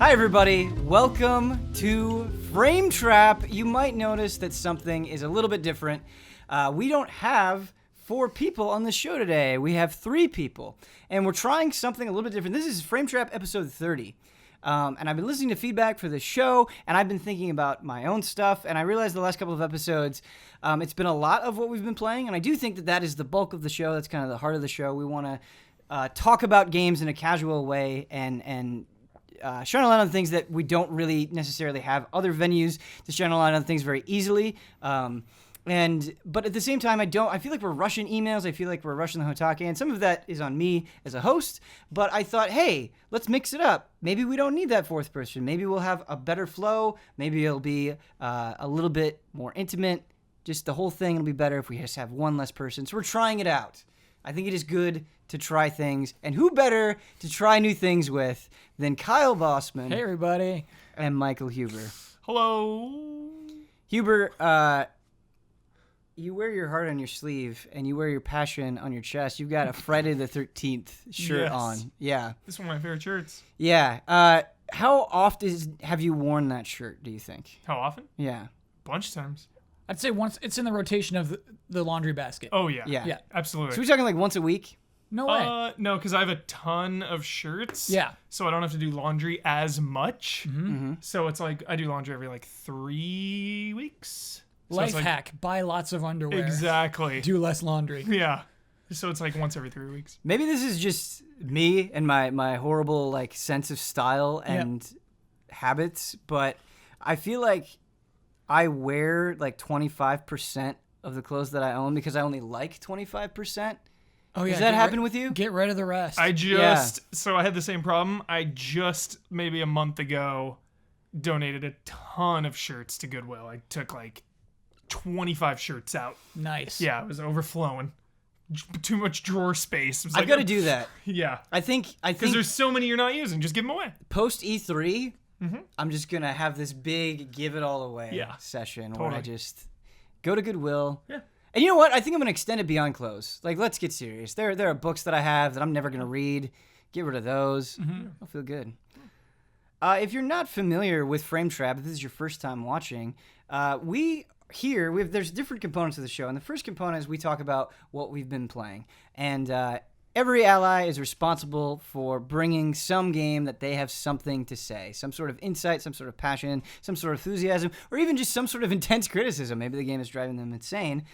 Hi everybody, welcome to Frame Trap. You might notice that something is a little bit different. We don't have 4 people on the show today. We have 3 people, and we're trying something a little bit different. This is Frame Trap episode 30, and I've been listening to feedback for the show, and I've been thinking about my own stuff, and I realized the last couple of episodes, it's been a lot of what we've been playing, and I do think that that is the bulk of the show. That's kind of the heart of the show. We want to talk about games in a casual way and shine a light on things that we don't really necessarily have other venues to shine a light on things very easily. But at the same time, I feel like we're rushing emails. I feel like we're rushing the HOTTAKE, and some of that is on me as a host. But I thought, hey, let's mix it up. Maybe we don't need that 4th person. Maybe we'll have a better flow. Maybe it'll be a little bit more intimate. Just the whole thing will be better if we just have one less person. So we're trying it out. I think it is good to try things, and who better to try new things with than Kyle Bossman. Hey, everybody. And Michael Huber. Hello. Huber, you wear your heart on your sleeve, and you wear your passion on your chest. You've got a Friday the 13th shirt on. Yeah. This is one of my favorite shirts. Yeah. How often have you worn that shirt, do you think? How often? Yeah. Bunch of times. I'd say once. It's in the rotation of the laundry basket. Oh, yeah. Yeah. Absolutely. So we're talking like once a week? No way. No, because I have a ton of shirts. Yeah. So I don't have to do laundry as much. Mm-hmm. So it's like I do laundry every like 3 weeks. So Life it's like, hack. Buy lots of underwear. Exactly. Do less laundry. Yeah. So it's like once every 3 weeks. Maybe this is just me and my horrible like sense of style and habits, but I feel like I wear like 25% of the clothes that I own because I only like 25%. Oh, yeah. Does that happen with you? Get rid of the rest. So I had the same problem. I just maybe a month ago donated a ton of shirts to Goodwill. I took like 25 shirts out. Nice. Yeah, it was overflowing. Too much drawer space. I've got to do that. Yeah. I think Because there's so many you're not using. Just give them away. post E3, I'm just going to have this big give it all away session where I Totally. just go to Goodwill. Yeah. And you know what? I think I'm going to extend it beyond clothes. Like, let's get serious. There are books that I have that I'm never going to read. Get rid of those. I'll feel good. If you're not familiar with Frame Trap, if this is your first time watching, there's different components of the show. And the first component is we talk about what we've been playing. And every ally is responsible for bringing some game that they have something to say. Some sort of insight, some sort of passion, some sort of enthusiasm, or even just some sort of intense criticism. Maybe the game is driving them insane.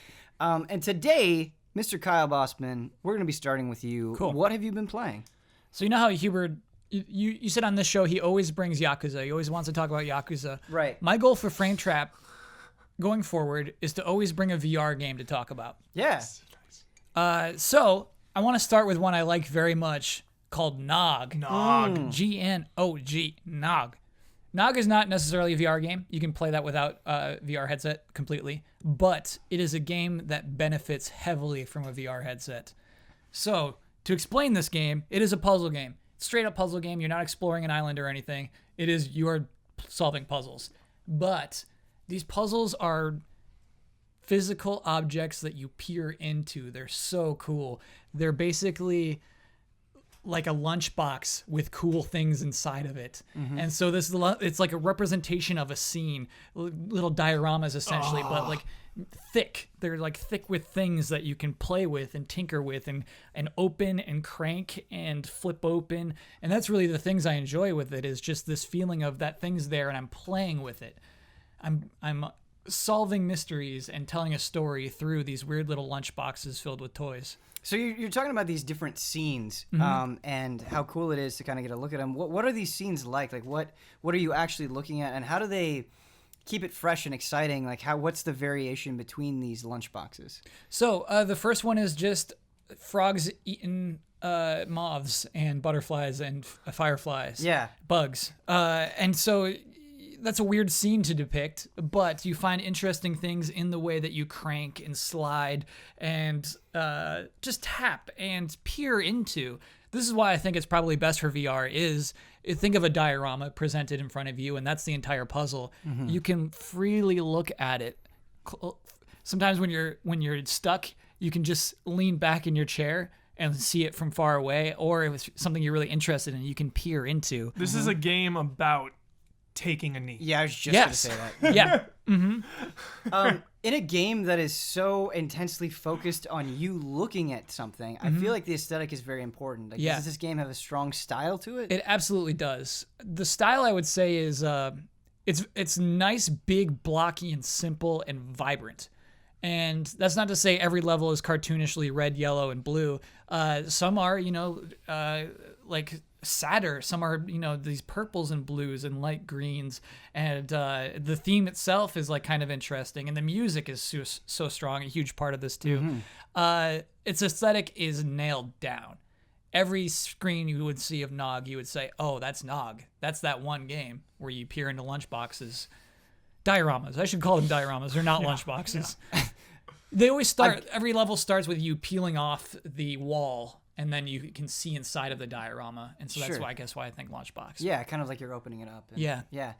And today, Mr. Kyle Bossman, we're going to be starting with you. Cool. What have you been playing? So you know how Hubert, you said on this show he always brings Yakuza. He always wants to talk about Yakuza. Right. My goal for Frame Trap going forward is to always bring a VR game to talk about. Yeah. So I want to start with one I like very much called GNOG. Nog. G-N-O-G. GNOG. GNOG is not necessarily a VR game. You can play that without a VR headset completely. But it is a game that benefits heavily from a VR headset. So, to explain this game, it is a puzzle game. Straight up puzzle game. You're not exploring an island or anything. You are solving puzzles. But these puzzles are physical objects that you peer into. They're so cool. They're basically like a lunchbox with cool things inside of it. And so it's like a representation of a scene, little dioramas essentially, but like thick. They're like thick with things that you can play with and tinker with and open and crank and flip open. And that's really the things I enjoy with it, is just this feeling of that thing's there and I'm playing with it. I'm solving mysteries and telling a story through these weird little lunch boxes filled with toys. So you're talking about these different scenes and how cool it is to kind of get a look at them. What are these scenes like? Like what are you actually looking at, and how do they keep it fresh and exciting? Like what's the variation between these lunch boxes? So the first one is just frogs eating moths and butterflies and fireflies. Yeah. Bugs. And so that's a weird scene to depict, but you find interesting things in the way that you crank and slide and just tap and peer into. This is why I think it's probably best for VR is think of a diorama presented in front of you, and that's the entire puzzle. You can freely look at it. Sometimes when you're stuck, you can just lean back in your chair and see it from far away, or if it's something you're really interested in, you can peer into. This is a game about taking a knee. Yeah, I was just going to say that. Yeah. In a game that is so intensely focused on you looking at something, I feel like the aesthetic is very important. Like, Yeah. does this game have a strong style to it? It absolutely does. The style, I would say, is it's nice, big, blocky, and simple, and vibrant. And that's not to say every level is cartoonishly red, yellow, and blue. Some are, like sadder. Some are, these purples and blues and light greens. And the theme itself is like kind of interesting. And the music is so strong, a huge part of this too. Its aesthetic is nailed down. Every screen you would see of GNOG, you would say, oh, that's GNOG. That's that one game where you peer into lunchboxes. Dioramas. I should call them dioramas. They're not lunchboxes. They always start, every level starts with you peeling off the wall, and then you can see inside of the diorama. And so that's why I think lunchbox. Yeah, kind of like you're opening it up. And, Yeah. Yeah.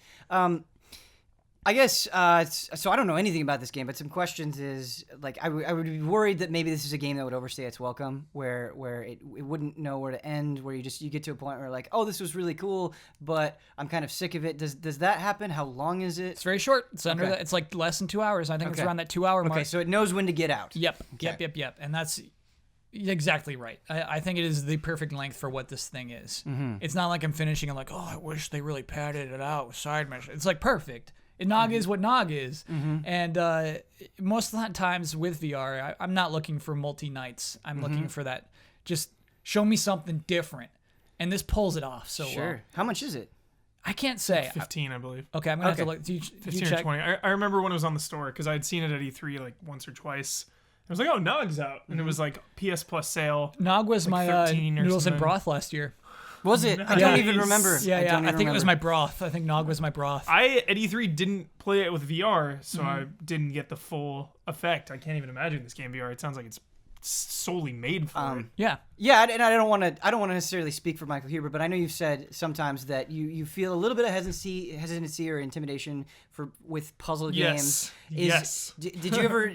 I guess, so I don't know anything about this game, but some questions is, like, I would be worried that maybe this is a game that would overstay its welcome, where it wouldn't know where to end, where you get to a point where, like, oh, this was really cool, but I'm kind of sick of it. Does that happen? How long is it? It's very short. It's under that. It's like less than 2 hours. I think it's around that 2 hour mark. Okay, so it knows when to get out. Yep. And that's exactly right. I think it is the perfect length for what this thing is. It's not like I'm finishing and like, oh, I wish they really padded it out with side missions. It's like perfect. GNOG is what GNOG is. And most of the times with VR, I'm not looking for multi-nights. I'm looking for that. Just show me something different. And this pulls it off so well. How much is it? I can't say. 15, I believe. Okay, I'm going to have to look. Do you 15 check? or 20. I remember when it was on the store because I had seen it at E3 like once or twice. I was like, oh, GNOG's out. And it was like PS Plus sale. GNOG was like my 13 or noodles and something. broth last year. Was it? I don't even remember. I think it was my broth. I think GNOG was my broth. I, at E3, didn't play it with VR, so I didn't get the full effect. I can't even imagine this game VR. It sounds like it's solely made for it. Yeah. Yeah, and I don't want to necessarily speak for Michael Huber, but I know you've said sometimes that you feel a little bit of hesitancy or intimidation with puzzle games. Yes. Did you ever?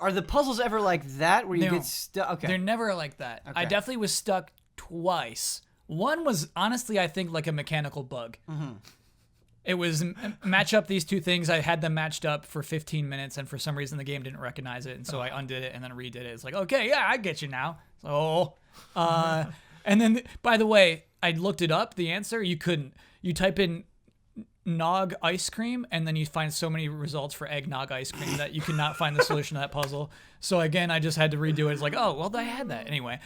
Are the puzzles ever like that where you get stuck? Okay. They're never like that. I definitely was stuck twice. One was honestly, I think, like a mechanical bug. It was match up these two things. I had them matched up for 15 minutes, and for some reason the game didn't recognize it, and so I undid it and then redid it. It's like, okay, yeah, I get you now. So, and then, by the way, I looked it up. The answer, you couldn't. You type in GNOG ice cream, and then you find so many results for eggnog ice cream that you could not find the solution to that puzzle. So again, I just had to redo it. It's like, oh, well, I had that anyway.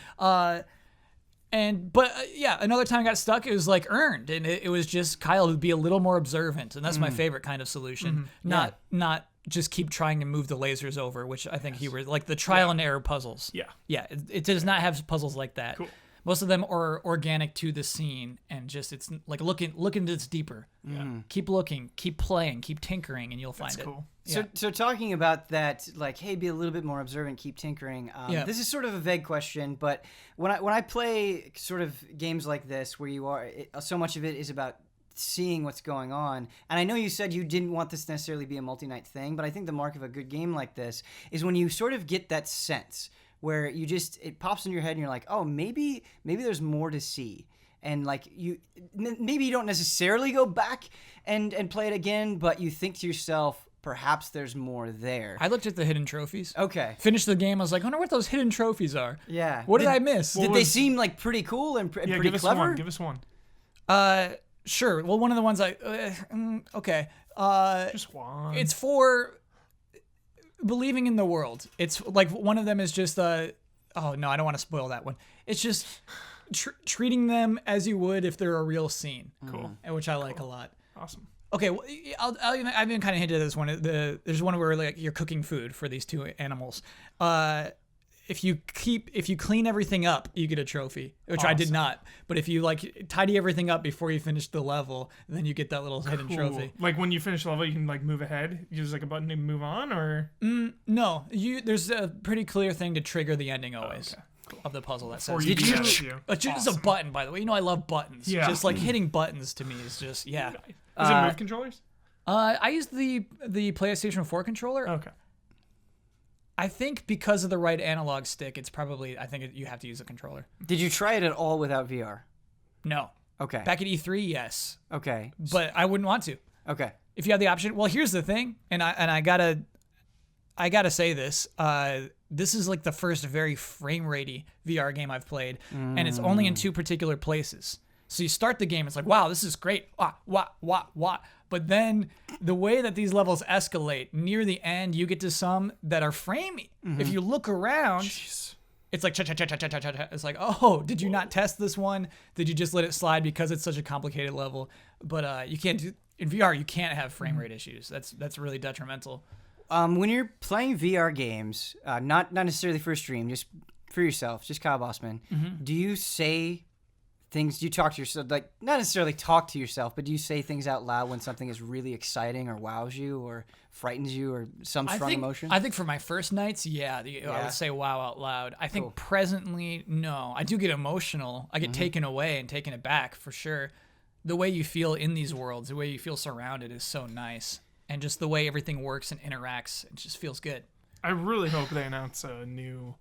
Another time I got stuck, it was like earned, and it was just Kyle would be a little more observant, and that's my favorite kind of solution. Not just keep trying to move the lasers over, which I think he was like the trial and error puzzles. Yeah. It does not have puzzles like that. Cool. Most of them are organic to the scene, and just it's like look into this deeper. Keep looking, keep playing, keep tinkering, and you'll find it. Cool. So talking about that, like, hey, be a little bit more observant, keep tinkering. This is sort of a vague question, but when I play sort of games like this, where so much of it is about seeing what's going on, and I know you said you didn't want this to necessarily be a multi-night thing, but I think the mark of a good game like this is when you sort of get that sense where it pops in your head and you're like, oh, maybe there's more to see. And like maybe you don't necessarily go back and play it again, but you think to yourself, perhaps there's more there. I looked at the hidden trophies. Okay. Finished the game. I was like, I wonder what those hidden trophies are. Yeah. What did I miss? Did they seem like pretty cool and pretty clever? Give us one. Sure. Well, one of the ones okay. Just one. It's for believing in the world. It's like one of them is just oh no, I don't want to spoil that one. It's just treating them as you would if they're a real scene. Cool. Which I like a lot. Awesome. Okay, well, I've been kind of hinted at this one. There's one where like you're cooking food for these two animals. If you clean everything up, you get a trophy, which I did not. But if you like tidy everything up before you finish the level, then you get that little hidden trophy. Like when you finish the level, you can like move ahead. You use like a button to move on, or no, there's a pretty clear thing to trigger the ending always. Of the puzzle that says. Did you? It's a button, by the way. You know I love buttons. Yeah. Just like hitting buttons to me is just Is it move controllers? I used the PlayStation 4 controller. Okay. I think because of the right analog stick, it's probably, you have to use a controller. Did you try it at all without VR? No. Okay. Back at E3, yes. Okay. But I wouldn't want to. Okay. If you have the option. Well, here's the thing, and I gotta say this. This is like the first very frame ratey VR game I've played, and it's only in 2 particular places. So you start the game, it's like, wow, this is great. Wah. But then the way that these levels escalate, near the end, you get to some that are framey. If you look around, it's like, cha-cha-cha-cha-cha-cha-cha. It's like, oh, did you not test this one? Did you just let it slide because it's such a complicated level? But you can't do, in VR, you can't have frame rate issues. That's really detrimental. When you're playing VR games, not necessarily for a stream, just for yourself, just Kyle Bossman, do you say things, do you talk to yourself, like not necessarily talk to yourself, but do you say things out loud when something is really exciting or wows you or frightens you or some strong emotion? I think for my first nights, I would say wow out loud. I think presently, no. I do get emotional. I get taken away and taken aback for sure. The way you feel in these worlds, the way you feel surrounded is so nice. And just the way everything works and interacts, it just feels good. I really hope they announce a new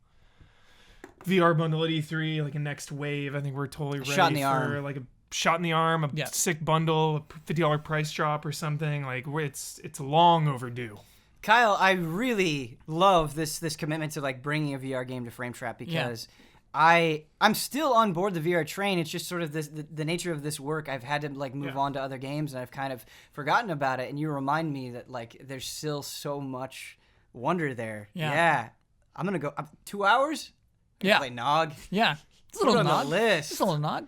VR bundle at E3, like a next wave. I think we're totally ready shot in the for arm. like a shot in the arm, a sick bundle, a $50 price drop or something. Like it's long overdue. Kyle, I really love this commitment to like bringing a VR game to Frame Trap because I'm still on board the VR train. It's just sort of the nature of this work. I've had to like move on to other games and I've kind of forgotten about it. And you remind me that like there's still so much wonder there. Yeah. I'm gonna go 2 hours. Play Nog. Yeah. It's a little on Nog. the list. It's a little Nog.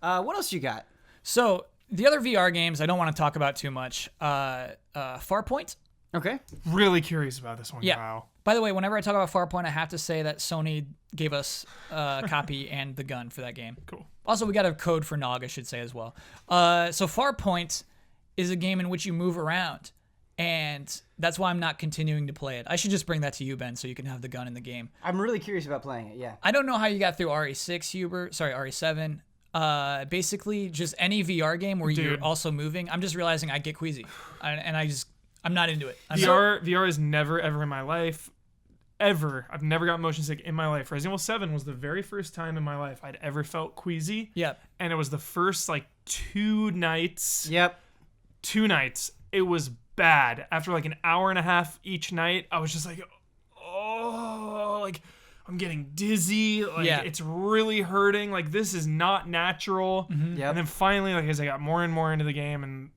What else you got? So the other VR games I don't want to talk about too much. Farpoint. Okay. Really curious about this one. Yeah. Wow. By the way, whenever I talk about Farpoint, I have to say that Sony gave us a copy and the gun for that game. Cool. Also, we got a code for Nog, I should say as well. So Farpoint is a game in which you move around, and that's why I'm not continuing to play it. I should just bring that to you, Ben, so you can have the gun in the game. I'm really curious about playing it, yeah. I don't know how you got through RE6, Hubert. Sorry, RE7. Basically, just any VR game where you're also moving. I'm just realizing I get queasy, and I'm not into it. VR is never, ever in my life. Ever. I've never got motion sick in my life. Resident Evil 7 was the very first time in my life I'd ever felt queasy. Yep. And it was the first, 2 nights. Yep. 2 nights. It was bad. After, an hour and a half each night, I was just like, I'm getting dizzy. It's really hurting. This is not natural. Mm-hmm. Yep. And then finally, as I got more and more into the game and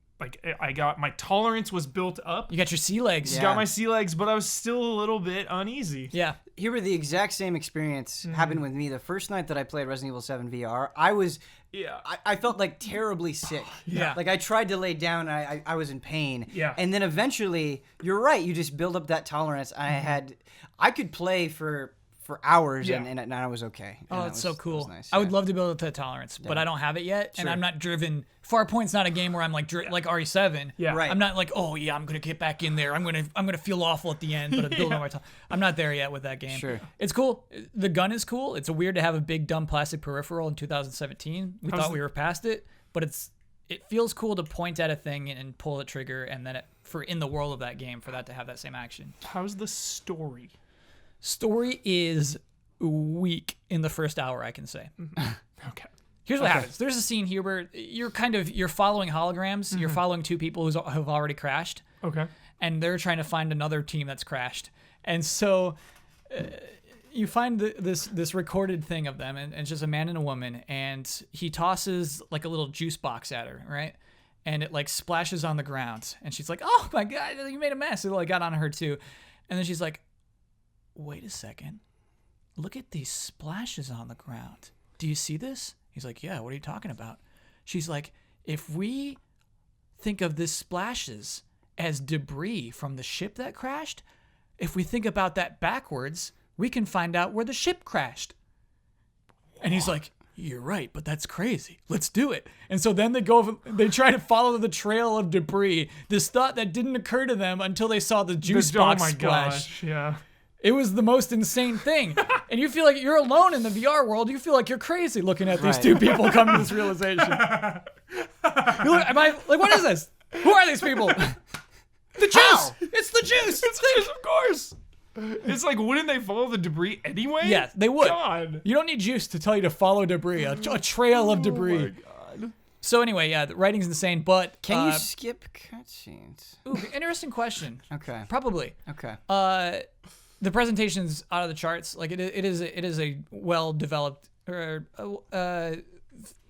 my tolerance was built up. You got your sea legs. Got my sea legs, but I was still a little bit uneasy. Yeah. Here were the exact same experience happened with me. The first night that I played Resident Evil 7 VR, I felt terribly sick. Yeah. I tried to lay down and I was in pain. Yeah. And then eventually, you're right, you just build up that tolerance. I could play for hours and I was okay. Oh, it's so cool. Nice. I would love to build up that tolerance, but I don't have it yet, and I'm not driven. Farpoint's not a game where I'm like RE7. Yeah. Right. I'm not I'm gonna get back in there. I'm gonna feel awful at the end, but I'm building up my tolerance. I'm not there yet with that game. Sure. It's cool. The gun is cool. It's weird to have a big dumb plastic peripheral in 2017. We thought we were past it, but it feels cool to point at a thing and pull the trigger, and then in the world of that game for that to have that same action. How's the story? Story is weak in the first hour, I can say. Okay. Here's what happens. There's a scene, Hubert. You're following holograms. You're following 2 people who have already crashed. Okay. And they're trying to find another team that's crashed. And so you find this recorded thing of them, and it's just a man and a woman, and he tosses a little juice box at her, right? And it splashes on the ground, and she's like, "Oh my God, you made a mess." It got on her too, and then she's like, "Wait a second. Look at these splashes on the ground. Do you see this?" He's like, "Yeah, what are you talking about?" She's like, "If we think of these splashes as debris from the ship that crashed, if we think about that backwards, we can find out where the ship crashed." And he's like, "You're right, but that's crazy. Let's do it." And so then they try to follow the trail of debris, this thought that didn't occur to them until they saw the juice box splash. Gosh, yeah. It was the most insane thing. And you feel like you're alone in the VR world. You feel like you're crazy looking at these 2 people come to this realization. You're like, what is this? Who are these people? The juice! How? It's the juice! It's juice, of course! It's like, wouldn't they follow the debris anyway? Yeah, they would. God. You don't need juice to tell you to follow debris, a trail of debris. Oh my God. So anyway, yeah, the writing's insane, but Can you skip cutscenes? ooh, interesting question. Okay. Probably. Okay. The presentation's out of the charts. Like it is a well developed or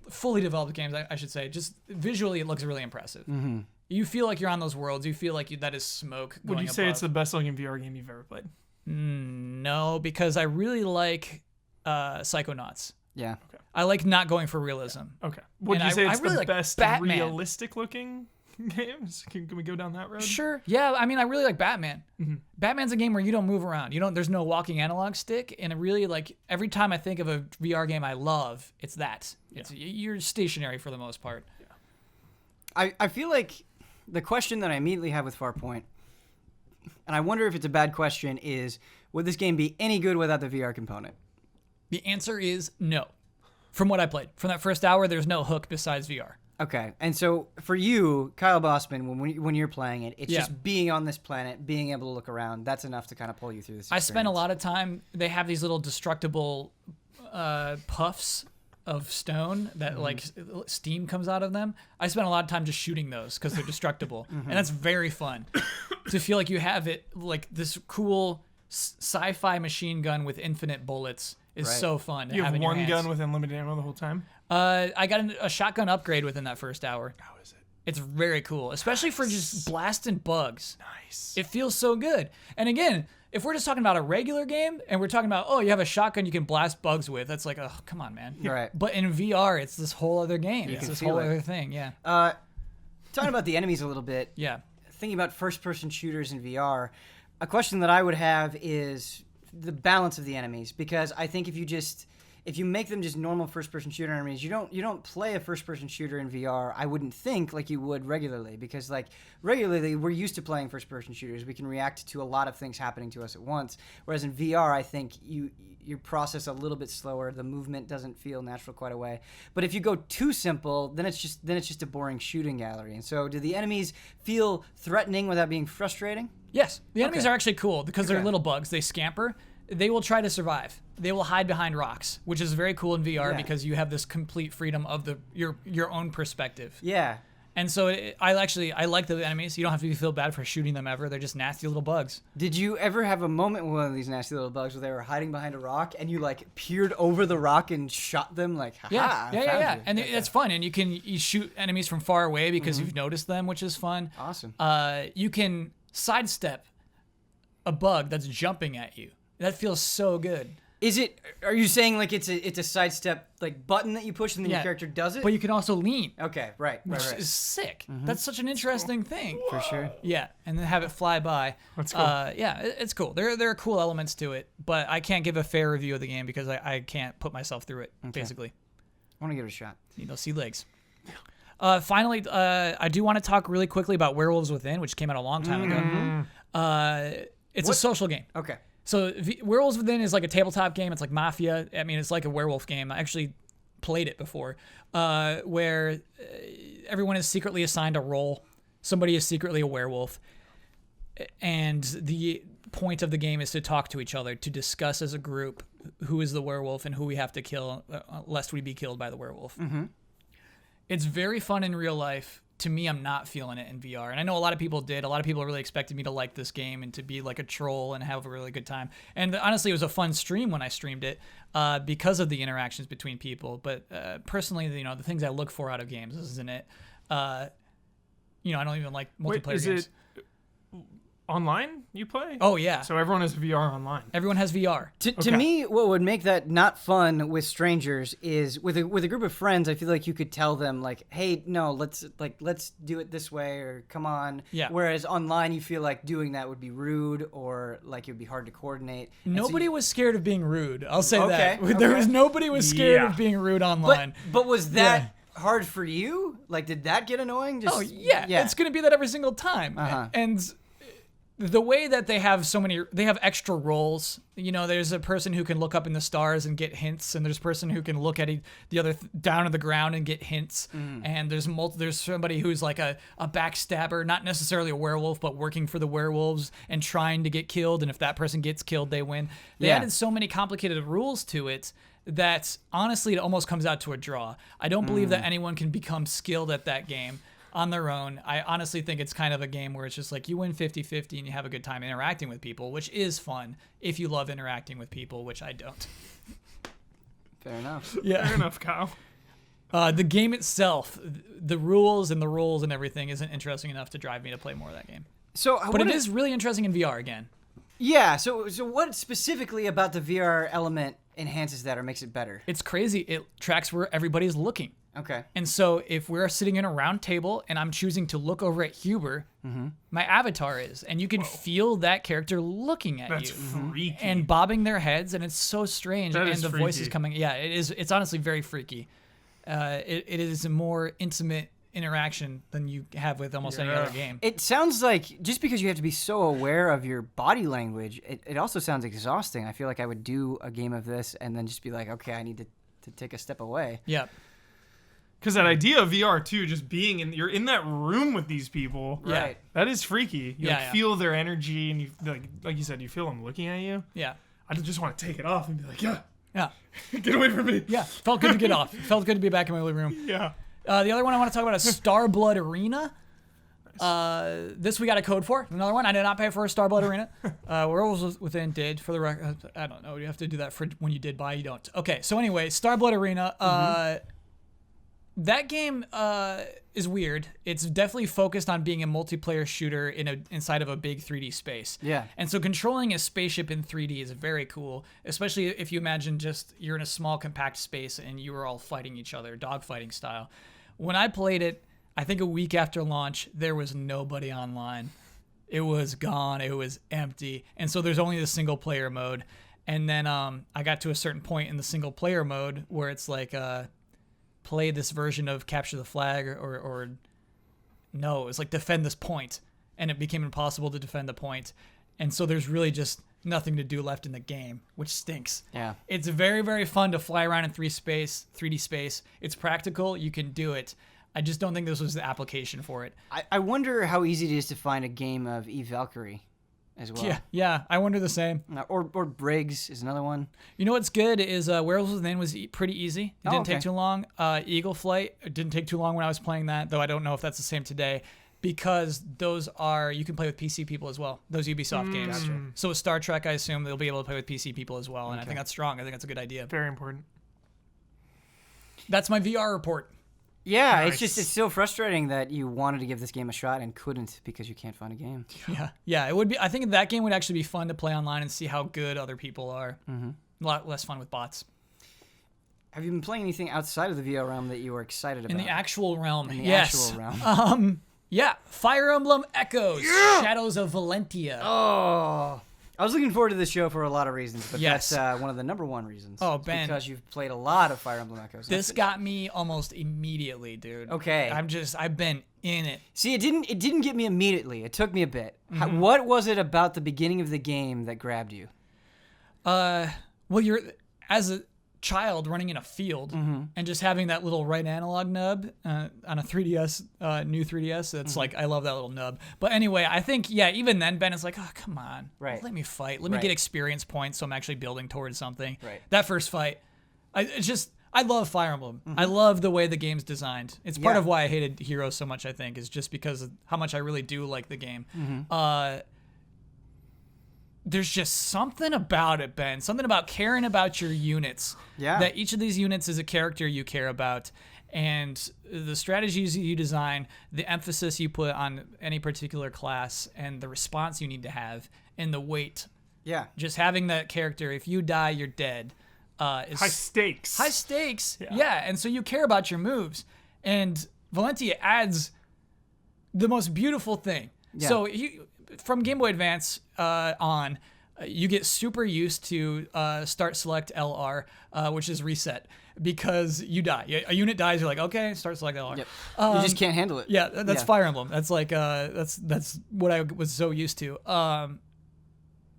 fully developed game, I should say. Just visually, it looks really impressive. Mm-hmm. You feel like you're on those worlds. You feel like that is smoke. Would going you say above. it's the best looking VR game you've ever played? No, because I really like Psychonauts. Yeah. Okay. I like not going for realism. Okay. Would And you say I it's really the like best Batman. realistic looking games? Can we go down that road? Sure. Yeah, I mean, I really like Batman. Mm-hmm. Batman's a game where you don't move around. There's no walking analog stick, and I really like every time I think of a VR game I love, it's that. You're stationary for the most part. I feel like the question that I immediately have with Farpoint, and I wonder if it's a bad question, is would this game be any good without the VR component? The answer is no. From what I played, from that first hour, there's no hook besides VR. Okay, and so for you, Kyle Bossman, when you're playing it, it's Yeah. just being on this planet, being able to look around. That's enough to kind of pull you through this experience. I spent a lot of time. They have these little destructible puffs of stone that like steam comes out of them. I spent a lot of time just shooting those because they're destructible, and that's very fun to feel like you have it like this cool sci-fi machine gun with infinite bullets is Right. so fun. To You have in your one hands. gun with unlimited ammo the whole time? I got a shotgun upgrade within that first hour. How is it? It's very cool, especially for just blasting bugs. Nice. It feels so good. And again, if we're just talking about a regular game and we're talking about, oh, you have a shotgun you can blast bugs with, that's like, oh, come on, man. Right. But in VR, it's this whole other game. It's can this feel whole it. other thing. Yeah. Talking about the enemies a little bit, Yeah. thinking about first-person shooters in VR, a question that I would have is the balance of the enemies, because I think if you make them just normal first-person shooter enemies, you don't play a first-person shooter in VR. I wouldn't think like you would regularly, because like regularly we're used to playing first-person shooters. We can react to a lot of things happening to us at once. Whereas in VR, I think you process a little bit slower. The movement doesn't feel natural quite away. But if you go too simple, then it's just a boring shooting gallery. And so, do the enemies feel threatening without being frustrating? Yes. The enemies Okay. are actually cool because they're Okay. little bugs. They scamper. They will try to survive. They will hide behind rocks, which is very cool in VR Yeah. because you have this complete freedom of your own perspective. Yeah. And so I like the enemies. You don't have to feel bad for shooting them ever. They're just nasty little bugs. Did you ever have a moment with one of these nasty little bugs where they were hiding behind a rock and you like peered over the rock and shot them like, haha, Yeah, I found you. And it's fun, and you shoot enemies from far away because you've noticed them, which is fun. Awesome. You can sidestep a bug that's jumping at you. That feels so good. Are you saying like it's a sidestep like button that you push and then your character does it? But you can also lean, Okay, right. which is sick. That's such an interesting thing. For sure. Yeah, and then have it fly by. That's cool. It's cool. There are cool elements to it, but I can't give a fair review of the game because I can't put myself through it, basically. I want to give it a shot. See legs. Finally, I do want to talk really quickly about Werewolves Within, which came out a long time ago. It's a social game. Okay. So Werewolves Within is like a tabletop game. It's like Mafia. I mean, it's like a werewolf game. I actually played it before, where everyone is secretly assigned a role. Somebody is secretly a werewolf. And the point of the game is to talk to each other, to discuss as a group who is the werewolf and who we have to kill, lest we be killed by the werewolf. Mm-hmm. It's very fun in real life. To me, I'm not feeling it in VR. And I know a lot of people did. A lot of people really expected me to like this game and to be like a troll and have a really good time. And honestly, it was a fun stream when I streamed it because of the interactions between people. But personally, the things I look for out of games, this isn't it. I don't even like multiplayer games. Is it online you play? Oh, yeah. So everyone has VR online. Everyone has VR. To Okay. me, what would make that not fun with strangers is with a group of friends. I feel like you could tell them like, "Hey, no, let's do it this way," or "Come on." Yeah. Whereas online, you feel like doing that would be rude or like it would be hard to coordinate. And so Nobody was scared of being rude. I'll say Okay, that. There okay. was nobody was scared Yeah. of being rude online. But was that hard for you? Like, did that get annoying? Just, Oh yeah, it's gonna be that every single time. Uh-huh. And the way that they have they have extra roles. You know, there's a person who can look up in the stars and get hints, and there's a person who can look at the other down on the ground and get hints. And there's somebody who's like a backstabber, not necessarily a werewolf, but working for the werewolves and trying to get killed. And if that person gets killed, they win. They added so many complicated rules to it that honestly, it almost comes out to a draw. I don't believe that anyone can become skilled at that game on their own. I honestly think it's kind of a game where it's just like you win 50-50 and you have a good time interacting with people, which is fun if you love interacting with people, which I don't. Fair enough. Yeah. Fair enough, Kyle. The game itself, the rules and the roles and everything isn't interesting enough to drive me to play more of that game. But it is really interesting in VR again. Yeah, so what specifically about the VR element enhances that or makes it better? It's crazy. It tracks where everybody's looking. Okay. And so if we're sitting in a round table and I'm choosing to look over at Huber, my avatar is, and you can feel that character looking at That's you. freaky. And bobbing their heads, and it's so strange. That and is the voice is freaky. coming. Yeah, it is. It's honestly very freaky. It is a more intimate interaction than you have with almost any other game. It sounds like just because you have to be so aware of your body language, it also sounds exhausting. I feel like I would do a game of this and then just be like, okay, I need to take a step away. Yeah. Because that idea of VR too, just being you're in that room with these people. Yeah. Right. That is freaky. You Yeah. feel their energy, and you like you said, you feel them looking at you. Yeah. I just want to take it off and be like, yeah, Yeah. get away from me. Yeah. Felt good to get off. Felt good to be back in my living room. Yeah. The other one I want to talk about is StarBlood Arena. This we got a code for. Another one. I did not pay for a StarBlood Arena. Werewolves Within did, for the record. I don't know. You have to do that for when you did buy. You don't. Okay. So anyway, StarBlood Arena. That game is weird. It's definitely focused on being a multiplayer shooter inside of a big 3D space. Yeah. And so controlling a spaceship in 3D is very cool, especially if you imagine just you're in a small compact space and you are all fighting each other, dogfighting style. When I played it, I think a week after launch, there was nobody online. It was gone. It was empty. And so there's only the single player mode. And then I got to a certain point in the single player mode where it's like play this version of capture the flag or no, it was like defend this point, and it became impossible to defend the point. And so there's really just nothing to do left in the game, which stinks. Yeah. It's very, very fun to fly around in 3D space. It's practical. You can do it. I just don't think this was the application for it. I wonder how easy it is to find a game of Eve Valkyrie as well. Yeah. I wonder the same. Or Briggs is another one. You know what's good is Werewolves Within was pretty easy. It didn't okay. take too long. Eagle Flight, it didn't take too long when I was playing that, though I don't know if that's the same today, because those are, you can play with PC people as well, those Ubisoft games. Gotcha. So with Star Trek, I assume they'll be able to play with PC people as well, and I think that's strong. I think that's a good idea. Very important. That's my VR report. Yeah, Nice. it's so frustrating that you wanted to give this game a shot and couldn't because you can't find a game. Yeah, it would be. I think that game would actually be fun to play online and see how good other people are. A lot less fun with bots. Have you been playing anything outside of the VR realm that you were excited about? In the actual realm, In the yes. actual realm. Yeah, Fire Emblem Echoes, Shadows of Valentia. Oh, I was looking forward to this show for a lot of reasons, but Yes. that's one of the number one reasons. Oh, It's Ben. because you've played a lot of Fire Emblem Echoes. This got me almost immediately, dude. Okay. I've been in it. See, it didn't get me immediately. It took me a bit. What was it about the beginning of the game that grabbed you? Well, you're as a child running in a field and just having that little right analog nub on a 3DS, new 3DS. That's like, I love that little nub. But anyway, I think, even then, Ben is like, oh, come on. Right. Let me fight. Let me Right. get experience points so I'm actually building towards something. Right. That first fight, I love Fire Emblem. I love the way the game's designed. It's part Yeah. of why I hated Heroes so much, I think, is just because of how much I really do like the game. There's just something about it, Ben. Something about caring about your units. Yeah. That each of these units is a character you care about. And the strategies you design, the emphasis you put on any particular class, and the response you need to have, and the weight. Yeah. Just having that character, if you die, you're dead. Is High stakes. high stakes. Yeah, and so you care about your moves. And Valentia adds the most beautiful thing. Yeah. So from Game Boy Advance on, you get super used to start select LR, which is reset. because you die. A unit dies, you're like, okay, start select LR. Yep. You just can't handle it. Yeah, that's Fire Emblem. That's like that's what I was so used to.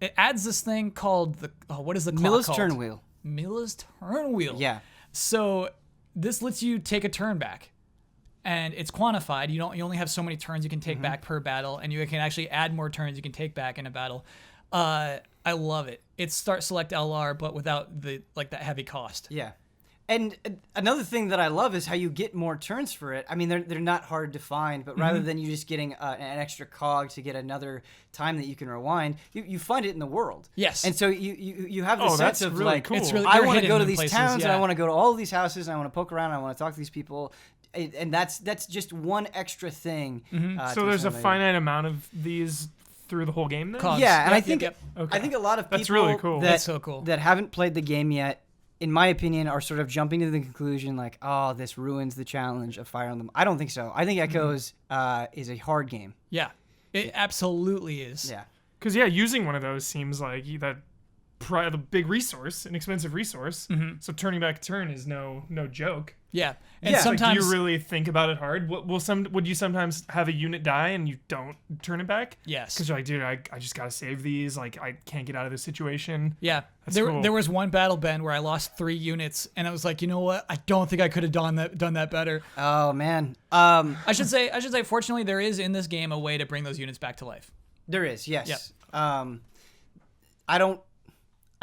It adds this thing called what is the clock Milla's called? turn wheel. Milla's turn wheel. Yeah. So this lets you take a turn back, and it's quantified. You only have so many turns you can take back per battle, and you can actually add more turns you can take back in a battle. I love it. It's start select LR, but without that heavy cost. Yeah. And another thing that I love is how you get more turns for it. I mean, they're not hard to find, but rather than you just getting an extra cog to get another time that you can rewind, you find it in the world. Yes. And so you have the sense that's of really like, cool. It's really, I they're want to hidden go to in these places, towns, and yeah. I want to go to all of these houses, and I want to poke around, and I want to talk to these people. And that's just one extra thing. So there's a finite amount of these through the whole game then? Cogs. Yeah, and Yep, I think yep. Okay. I think a lot of people That's really cool. That's so cool. that haven't played the game yet, in my opinion, are sort of jumping to the conclusion like, oh, this ruins the challenge of Fire Emblem. I don't think so. I think Echoes is a hard game. Yeah, it absolutely is. Yeah. Because using one of those seems like the big resource, an expensive resource. So turning back a turn is no joke. Yeah, and Yeah. Like, sometimes do you really think about it hard? Would you sometimes have a unit die and you don't turn it back? yes. Because you're like, dude, I just gotta save these. Like, I can't get out of this situation. Yeah, That's cool. there was one battle, Ben, where I lost 3 units, and I was like, you know what? I don't think I could have done that better. Oh man. I should say, fortunately, there is in this game a way to bring those units back to life. There is, yes. Yep.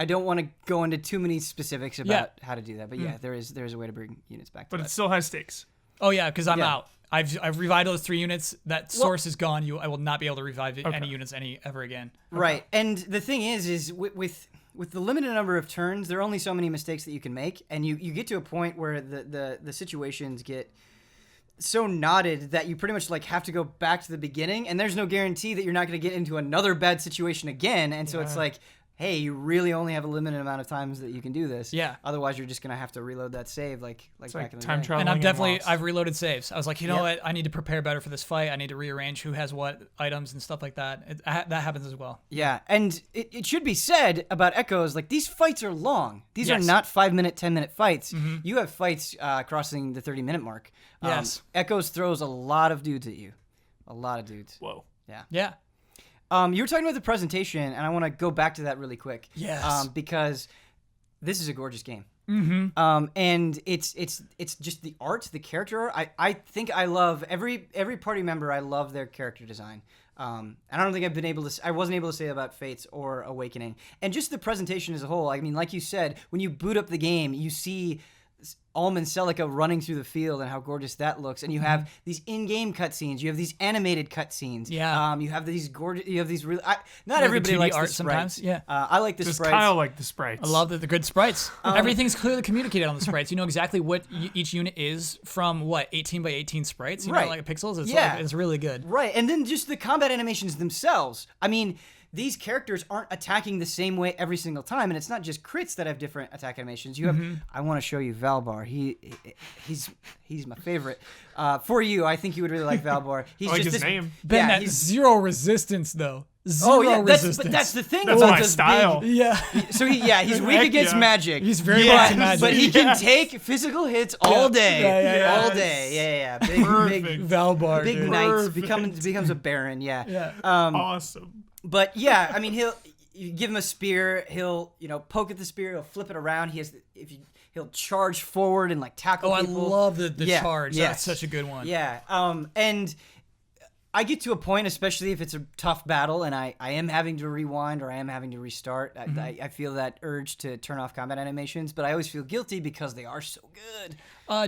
I don't want to go into too many specifics about how to do that, but yeah, there is a way to bring units back to But life. it's still high stakes. Oh yeah, because I'm Yeah. out. I've revived those 3 units. That source is gone. I will not be able to revive any units ever again. Right. And the thing is with the limited number of turns, there are only so many mistakes that you can make, and you get to a point where the situations get so knotted that you pretty much like have to go back to the beginning, and there's no guarantee that you're not going to get into another bad situation again. And so it's like, hey, you really only have a limited amount of times that you can do this. Yeah. Otherwise, you're just going to have to reload that save like back in the time day. travel. And Lost. I've reloaded saves. I was like, you know what? I need to prepare better for this fight. I need to rearrange who has what items and stuff like that. That happens as well. Yeah, and it should be said about Echoes, like, these fights are long. These are Yes. not 5-minute, 10-minute fights. You have fights crossing the 30-minute mark. Yes. Echoes throws a lot of dudes at you. A lot of dudes. Whoa. Yeah. You were talking about the presentation, and I want to go back to that really quick. Yes. Because this is a gorgeous game. Mm-hmm. And it's just the art, the character. I think I love every party member. I love their character design. And I don't think I wasn't able to say that about Fates or Awakening. And just the presentation as a whole. I mean, like you said, when you boot up the game, you see Alm and Celica running through the field and how gorgeous that looks. And you have these in-game cutscenes. You have these animated cutscenes. Yeah. You have these gorgeous. You have these really. Not Like everybody the 2D likes art the sometimes, sprites. yeah. I like the Does sprites. Kyle like the sprites? I love the good sprites. Everything's clearly communicated on the sprites. You know exactly what each unit is from 18 by 18 sprites. You know, Right. like pixels. It's Yeah. it's really good. Right, and then just the combat animations themselves. I mean, these characters aren't attacking the same way every single time, and it's not just crits that have different attack animations. You have, I want to show you Valbar. He's my favorite. For you, I think you would really like Valbar. He's I like just his this, name. Ben, Yeah, that he's, zero resistance though. Zero oh yeah, resistance. but that's the thing. That's about my those style. big- yeah. so he's weak Heck against yeah. magic. He's very Yeah, weak to magic. But he can take physical hits all day. Yeah. All day. Yeah. Big, Perfect. Valbar. big dude. knights Perfect. becomes a baron. Yeah. Yeah. Awesome. But yeah, I mean, you give him a spear, he'll poke at the spear, he'll flip it around. He'll charge forward and like tackle Oh, people. I love the Yeah, charge. yes. That's such a good one. Yeah. And I get to a point, especially if it's a tough battle, and I am having to rewind or I am having to restart. I feel that urge to turn off combat animations, but I always feel guilty because they are so good.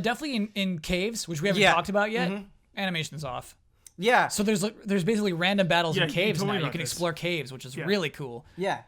Definitely in caves, which we haven't Yeah. talked about yet. Animation's off. Yeah. So there's basically random battles Yeah, in you caves told me now. You about can this. explore caves, which is Yeah. really cool. Yeah.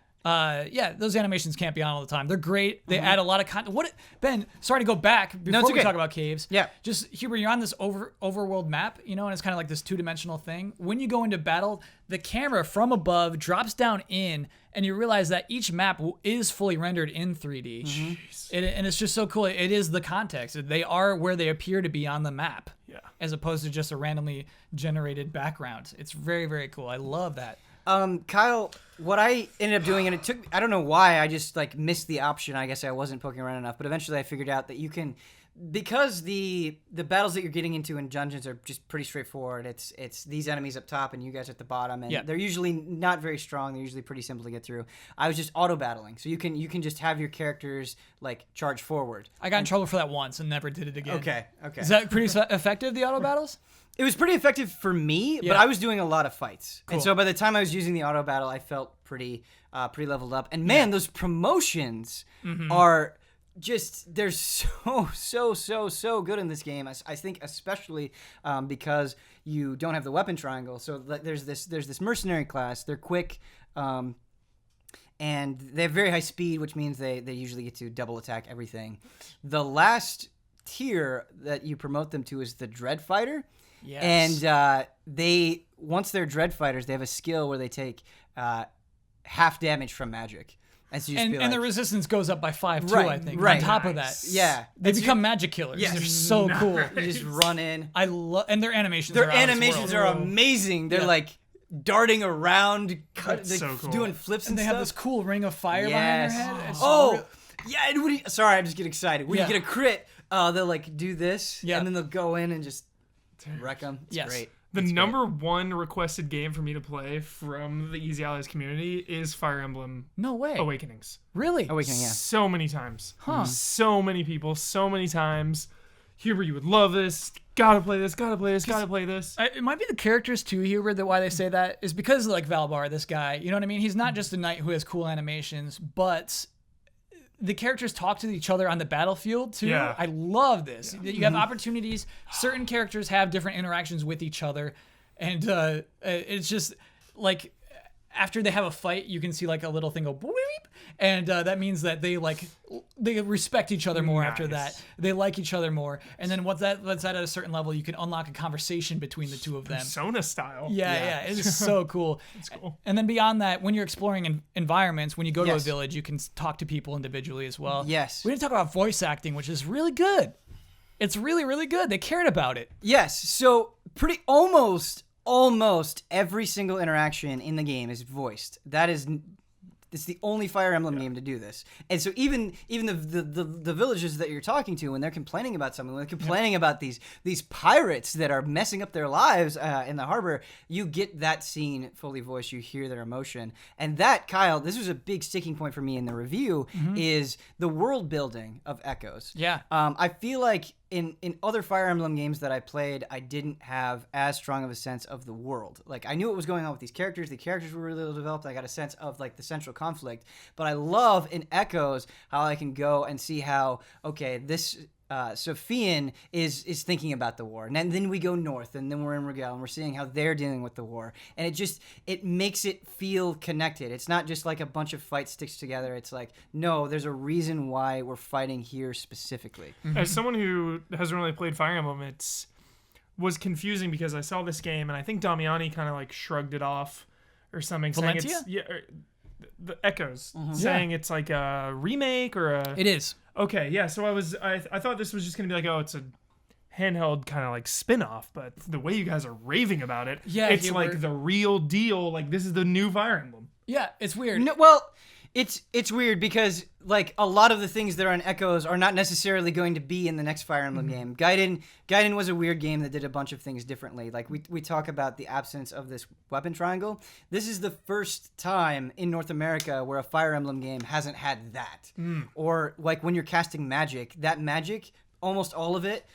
Those animations can't be on all the time. They're great. They add a lot of content. Ben, sorry to go back before it's we okay. talk about caves. Yeah. Just Huber, you're on this overworld map, and it's kind of like this 2-dimensional thing. When you go into battle, the camera from above drops down in, and you realize that each map is fully rendered in 3D. And it's just so cool. It is the context. They are where they appear to be on the map. Yeah. As opposed to just a randomly generated background. It's very, very cool. I love that. Kyle, what I ended up doing, and it took, I don't know why, I just like missed the option. I guess I wasn't poking around enough, but eventually I figured out that you can, because the battles that you're getting into in dungeons are just pretty straightforward. It's these enemies up top and you guys at the bottom, and they're usually not very strong. They're usually pretty simple to get through. I was just auto battling, so you can just have your characters like charge forward. I got in trouble for that once and never did it again. Okay. Is that pretty effective, the auto battles? It was pretty effective for me, but I was doing a lot of fights. Cool. And so by the time I was using the auto battle, I felt pretty leveled up. And man, those promotions are just, they're so good in this game. I think especially because you don't have the weapon triangle. So there's this mercenary class. They're quick, and they have very high speed, which means they usually get to double attack everything. The last tier that you promote them to is the Dread Fighter. Yes. And once they're Dread Fighters, they have a skill where they take half damage from magic. And the resistance goes up by 5 too, right, I think. Right. On top of that, they become magic killers. Yes. They're so cool. You just run in. And their animations. Their animations are amazing. They're like darting around, so cool. doing flips, and they stuff. have this cool ring of fire behind their head. It's sorry, I just get excited. When you get a crit, they'll like do this, and then they'll go in and just wreck them. It's great. The number one requested game for me to play from the Easy Allies community is Fire Emblem Awakenings. Really? Awakening, yeah. So many times. Huh. So many people, so many times. Huber, you would love this. Gotta play this, gotta play this, gotta play this. It might be the characters too, Huber, that why they say that is because like Valbar, this guy, you know what I mean? He's not just a knight who has cool animations, but the characters talk to each other on the battlefield too. Yeah. I love this. Yeah. You have opportunities. Certain characters have different interactions with each other, and it's just like after they have a fight, you can see like a little thing go boop, and that means that they respect each other more. After that, they like each other more, and then once that at a certain level, you can unlock a conversation between the two of them. Persona style. Yeah, it's so cool. It's cool. And then beyond that, when you're exploring environments, when you go to a village, you can talk to people individually as well. Yes. We didn't talk about voice acting, which is really good. It's really, really good. They cared about it. Yes. So pretty almost every single interaction in the game is voiced. It's the only Fire Emblem game to do this. And so even the villagers that you're talking to, when they're complaining about something, when they're complaining about these pirates that are messing up their lives in the harbor, you get that scene fully voiced. You hear their emotion. And that, Kyle, this was a big sticking point for me in the review, is the world building of Echoes. Yeah. I feel like in other Fire Emblem games that I played, I didn't have as strong of a sense of the world. Like, I knew what was going on with these characters. The characters were really well developed. I got a sense of, like, the central conflict. But I love in Echoes how I can go and see how, okay, this Sophian is thinking about the war. And then we go north, and then we're in Rigel, and we're seeing how they're dealing with the war. And it makes it feel connected. It's not just like a bunch of fight sticks together. It's like, no, there's a reason why we're fighting here specifically. As someone who hasn't really played Fire Emblem, was confusing because I saw this game, and I think Damiani kind of like shrugged it off or something. Valentia? Saying the Echoes, saying it's like a remake or a... It is. Okay, yeah, so I thought this was just going to be like, it's a handheld kind of like spin-off, but the way you guys are raving about it, it's like the real deal, like this is the new Fire Emblem. Yeah, it's weird. No, well, it's weird because like a lot of the things that are in Echoes are not necessarily going to be in the next Fire Emblem game. Gaiden was a weird game that did a bunch of things differently. Like we talk about the absence of this weapon triangle. This is the first time in North America where a Fire Emblem game hasn't had that. Or like when you're casting magic, that magic, almost all of it,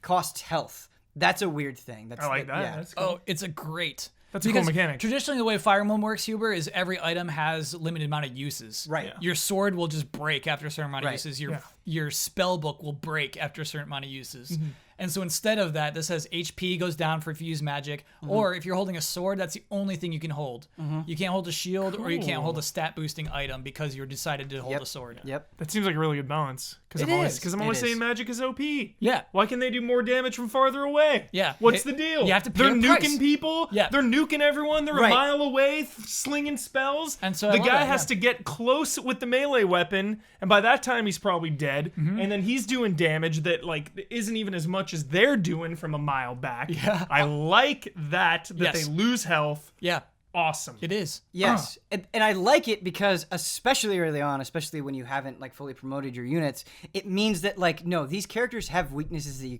costs health. That's a weird thing. I like that. Yeah. That's cool. It's a great... That's a cool mechanic. Traditionally, the way Fire Emblem works, Huber, is every item has limited amount of uses. Right. Yeah. Your sword will just break after a certain amount of uses. Your spell book will break after a certain amount of uses. And so instead of that, this says HP goes down for if you use magic, or if you're holding a sword, that's the only thing you can hold. You can't hold a shield, or you can't hold a stat boosting item because you decided to hold a sword. Yep. That seems like a really good balance. Because I'm always saying magic is OP. Yeah. Why can they do more damage from farther away? Yeah. What's the deal? You have to pay They're a nuking price. people. Yeah. They're nuking everyone. They're a mile away, slinging spells. And so the guy has to get close with the melee weapon, and by that time he's probably dead. And then he's doing damage that like isn't even as much as they're doing from a mile back. Yeah. I like that they lose health. Yeah. awesome. It is. Yes, and I like it because, especially early on, especially when you haven't like fully promoted your units, it means that like no, these characters have weaknesses that you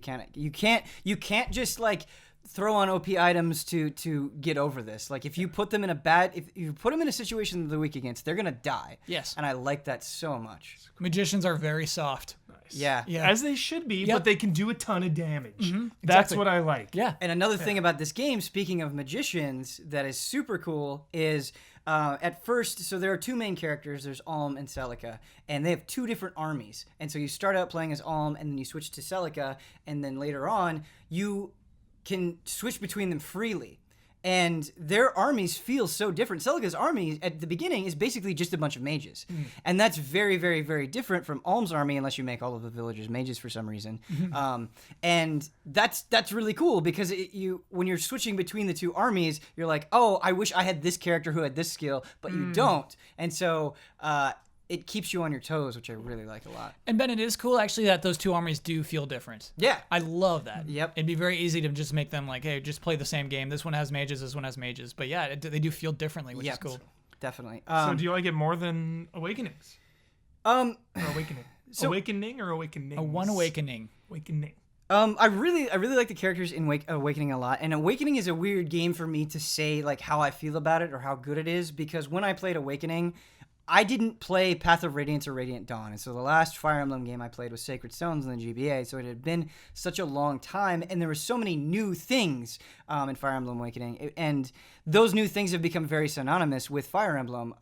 can't just like throw on OP items to get over this. Like if you put them in if you put them in a situation that they're weak against, they're gonna die. Yes, and I like that so much. Magicians are very soft. Nice. Yeah, as they should be, but they can do a ton of damage. Mm-hmm. That's what I like. Yeah, and another thing about this game, speaking of magicians, that is super cool is. At first, so there are two main characters. There's Alm and Celica, and they have two different armies. And so you start out playing as Alm, and then you switch to Celica, and then later on, you can switch between them freely. And their armies feel so different. Celica's army at the beginning is basically just a bunch of mages. And that's very, very, very different from Alm's army, unless you make all of the villagers mages for some reason. And that's really cool because when you're switching between the two armies, you're like, oh, I wish I had this character who had this skill, but you don't. And so it keeps you on your toes, which I really like a lot. And Ben, it is cool actually that those two armies do feel different. Yeah. I love that. Yep. It'd be very easy to just make them like, hey, just play the same game. This one has mages, this one has mages. But yeah, they do feel differently, which is cool. Definitely. So do you like it more than Awakenings? Or Awakening? Awakening or Awakenings? One Awakening. Awakening. I really like the characters in Awakening a lot, and Awakening is a weird game for me to say like how I feel about it or how good it is, because when I played Awakening, I didn't play Path of Radiance or Radiant Dawn, and so the last Fire Emblem game I played was Sacred Stones in the GBA, so it had been such a long time, and there were so many new things in Fire Emblem Awakening, and those new things have become very synonymous with Fire Emblem.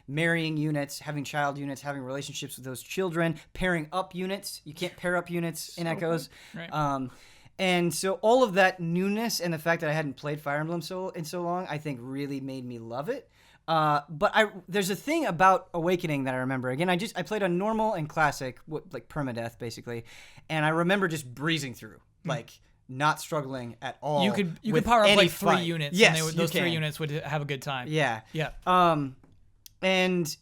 Marrying units, having child units, having relationships with those children, pairing up units. You can't pair up units in Echoes. Right. And so all of that newness and the fact that I hadn't played Fire Emblem so long, I think really made me love it. But there's a thing about Awakening that I remember. Again, I played on normal and classic, like permadeath basically, and I remember just breezing through, like not struggling at all. You could power up like fight. 3 units. Yes, and those 3 units would have a good time. Yeah. Yeah. And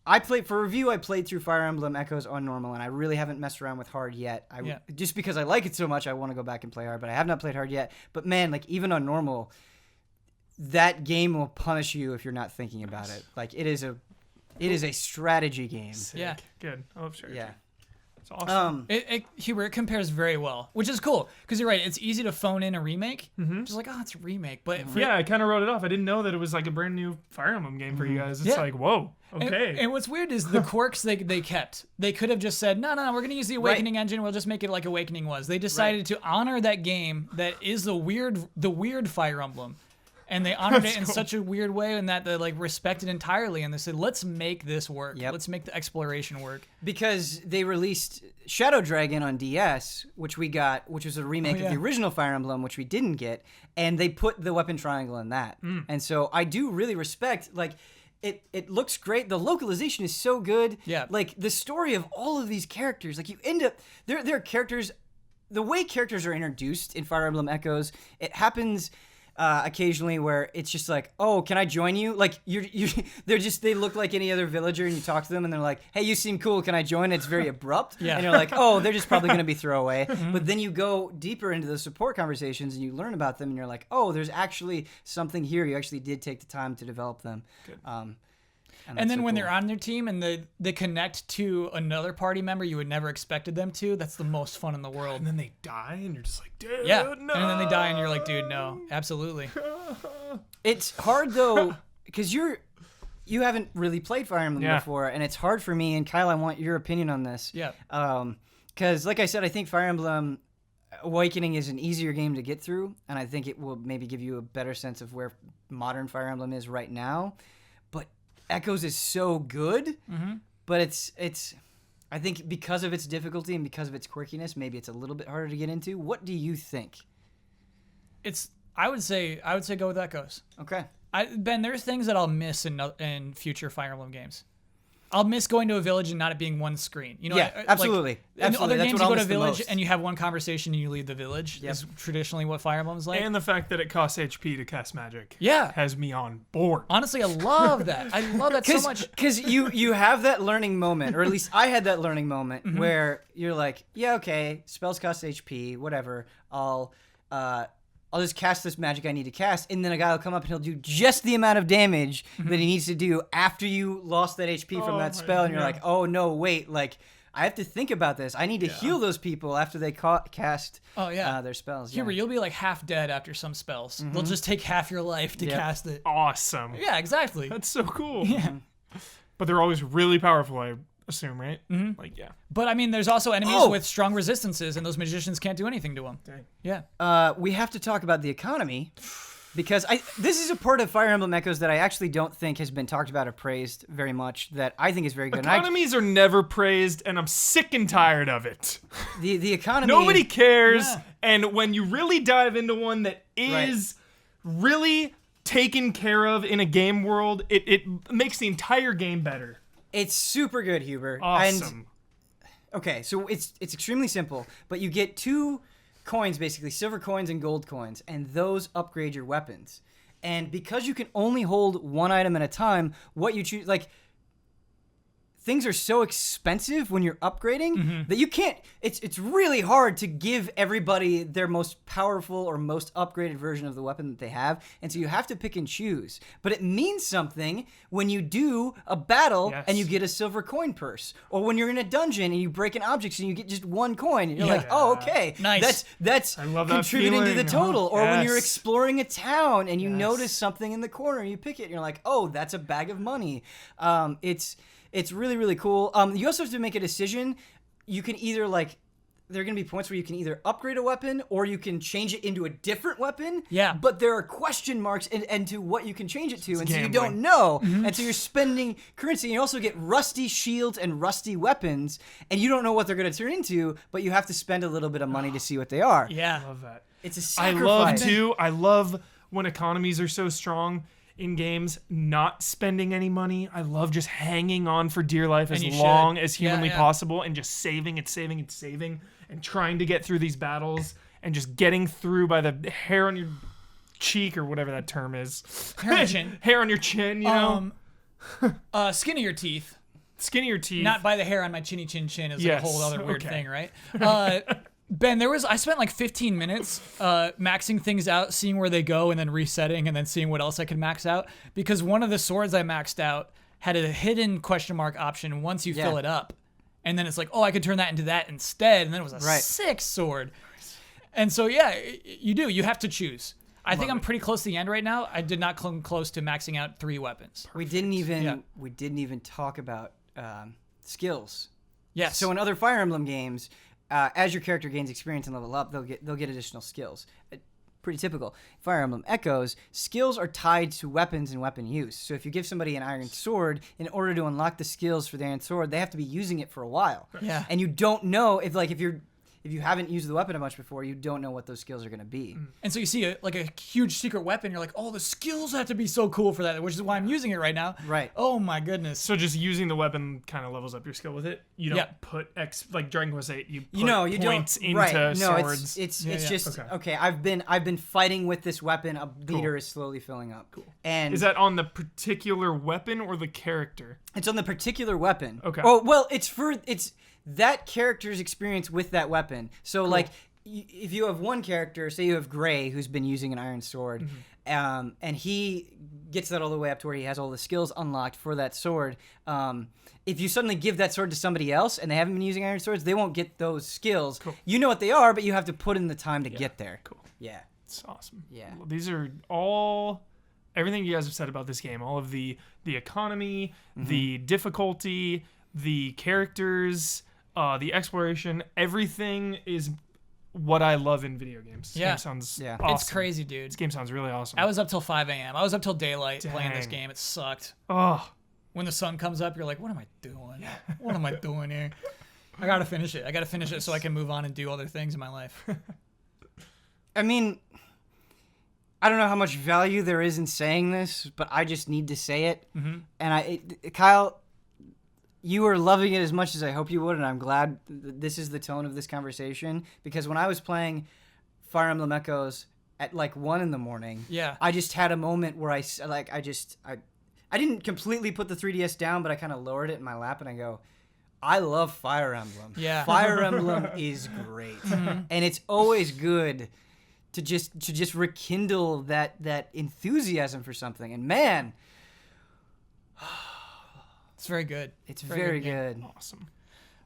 I played through Fire Emblem Echoes on normal, and I really haven't messed around with hard yet. Just because I like it so much, I want to go back and play hard, but I have not played hard yet. But man, like even on normal, that game will punish you if you're not thinking about it. Like it is a strategy game. Sick. Yeah. Good. I love strategy. Yeah. It's awesome. Hubert, it compares very well, which is cool because you're right. It's easy to phone in a remake. Just like, oh, it's a remake. But I kind of wrote it off. I didn't know that it was like a brand new Fire Emblem game for you guys. It's like, whoa, okay. And what's weird is the quirks they kept. They could have just said, no, we're going to use the Awakening engine. We'll just make it like Awakening was. They decided to honor that game that is the weird Fire Emblem. And they honored it in such a weird way, and that they like respected entirely. And they said, "Let's make this work. Yep. Let's make the exploration work." Because they released Shadow Dragon on DS, which we got, which was a remake of the original Fire Emblem, which we didn't get, and they put the weapon triangle in that. And so I do really respect like. It looks great. The localization is so good. Yeah. Like the story of all of these characters, like you end up there are characters. The way characters are introduced in Fire Emblem Echoes, it happens. Occasionally where it's just like, oh, can I join you? Like they look like any other villager, and you talk to them and they're like, hey, you seem cool, can I join? It's very abrupt. And you're like, oh, they're just probably going to be throwaway. But then you go deeper into the support conversations and you learn about them and you're like, oh, there's actually something here. You actually did take the time to develop them. And then when they're on their team and they connect to another party member you would never expected them to, that's the most fun in the world. And then they die, and you're just like, dude, no. And then they die, and you're like, dude, no, absolutely. It's hard though, because you haven't really played Fire Emblem before, and it's hard for me. And Kyle, I want your opinion on this. Yeah. Because like I said, I think Fire Emblem Awakening is an easier game to get through, and I think it will maybe give you a better sense of where modern Fire Emblem is right now. But Echoes is so good, but it's I think because of its difficulty and because of its quirkiness, maybe it's a little bit harder to get into. What do you think? I would say go with Echoes. Okay. Ben, there's things that I'll miss in future Fire Emblem games. I'll miss going to a village and not it being one screen. You know, absolutely. In other That's games, what you go I'll to a miss the village most. and you have one conversation and you leave the village. Is traditionally what Fire Emblem is like. And the fact that it costs HP to cast magic has me on board. Honestly, I love that. I love that so much. Because you have that learning moment, or at least I had that learning moment where you're like, yeah, okay, spells cost HP, whatever. I'll I'll just cast this magic I need to cast, and then a guy will come up and he'll do just the amount of damage that he needs to do after you lost that HP from that spell, and you're like, oh no, wait, like I have to think about this. I need to heal those people after they cast their spells. Here, you'll be like half dead after some spells. They'll just take half your life to cast it. Awesome. Yeah, exactly. That's so cool. Yeah. But they're always really powerful, I assume, right? Like, But I mean, there's also enemies with strong resistances, and those magicians can't do anything to them. Dang. Yeah. We have to talk about the economy, because this is a part of Fire Emblem Echoes that I actually don't think has been talked about or praised very much, that I think is very good. Economies are never praised, and I'm sick and tired of it. The economy... Nobody cares, and when you really dive into one that is really taken care of in a game world, it makes the entire game better. It's super good, Huber. Awesome. Okay, so it's extremely simple, but you get 2 coins, basically, silver coins and gold coins, and those upgrade your weapons. And because you can only hold one item at a time, what you choose, like, things are so expensive when you're upgrading that you can't, it's really hard to give everybody their most powerful or most upgraded version of the weapon that they have, and so you have to pick and choose. But it means something when you do a battle and you get a silver coin purse, or when you're in a dungeon and you break an object and you get just 1 coin, and you're like, oh, okay, nice. That's I love that contributing to the total. Or when you're Yes. exploring a town and you notice something in the corner and you pick it, and you're like, oh, that's a bag of money. It's really, really cool. You also have to make a decision. You can either, like, there are going to be points where you can either upgrade a weapon or you can change it into a different weapon. Yeah. But there are question marks into what you can change it to, and so you gambling. don't know. And so you're spending currency. And you also get rusty shields and rusty weapons, and you don't know what they're going to turn into, but you have to spend a little bit of money to see what they are. Yeah. I love that. It's a I sacrifice. love when economies are so strong in games, not spending any money. I love just hanging on for dear life as long as humanly possible, and just saving and trying to get through these battles, and just getting through by the hair on your cheek, or whatever that term is. Hair on your chin. Hair on your chin, you know? Skin of your teeth. Skin of your teeth. Not by the hair on my chinny chin chin is Yes, a whole other weird okay. thing, right? Ben, I spent like 15 minutes maxing things out, seeing where they go, and then resetting, and then seeing what else I could max out. Because one of the swords I maxed out had a hidden question mark option once you fill it up. And then it's like, oh, I could turn that into that instead. And then it was a sick sword. And so, yeah, you do. You have to choose. I think I'm pretty close to the end right now. I did not come close to maxing out 3 weapons. We didn't even talk about skills. Yes. So in other Fire Emblem games, as your character gains experience and level up, they'll get additional skills. Pretty typical. Fire Emblem Echoes, skills are tied to weapons and weapon use. So if you give somebody an iron sword, in order to unlock the skills for the iron sword, they have to be using it for a while. Yeah. And you don't know if you haven't used the weapon much before, you don't know what those skills are going to be. And so you see a huge secret weapon, you're like, oh, the skills have to be so cool for that, which is why I'm using it right now. Right. Oh my goodness. So just using the weapon kind of levels up your skill with it. You don't put like Dragon Quest 8. You put points into swords. It's just okay. I've been fighting with this weapon. A leader is slowly filling up. Cool. And is that on the particular weapon or the character? It's on the particular weapon. Okay. Oh well, it's that character's experience with that weapon. So like, if you have one character, say you have Gray, who's been using an iron sword, and he gets that all the way up to where he has all the skills unlocked for that sword. If you suddenly give that sword to somebody else and they haven't been using iron swords, they won't get those skills. Cool. You know what they are, but you have to put in the time to get there. Cool. Yeah. It's awesome. Yeah. These are all everything you guys have said about this game. All of the economy, the difficulty, the characters, the exploration. Everything is what I love in video games. This game sounds awesome. It's crazy, dude. This game sounds really awesome. I was up till 5 a.m. I was up till daylight playing this game. It sucked. Oh. When the sun comes up, you're like, what am I doing? What am I doing here? I gotta finish it. I gotta finish it so I can move on and do other things in my life. I mean, I don't know how much value there is in saying this, but I just need to say it. And Kyle, you are loving it as much as I hope you would, and I'm glad this is the tone of this conversation, because when I was playing Fire Emblem Echoes at like 1 a.m, I just had a moment where I didn't completely put the 3DS down, but I kind of lowered it in my lap and I go, I love Fire Emblem. Yeah. Fire Emblem is great. And it's always good to just rekindle that enthusiasm for something. And man, it's very good. It's very game. good. Awesome.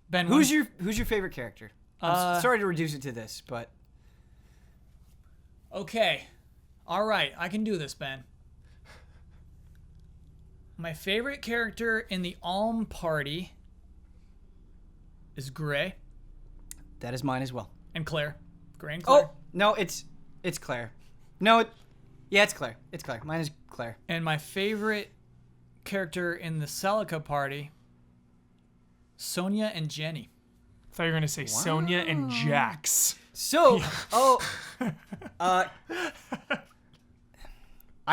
Ben, Who's your favorite character? I'm sorry to reduce it to this, but okay. All right, I can do this, Ben. My favorite character in the Alm party is Gray that is mine as well. and Claire. Gray and Claire. Oh no, it's Claire. No, it's Claire. It's Claire. Mine is Claire. And my favorite character in the Celica party, Sonia and Jenny. I thought you were gonna say Sonia and Jax. So, I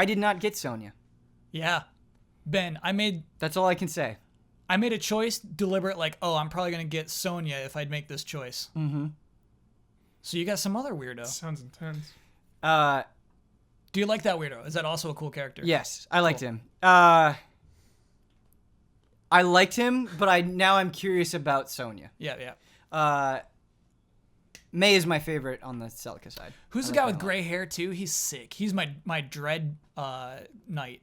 did not get Sonya. Yeah. Ben, That's all I can say. I made a choice, deliberate, like, oh, I'm probably going to get Sonya if I'd make this choice. Mm-hmm. So you got some other weirdo. Sounds intense. Do you like that weirdo? Is that also a cool character? Yes, I liked him. I liked him, but now I'm curious about Sonya. Yeah. May is my favorite on the Celica side. Who's the guy with gray hair, too? He's sick. He's my Dread Knight.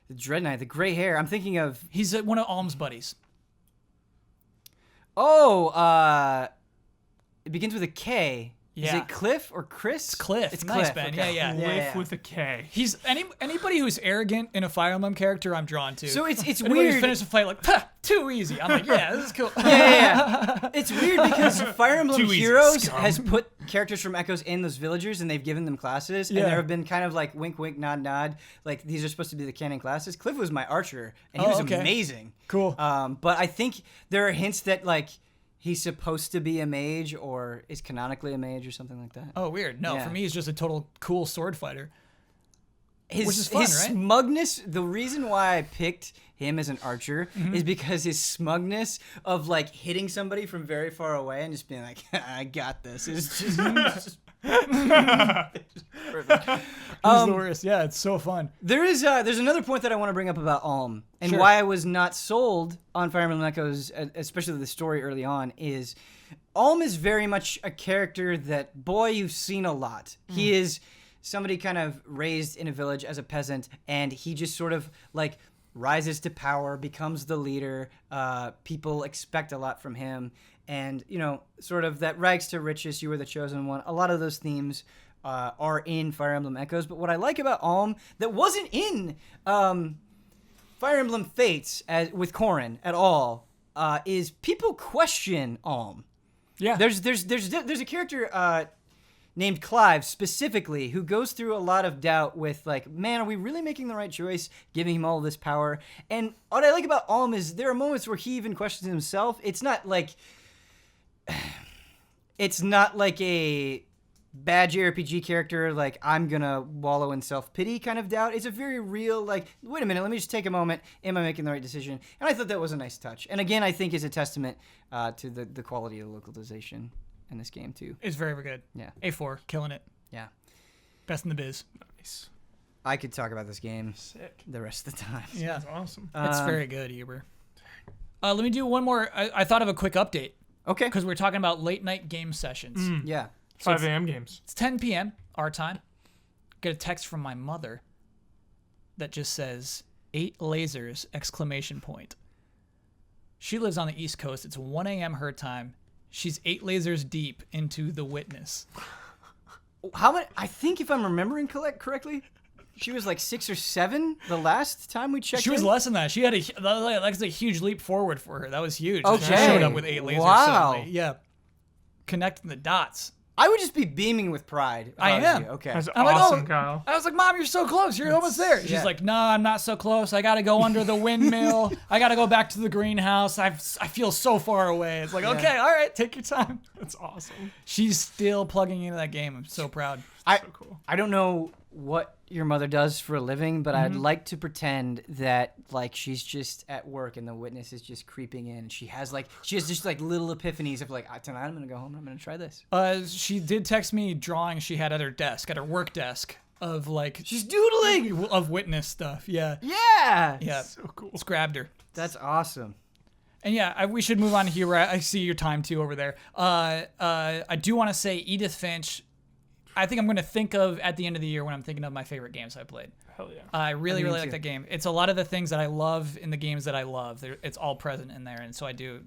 The Dread Knight, the gray hair. I'm thinking of... He's one of Alm's buddies. Oh, it begins with a K. Yeah. Is it Cliff or Chris? It's Cliff. It's Nice, Cliff. Ben. Okay. Yeah. Cliff with a K. He's anybody who's arrogant in a Fire Emblem character, I'm drawn to. So it's Anybody weird. who's finished a fight like, too easy. I'm like, yeah, this is cool. Yeah. It's weird because Fire Emblem Too easy, Heroes scum. has put characters from Echoes in those villagers, and they've given them classes. Yeah. And there have been kind of like wink, wink, nod, nod. Like these are supposed to be the canon classes. Cliff was my archer, and he was okay. amazing. Cool. But I think there are hints that like he's supposed to be a mage or is canonically a mage or something like that. Oh, weird. No, Yeah. for me, he's just a total cool sword fighter. His, Which is fun, his right? smugness, the reason why I picked him as an archer Mm-hmm. is because his smugness of like hitting somebody from very far away and just being like, I got this. It's just perfect. He's the worst. Yeah, it's so fun. There's another point that I want to bring up about Alm and Sure. why I was not sold on Fire Emblem Echoes, especially the story early on, is Alm is very much a character that, boy, you've seen a lot. He is somebody kind of raised in a village as a peasant, and he just sort of like rises to power, becomes the leader. People expect a lot from him, and sort of that rags to riches, you were the chosen one. A lot of those themes are in Fire Emblem Echoes, but what I like about Alm that wasn't in Fire Emblem Fates with Corrin at all is people question Alm. Yeah. There's a character named Clive specifically who goes through a lot of doubt with like, man, are we really making the right choice giving him all this power? And what I like about Alm is there are moments where he even questions himself. It's not like a bad JRPG character like I'm gonna wallow in self-pity kind of doubt. It's a very real like, wait a minute, let me just take a moment. Am I making the right decision? And I thought that was a nice touch. And again, I think is a testament to the quality of the localization in this game too. It's very, very good. Yeah. A4, killing it. Yeah. Best in the biz. Nice. I could talk about this game Sick. the rest of the time. Yeah. That's awesome. It's very good, Eber. Let me do one more. I thought of a quick update Okay. because we're talking about late night game sessions. Yeah. 5 a.m. games. It's 10 p.m. our time. Get a text from my mother that just says 8 lasers exclamation point. She lives on the East Coast. It's 1 a.m. her time. She's 8 lasers deep into The Witness. How many? I think if I'm remembering correctly, she was like 6 or 7 the last time we checked. She was in? less than that. She had that's a huge leap forward for her. That was huge. Okay. She showed up with 8 lasers Wow. suddenly. Yeah. Connecting the dots. I would just be beaming with pride. If I was am. you. Okay. That's I'm like, awesome, oh, Kyle. I was like, Mom, you're so close. You're almost there. She's yeah. like, no, I'm not so close. I got to go under the windmill. I got to go back to the greenhouse. I feel so far away. It's like, okay, all right, take your time. That's awesome. She's still plugging into that game. I'm so proud. So cool. I don't know what your mother does for a living, but I'd like to pretend that like she's just at work and The Witness is just creeping in. And she has just like little epiphanies of like, tonight I'm gonna go home and I'm gonna try this. She did text me drawings she had at her desk, at her work desk, of like She's doodling. of Witness stuff. Yeah, Yeah. yeah. So cool. It's grabbed her. That's awesome. And yeah, we should move on here. I see your time too over there. I do want to say Edith Finch I think I'm going to think of at the end of the year when I'm thinking of my favorite games I played. Hell yeah. I really like that game. It's a lot of the things that I love in the games that I love. It's all present in there, and so I do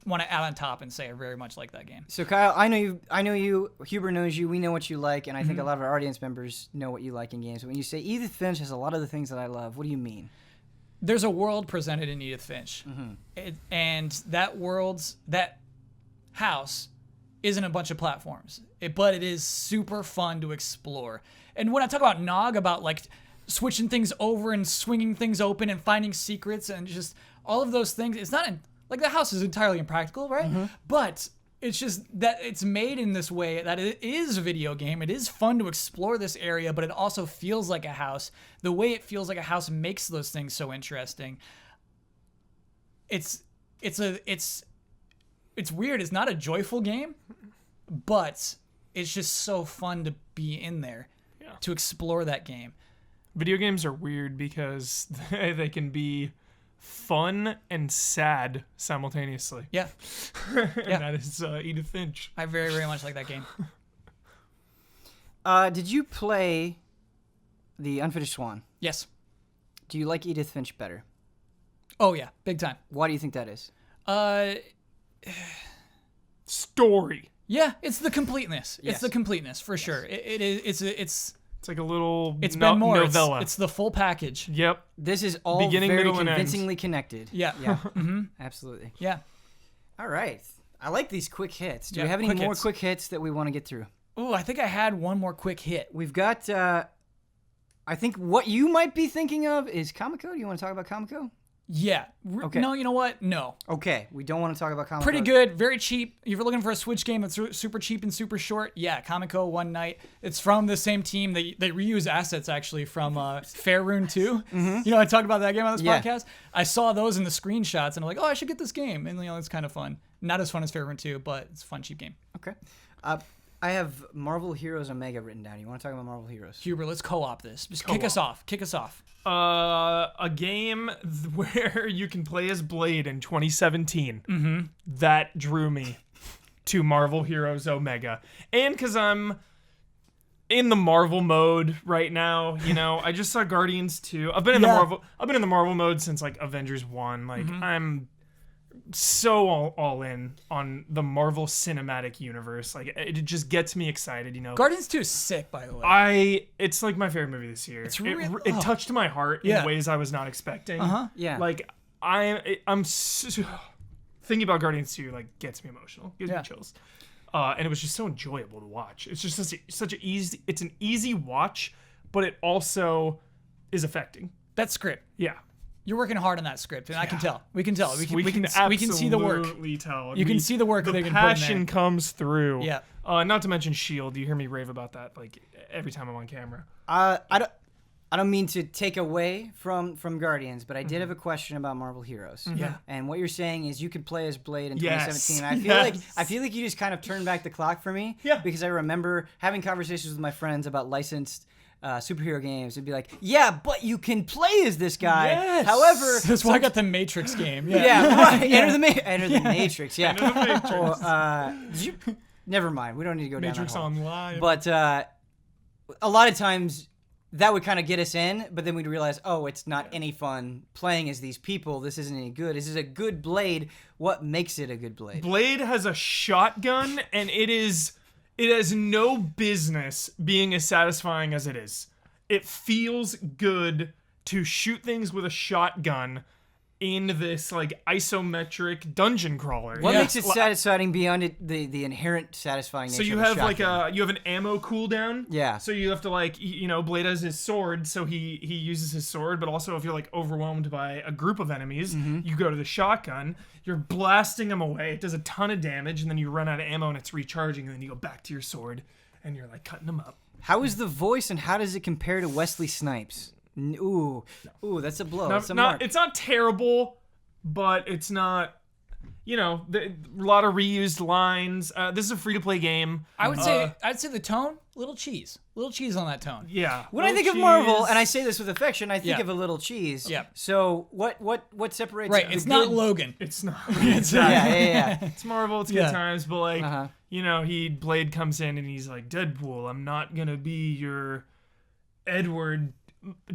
want to add on top and say I very much like that game. So Kyle, I know you, Huber knows you, we know what you like, and I think a lot of our audience members know what you like in games. When you say Edith Finch has a lot of the things that I love, what do you mean? There's a world presented in Edith Finch, and that house isn't a bunch of platforms, but it is super fun to explore. And when I talk about GNOG, about like switching things over and swinging things open and finding secrets and just all of those things, it's not like the house is entirely impractical, right? But it's just that it's made in this way that it is a video game. It is fun to explore this area, but it also feels like a house. The way it feels like a house makes those things so interesting. It's weird. It's not a joyful game, but it's just so fun to be in there, to explore that game. Video games are weird because they can be fun and sad simultaneously. Yeah. And that is Edith Finch. I very, very much like that game. Did you play the Unfinished Swan? Yes. Do you like Edith Finch better? Oh, yeah. Big time. Why do you think that is? Story. Yeah, it's the completeness. Yes. It's the completeness, for sure. It's like a little been more. novella. It's the full package. Yep. This is all Beginning, very middle, and convincingly connected. Yeah. Yeah. Absolutely. Yeah. All right. I like these quick hits. Do Yeah, we have any quick more hits. quick hits that we want to get through? Oh, I think I had one more quick hit. We've got, I think what you might be thinking of is Comico. Do you want to talk about Comico? Yeah. Okay. No, you know what? No. Okay. We don't want to talk about Comico. Pretty good, very cheap. If you're looking for a Switch game that's super cheap and super short, yeah, Comico One Night. It's from the same team. They reuse assets actually from Faerun 2. You know, I talked about that game on this podcast. I saw those in the screenshots and I'm like, oh, I should get this game. And it's kind of fun. Not as fun as Faerun 2, but it's a fun, cheap game. Okay. I have Marvel Heroes Omega written down. You want to talk about Marvel Heroes? Huber, let's co-op this. Just kick us off. Kick us off. A game where you can play as Blade in 2017. That drew me to Marvel Heroes Omega. And because I'm in the Marvel mode right now, I just saw Guardians 2. I've been in the Marvel mode since like Avengers 1. Like I'm so all in on the Marvel Cinematic Universe. Like it just gets me excited, Guardians 2 is sick, by the way. It's like my favorite movie this year. It touched my heart in ways I was not expecting. Yeah. Like I'm thinking about Guardians 2 like gets me emotional, gives me chills. And it was just so enjoyable to watch. It's just such an easy. It's an easy watch, but it also is affecting. That script. Yeah. You're working hard on that script, and I can tell. We can tell. We can see the work. Tell. You can see the work the they've been putting passion there. comes through. Yeah. Not to mention S.H.I.E.L.D. You hear me rave about that like every time I'm on camera. I don't mean to take away from Guardians, but I did have a question about Marvel Heroes. Yeah. And what you're saying is you could play as Blade in Yes. 2017. I feel like you just kind of turned back the clock for me. Yeah. Because I remember having conversations with my friends about licensed superhero games. It'd be like, yeah, but you can play as this guy. Yes. However, That's why I got the Matrix game. yeah, right. Enter the Matrix. Yeah. Enter the Matrix. Or, never mind. We don't need to go Matrix down that hole. Online. But a lot of times that would kind of get us in, but then we'd realize, oh, it's not any fun playing as these people. This isn't any good. This is a good Blade. What makes it a good Blade? Blade has a shotgun, and it has no business being as satisfying as it is. It feels good to shoot things with a shotgun in this like isometric dungeon crawler. What makes it satisfying beyond the inherent satisfying nature So you of have a shotgun? you have an ammo cooldown. Yeah. So you have to Blade has his sword, so he uses his sword, but also if you're like overwhelmed by a group of enemies, you go to the shotgun, you're blasting them away, it does a ton of damage, and then you run out of ammo and it's recharging, and then you go back to your sword and you're like cutting them up. How is the voice and how does it compare to Wesley Snipes? Ooh, that's a blow. That's a mark. It's not terrible, but it's not. A lot of reused lines. This is a free-to-play game. I'd say the tone, little cheese on that tone. Yeah. When I think of Marvel, and I say this with affection, I think of a little cheese. Yeah. So what separates? Right, it's not Logan. It's not. Yeah. It's Marvel. It's good times, but like Blade comes in and he's like, Deadpool, I'm not gonna be your Edward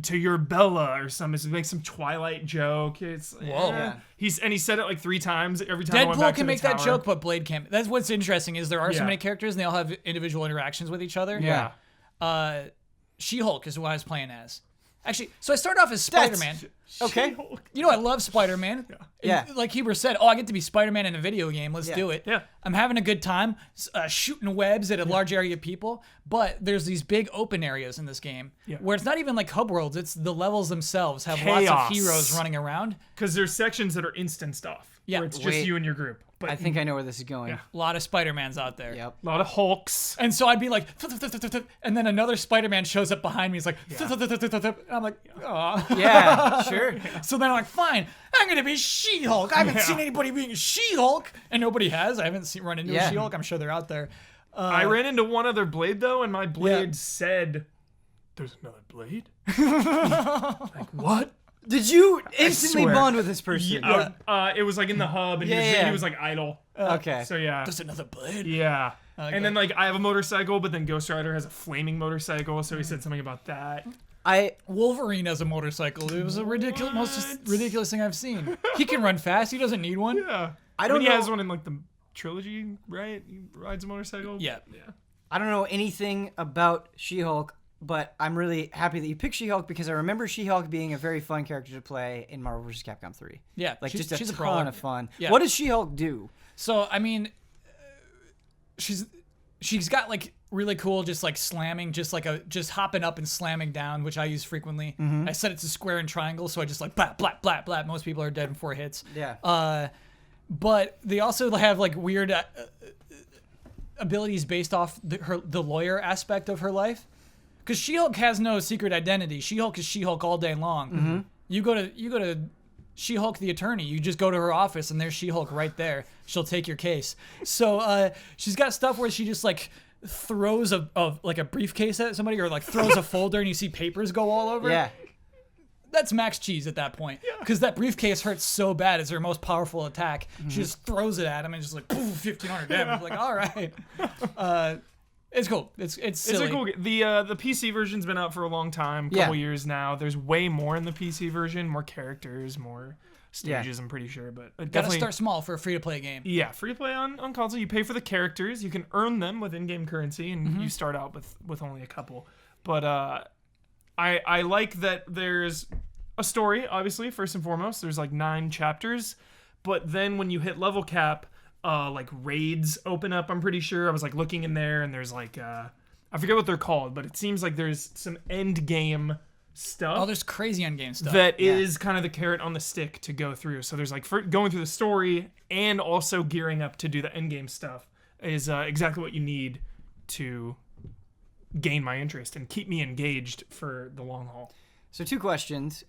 to your Bella or something. So make some Twilight joke. It's whoa. Yeah. He said it like 3 times every time. I went Deadpool back can to the make that tower. joke, but Blade can't. That's what's interesting is there are so Yeah. many characters and they all have individual interactions with each other. Yeah. She-Hulk is who I was playing as. Actually, so I started off as Spider-Man. Okay. I love Spider-Man. Yeah. Like Huber said, I get to be Spider-Man in a video game. Let's do it. Yeah. I'm having a good time shooting webs at a large area of people, but there's these big open areas in this game where it's not even like hub worlds. It's the levels themselves have lots Chaos. of heroes running around. Because there's sections that are instanced off. Yeah. Where it's just Wait. you and your group. But I think I know where this is going. Yeah. A lot of Spider-Mans out there. Yep. a lot of Hulks. And so I'd be like, and then another Spider-Man shows up behind me. He's like, and I'm like, aw. Yeah, sure. So then I'm like, fine, I'm gonna be She-Hulk. I haven't seen anybody being She-Hulk, and nobody has. I haven't run into a She-Hulk. I'm sure they're out there. I ran into one other Blade though, and my Blade said, "There's another Blade." Like what? Did you instantly swear. bond with this person? It was like in the hub, and Yeah. he was like idle. Okay. So yeah. There's another Blade. Yeah. Okay. And then like I have a motorcycle, but then Ghost Rider has a flaming motorcycle, so he said something about that. Wolverine has a motorcycle. It was the most ridiculous thing I've seen. He can run fast. He doesn't need one. Yeah. I don't He know. has one in like the trilogy, right? He rides a motorcycle. Yeah. I don't know anything about She-Hulk, but I'm really happy that you picked She-Hulk because I remember She-Hulk being a very fun character to play in Marvel vs. Capcom 3. Yeah, Like she's just a a brawler. ton of fun. Yeah. What does She-Hulk do? So I mean, she's got like really cool, just like slamming, just hopping up and slamming down, which I use frequently. I set it to square and triangle, so I just like blah blah blah blah. Most people are dead in 4 hits. Yeah. But they also have like weird abilities based off the lawyer aspect of her life. Because She-Hulk has no secret identity. She-Hulk is She-Hulk all day long. Mm-hmm. You go to She-Hulk the attorney. You just go to her office and there's She-Hulk right there. She'll take your case. So she's got stuff where she just like throws a briefcase at somebody or like throws a folder and you see papers go all over. Yeah. That's max cheese at that point. Because that briefcase hurts so bad. It's her most powerful attack. She just throws it at him and just like, poof, 1,500 damage. Like, all right. It's cool. It's silly. It's a cool game. The PC version's been out for a long time, couple years now. There's way more in the PC version, more characters, more stages, I'm pretty sure. But Gotta definitely start small for a free-to-play game. Yeah, free to play on console. You pay for the characters. You can earn them with in-game currency, and you start out with only a couple. But I like that there's a story, obviously, first and foremost. There's like 9 chapters. But then when you hit level cap, like raids open up, I'm pretty sure. I was like looking in there, and there's like, I forget what they're called, but it seems like there's some end game stuff. Oh, there's crazy end-game stuff. That is kind of the carrot on the stick to go through. So there's like going through the story and also gearing up to do the end game stuff is exactly what you need to gain my interest and keep me engaged for the long haul. So 2 questions.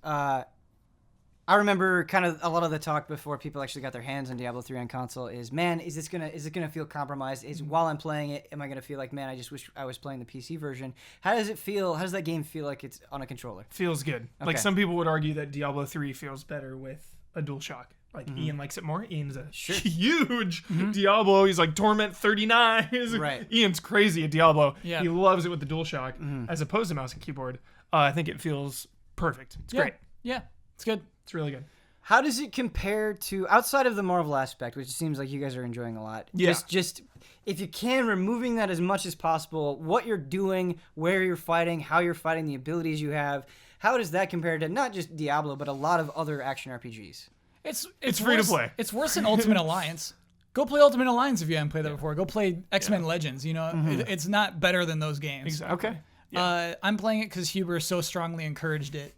I remember kind of a lot of the talk before people actually got their hands on Diablo 3 on console is, man, is it gonna feel compromised? While I'm playing it, am I gonna feel like, man, I just wish I was playing the PC version? How does it feel? How does that game feel like it's on a controller? Feels good. Okay. Like some people would argue that Diablo 3 feels better with a DualShock. Like Ian likes it more. Ian's a huge Diablo. He's like Torment 39. Right. Ian's crazy at Diablo. Yeah. He loves it with the DualShock as opposed to mouse and keyboard. I think it feels perfect. It's great. Yeah, it's good. It's really good. How does it compare to outside of the Marvel aspect, which it seems like you guys are enjoying a lot? Yeah. Just if you can, removing that as much as possible, what you're doing, where you're fighting, how you're fighting, the abilities you have, how does that compare to not just Diablo, but a lot of other action RPGs? It's free to worse- play. It's worse than Ultimate Alliance. Go play Ultimate Alliance if you haven't played that before. Go play X-Men Legends. You know, it's not better than those games. Exactly. Okay. I'm playing it because Huber so strongly encouraged it.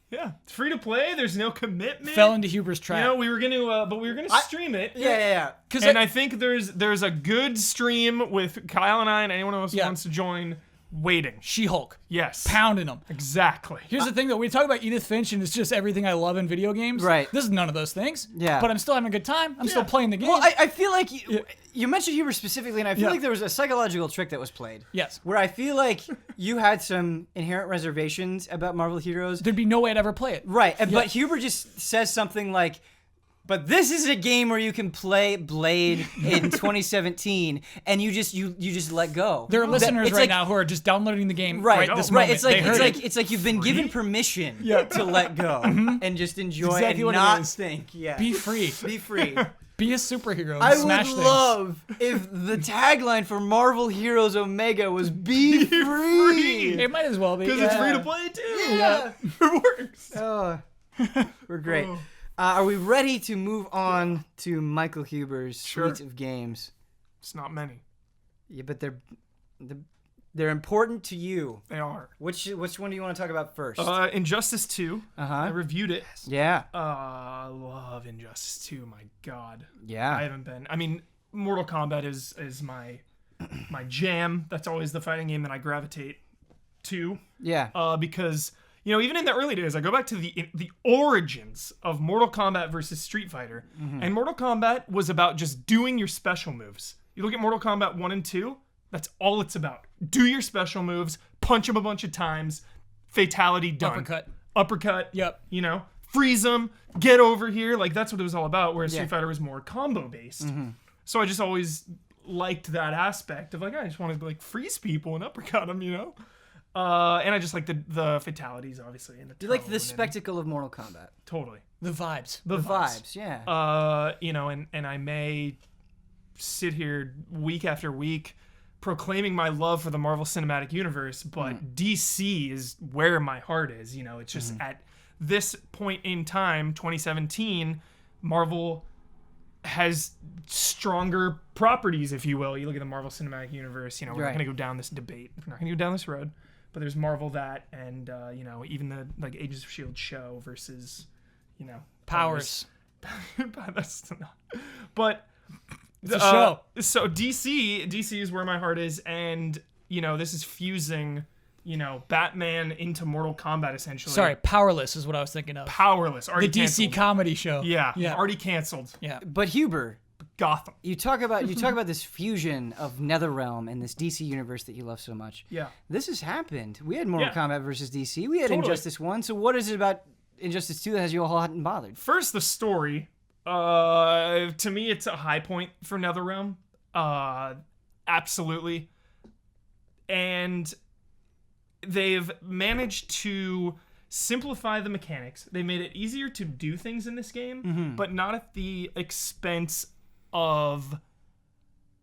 Yeah, it's free to play. There's no commitment. Fell into Huber's trap. You know, we were gonna stream it. Yeah. And I think there's a good stream with Kyle and I and anyone else who wants to join. Waiting. She-Hulk. Yes. Pounding them. Exactly. Here's the thing, though. We talk about Edith Finch, and it's just everything I love in video games. Right. This is none of those things. Yeah. But I'm still having a good time. I'm still playing the game. Well, I feel like you mentioned Huber specifically, and I feel like there was a psychological trick that was played. Yes. Where I feel like you had some inherent reservations about Marvel heroes. There'd be no way I'd ever play it. Right. But Huber just says something like, But this is a game where you can play Blade in 2017, and you just let go. There are listeners now who are just downloading the game right this moment. It's like you've been given permission to let go and just enjoy and not think. Yeah. Be free. Be free. Be a superhero. And I smash would love if the tagline for Marvel Heroes Omega was "Be free." It might as well be because it's free to play too. Yeah, it works. Oh, we're great. Are we ready to move on to Michael Huber's suite of games? It's not many. Yeah, but they're important to you. They are. Which one do you want to talk about first? Injustice 2. I reviewed it. Yeah. I love Injustice 2. My God. Yeah. I haven't been. I mean, Mortal Kombat is my jam. That's always the fighting game that I gravitate to. Yeah. Because even in the early days, I go back to the origins of Mortal Kombat versus Street Fighter, and Mortal Kombat was about just doing your special moves. You look at Mortal Kombat 1 and 2. That's all it's about. Do your special moves, punch them a bunch of times, fatality done. Uppercut. Yep. Freeze them, get over here. Like, that's what it was all about, whereas Street Fighter was more combo-based. So I just always liked that aspect of, I just want to, freeze people and uppercut them, And I just like the fatalities, obviously. And you like the spectacle of Mortal Kombat? Totally. The vibes. The vibes, yeah. And I may sit here week after week proclaiming my love for the Marvel Cinematic Universe, but DC is where my heart is. It's just at this point in time, 2017, Marvel has stronger properties, if you will. You look at the Marvel Cinematic Universe, we're not going to go down this debate. We're not going to go down this road. But there's Marvel that, and, even the Agents of S.H.I.E.L.D. show versus, Powers. That's not... But... It's a show. So DC is where my heart is, and this is fusing, Batman into Mortal Kombat essentially. Sorry, Powerless is what I was thinking of. Powerless, already the canceled. DC comedy show. Yeah, already canceled. Yeah, but Huber, Gotham. You talk about this fusion of NetherRealm and this DC universe that you love so much. Yeah, this has happened. We had Mortal Kombat versus DC. We had Injustice 1. So what is it about Injustice 2 that has you all hot and bothered? First, the story. To me, it's a high point for NetherRealm. Absolutely. And they've managed to simplify the mechanics. They made it easier to do things in this game, but not at the expense of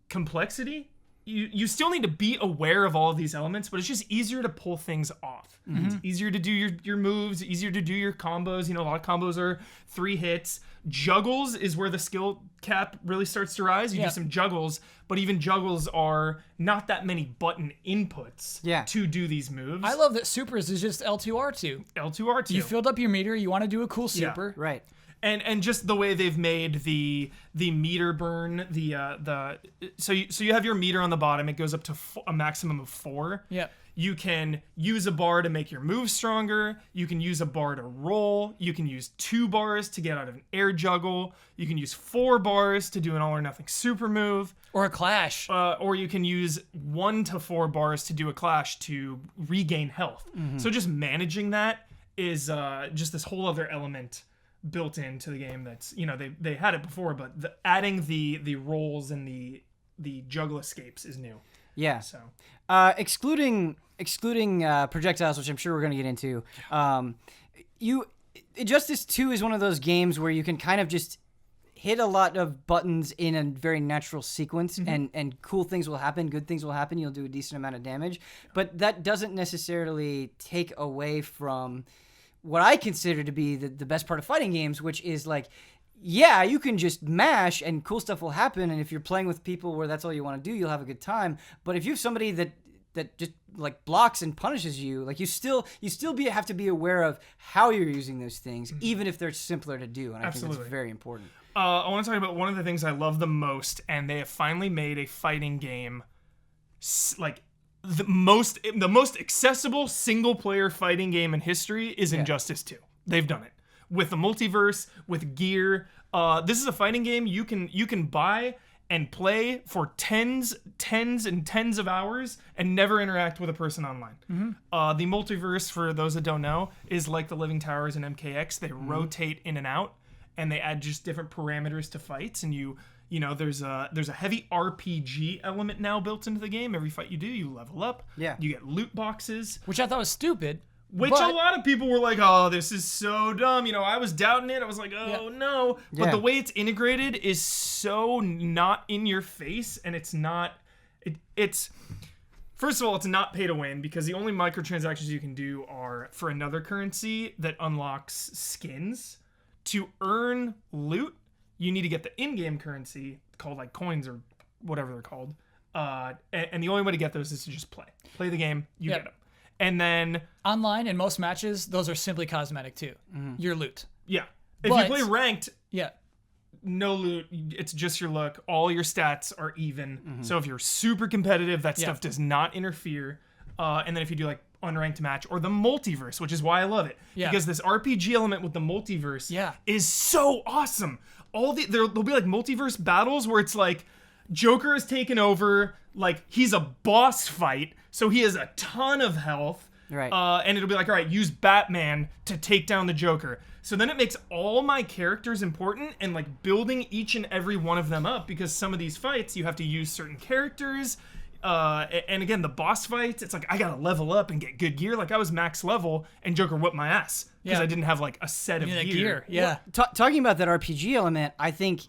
complexity. You still need to be aware of all of these elements, but it's just easier to pull things off. It's easier to do your moves, easier to do your combos. A lot of combos are 3 hits. Juggles is where the skill cap really starts to rise. You do some juggles, but even juggles are not that many button inputs to do these moves. I love that supers is just L2R2. L2R2. You filled up your meter, you want to do a cool super. Yeah, right. And just the way they've made the meter burn, so you have your meter on the bottom. It goes up to a maximum of 4. Yep. You can use a bar to make your move stronger. You can use a bar to roll. You can use 2 bars to get out of an air juggle. You can use 4 bars to do an all or nothing super move. Or a clash. Or you can use 1 to 4 bars to do a clash to regain health. So just managing that is just this whole other element built into the game. That's they had it before, but adding the rolls and the juggle escapes is new. Yeah. So excluding projectiles, which I'm sure we're going to get into. Injustice 2 is one of those games where you can kind of just hit a lot of buttons in a very natural sequence, and cool things will happen, good things will happen. You'll do a decent amount of damage, but that doesn't necessarily take away from what I consider to be the best part of fighting games, which is you can just mash and cool stuff will happen. And if you're playing with people where that's all you want to do, you'll have a good time. But if you have somebody that just blocks and punishes you, you still have to be aware of how you're using those things, even if they're simpler to do. And I think that's very important. I want to talk about one of the things I love the most, and they have finally made a fighting game the most accessible single player fighting game in history is Injustice 2. They've done it with the multiverse, with Gear. This is a fighting game you can buy and play for tens and tens of hours and never interact with a person online. The multiverse, for those that don't know, is like the Living Towers in MKX. They rotate in and out, and they add just different parameters to fights, and you know, there's a heavy RPG element now built into the game. Every fight you do, you level up. Yeah. You get loot boxes. Which I thought was stupid. Which a lot of people were like, oh, this is so dumb. You know, I was doubting it. I was like, oh, no. But the way it's integrated is so not in your face, and it's not... It's... First of all, it's not pay to win, because the only microtransactions you can do are for another currency that unlocks skins. To earn loot, you need to get the in-game currency, called like coins or whatever they're called. And the only way to get those is to just play. Play the game, you get them. And then... Online, in most matches, those are simply cosmetic too. Your loot. Yeah. If you play ranked... Yeah. No loot, it's just your luck. All your stats are even. So if you're super competitive, that stuff does not interfere. And then if you do like unranked match or the multiverse, which is why I love it, because this RPG element with the multiverse is so awesome. There'll be like multiverse battles where it's like Joker has taken over, like he's a boss fight, so he has a ton of health. Right. And it'll be like, all right, use Batman to take down the Joker. So then it makes all my characters important, and like building each and every one of them up, because some of these fights you have to use certain characters. And again, the boss fights, it's like I gotta level up and get good gear. Like I was max level, and Joker whipped my ass because I didn't have like a set of gear. Yeah. Talking about that RPG element, I think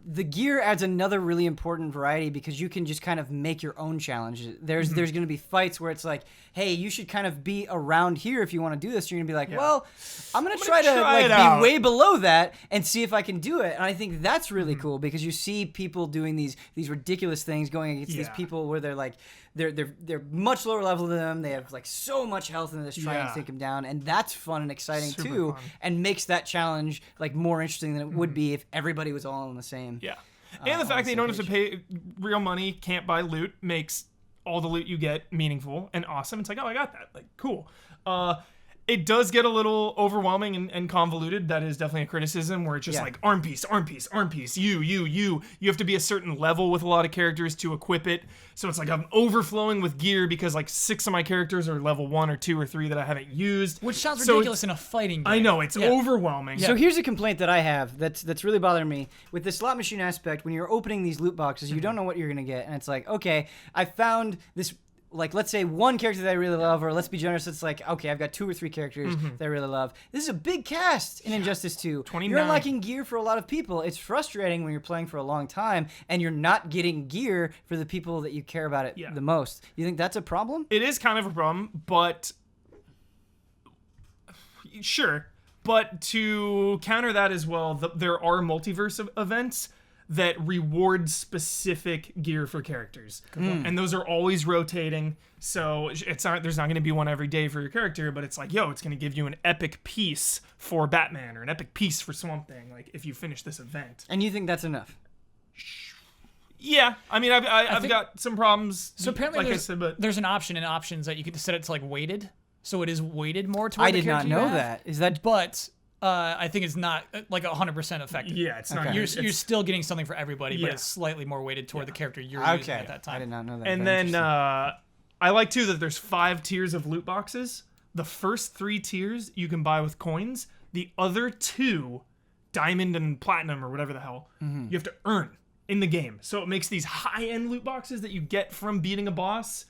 the gear adds another really important variety, because you can just kind of make your own challenges. There's going to be fights where it's like, hey, you should kind of be around here if you want to do this. You're going to be like, well, I'm going to try to like be way below that and see if I can do it. And I think that's really cool, because you see people doing these ridiculous things going against these people where they're like, they're much lower level than them. They have like so much health, and they're just trying to take them down, and that's fun and exciting too, and makes that challenge like more interesting than it would be if everybody was all on the same. Yeah, and the fact that you don't have to pay real money, can't buy loot, makes all the loot you get meaningful and awesome. It's like, oh, I got that. Like, cool. It does get a little overwhelming and convoluted. That is definitely a criticism, where it's just like arm piece, you have to be a certain level with a lot of characters to equip it. So it's like I'm overflowing with gear because like 6 of my characters are level 1 or 2 or 3 that I haven't used. Which sounds ridiculous in a fighting game. I know, it's overwhelming. So here's a complaint that I have that's really bothering me. With the slot machine aspect, when you're opening these loot boxes, you don't know what you're going to get. And it's like, okay, I found this... Like, let's say one character that I really love, or let's be generous, it's like, okay, I've got 2 or 3 characters that I really love. This is a big cast in Injustice 2. 29. You're unlocking gear for a lot of people. It's frustrating when you're playing for a long time and you're not getting gear for the people that you care about it the most. You think that's a problem? It is kind of a problem, but... Sure. But to counter that as well, there are multiverse events that reward specific gear for characters. And those are always rotating, so there's not going to be one every day for your character, but it's like, yo, it's going to give you an epic piece for Batman or an epic piece for Swamp Thing, like if you finish this event. And you think that's enough? Yeah, I mean, I've got some problems. So apparently like I said, but there's an option in options that you can set it to like weighted, so it is weighted more toward I the did not character you know have. that. Is that... But... I think it's not like 100% effective. Yeah, it's not. You're still getting something for everybody, but it's slightly more weighted toward the character you're using at that time. I did not know that. And then I like too that there's 5 tiers of loot boxes. The first 3 tiers you can buy with coins. The other 2, diamond and platinum or whatever the hell, you have to earn in the game. So it makes these high-end loot boxes that you get from beating a boss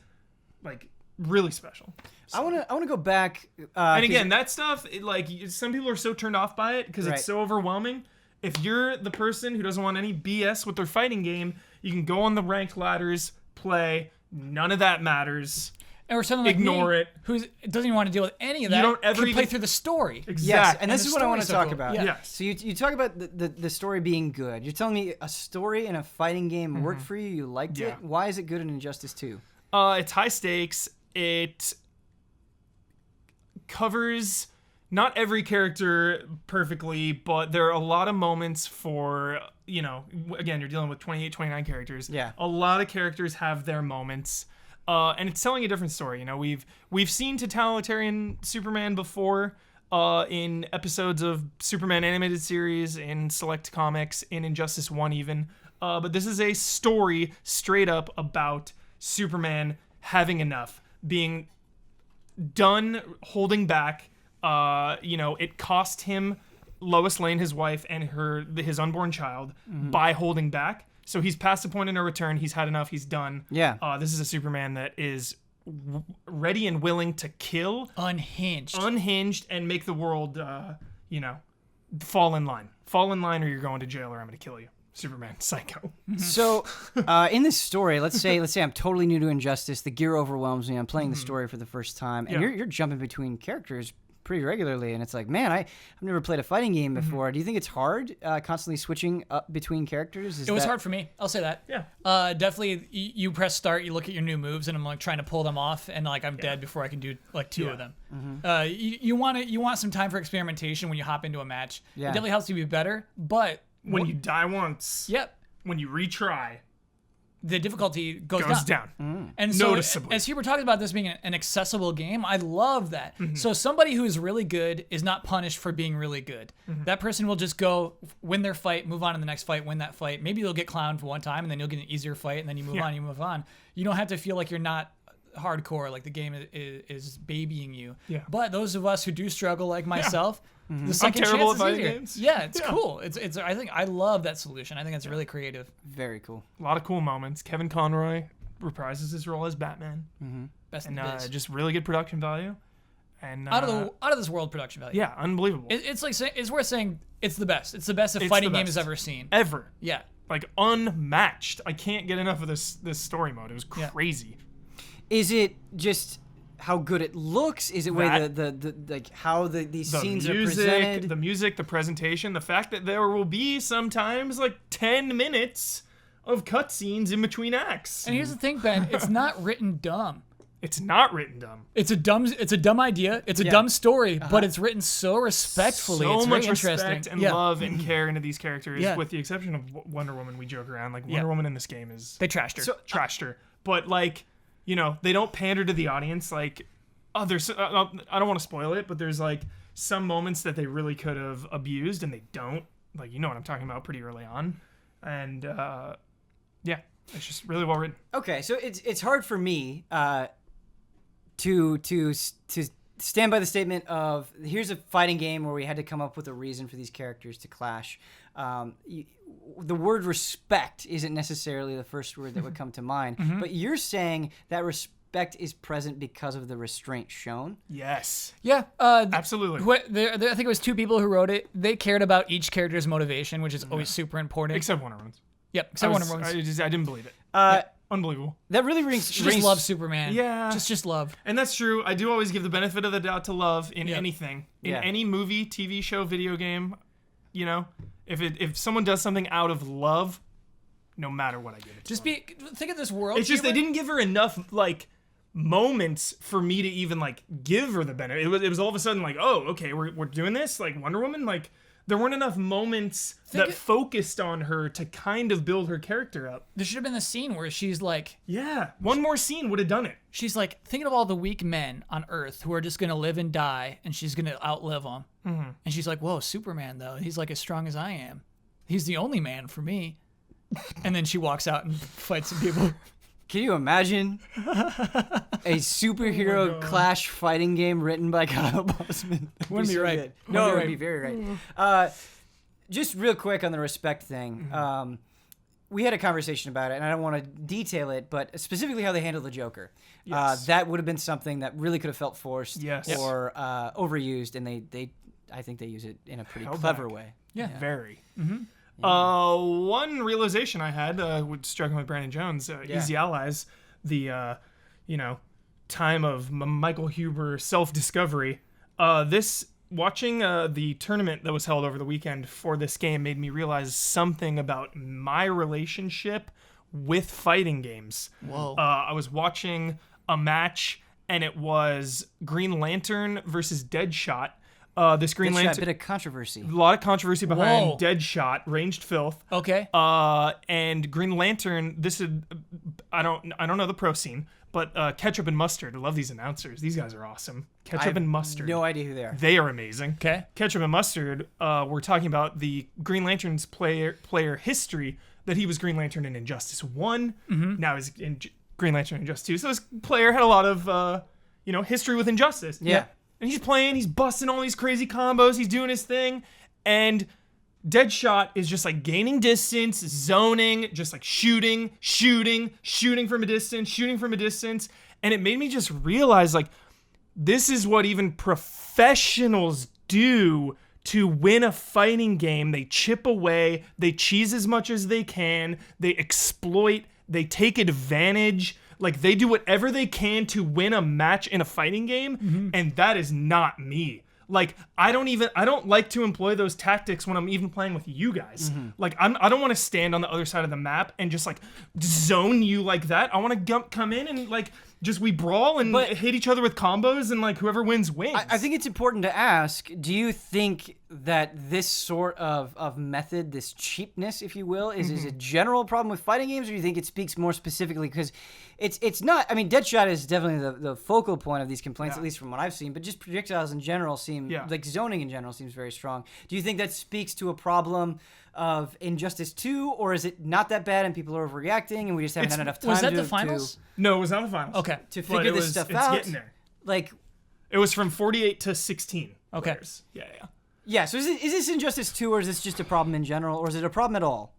like really special. So. I want to go back. And again, that stuff, some people are so turned off by it because it's so overwhelming. If you're the person who doesn't want any BS with their fighting game, you can go on the ranked ladders, play. None of that matters. Or someone like Ignore me, it. who doesn't even want to deal with any of that. You don't ever play through the story. Exactly. Yes, and this is what I want to talk about. Yeah. Yes. So you talk about the story being good. You're telling me a story in a fighting game worked for you. You liked it. Why is it good in Injustice 2? It's high stakes. It covers not every character perfectly, but there are a lot of moments for, again, you're dealing with 28, 29 characters. Yeah. A lot of characters have their moments. And it's telling a different story. We've seen totalitarian Superman before in episodes of Superman animated series, in select comics, in Injustice 1 even. But this is a story straight up about Superman having enough, being done holding back. It cost him Lois Lane, his wife, and his unborn child by holding back. So he's past the point of no return. He's had enough. He's done. Yeah. This is a Superman that is ready and willing to kill, unhinged, and make the world, fall in line. Fall in line, or you're going to jail, or I'm going to kill you. Superman, psycho. So, in this story, let's say I'm totally new to Injustice. The gear overwhelms me. I'm playing the story for the first time, and you're jumping between characters pretty regularly, and it's like, man, I've never played a fighting game before. Do you think it's hard constantly switching up between characters? It was hard for me. I'll say that. Yeah. Definitely. You press start, you look at your new moves, and I'm like trying to pull them off, and like I'm dead before I can do like two of them. You want some time for experimentation when you hop into a match. Yeah. It definitely helps you be better, but when you die once, when you retry, the difficulty goes down. And so, noticeably. As Hubert talked about this being an accessible game, I love that. So somebody who is really good is not punished for being really good. That person will just go win their fight, move on to the next fight, win that fight. Maybe you'll get clowned for one time, and then you'll get an easier fight, and then you move on. You don't have to feel like you're not hardcore, like the game is babying you. Yeah. But those of us who do struggle, like myself, the second I'm terrible chance at is fighting easier. games. Yeah, it's cool. It's. I think I love that solution. I think it's really creative. Very cool. A lot of cool moments. Kevin Conroy reprises his role as Batman. Best in the biz. Just really good production value. And out of this world production value. Yeah, unbelievable. It's like it's worth saying it's the best. It's the best a fighting game has ever seen. Ever. Yeah. Like unmatched. I can't get enough of this story mode. It was crazy. Is it just how good it looks? Is it the like how these scenes are presented? The music, the presentation, the fact that there will be sometimes like 10 minutes of cutscenes in between acts. And here's the thing, Ben, it's not written dumb. It's not written dumb. It's a dumb idea. It's a dumb story, but it's written so respectfully. So it's much very respect interesting. and love and care into these characters. Yeah. With the exception of Wonder Woman, we joke around like Wonder Woman in this game is they trashed her. Trashed her. But like, they don't pander to the audience. Like, there's I don't want to spoil it, but there's like some moments that they really could have abused and they don't. Like, you know what I'm talking about pretty early on, and it's just really well written. Okay, so it's hard for me to stand by the statement of here's a fighting game where we had to come up with a reason for these characters to clash. The word respect isn't necessarily the first word that would come to mind, but you're saying that respect is present because of the restraint shown? Yes. Yeah. Absolutely. I think it was two people who wrote it. They cared about each character's motivation, which is always super important. Except Wonder Woman's. Yep, except Wonder Woman's. I didn't believe it. Unbelievable. That really rings. She just loves Superman. Yeah. Just love. And that's true. I do always give the benefit of the doubt to love in anything. In any movie, TV show, video game, if someone does something out of love, no matter what I give it to them. Think of this world. It's just they didn't give her enough like moments for me to even like give her the benefit. It was all of a sudden like, oh, okay, we're doing this like Wonder Woman. Like there weren't enough moments that focused on her to kind of build her character up. There should have been the scene where she's like, one more scene would have done it. She's like thinking of all the weak men on Earth who are just gonna live and die, and she's gonna outlive them. And she's like, whoa, Superman though, he's like as strong as I am. He's the only man for me. And then she walks out and fights some people. Can you imagine a superhero clash fighting game written by Kyle Bossman? Wouldn't be right. Good. No, it would be very right. Just real quick on the respect thing. We had a conversation about it, and I don't want to detail it, but specifically how they handle the Joker. Yes. That would have been something that really could have felt forced or overused, and I think they use it in a pretty clever way. Yeah. Very. One realization I had, struggling with Brandon Jones, Easy Allies, the, time of Michael Huber self-discovery. Watching the tournament that was held over the weekend for this game made me realize something about my relationship with fighting games. Whoa. I was watching a match, and it was Green Lantern versus Deadshot. This Green Lantern, a bit of controversy. A lot of controversy behind Deadshot, Ranged Filth. Okay. And Green Lantern. This is I don't know the pro scene, but Ketchup and Mustard. I love these announcers. These guys are awesome. Ketchup and Mustard. No idea who they are. They are amazing. Okay. Ketchup and Mustard. We're talking about the Green Lantern's player history. That he was Green Lantern in Injustice 1. Now he's in Green Lantern in Injustice 2. So this player had a lot of history with Injustice. Yeah. And he's playing, he's busting all these crazy combos, he's doing his thing, And Deadshot is just like gaining distance, zoning, just like shooting from a distance. And it made me just realize, like, this is what even professionals do to win a fighting game. They chip away, they cheese as much as they can, they exploit, they take advantage. Like, they do whatever they can to win a match in a fighting game, and that is not me. Like, I don't like to employ those tactics when I'm even playing with you guys. Like, I don't want to stand on the other side of the map and just, like, zone you like that. I want to come in and, like, just we brawl and hit each other with combos, and, like, whoever wins wins. I think it's important to ask, do you think that this sort of method, this cheapness, if you will, is a general problem with fighting games, or do you think it speaks more specifically? Because it's not, I mean, Deadshot is definitely the focal point of these complaints, at least from what I've seen, but just projectiles in general seem, like zoning in general seems very strong. Do you think that speaks to a problem of Injustice 2, or is it not that bad and people are overreacting and we just haven't had enough time Was that the finals? No, it was not the finals. Okay. To figure this stuff out. It's getting there. Like, it was from 48 to 16 Okay. players. Yeah. Yeah, so is this Injustice 2, or is this just a problem in general, or is it a problem at all?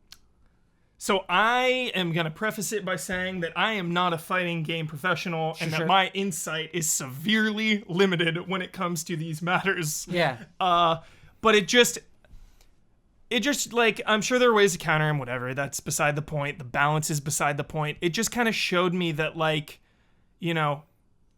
So I am going to preface it by saying that I am not a fighting game professional, and that my insight is severely limited when it comes to these matters. Yeah. But it just like, I'm sure there are ways to counter him, whatever. That's beside the point. The balance is beside the point. It just kind of showed me that, like, you know,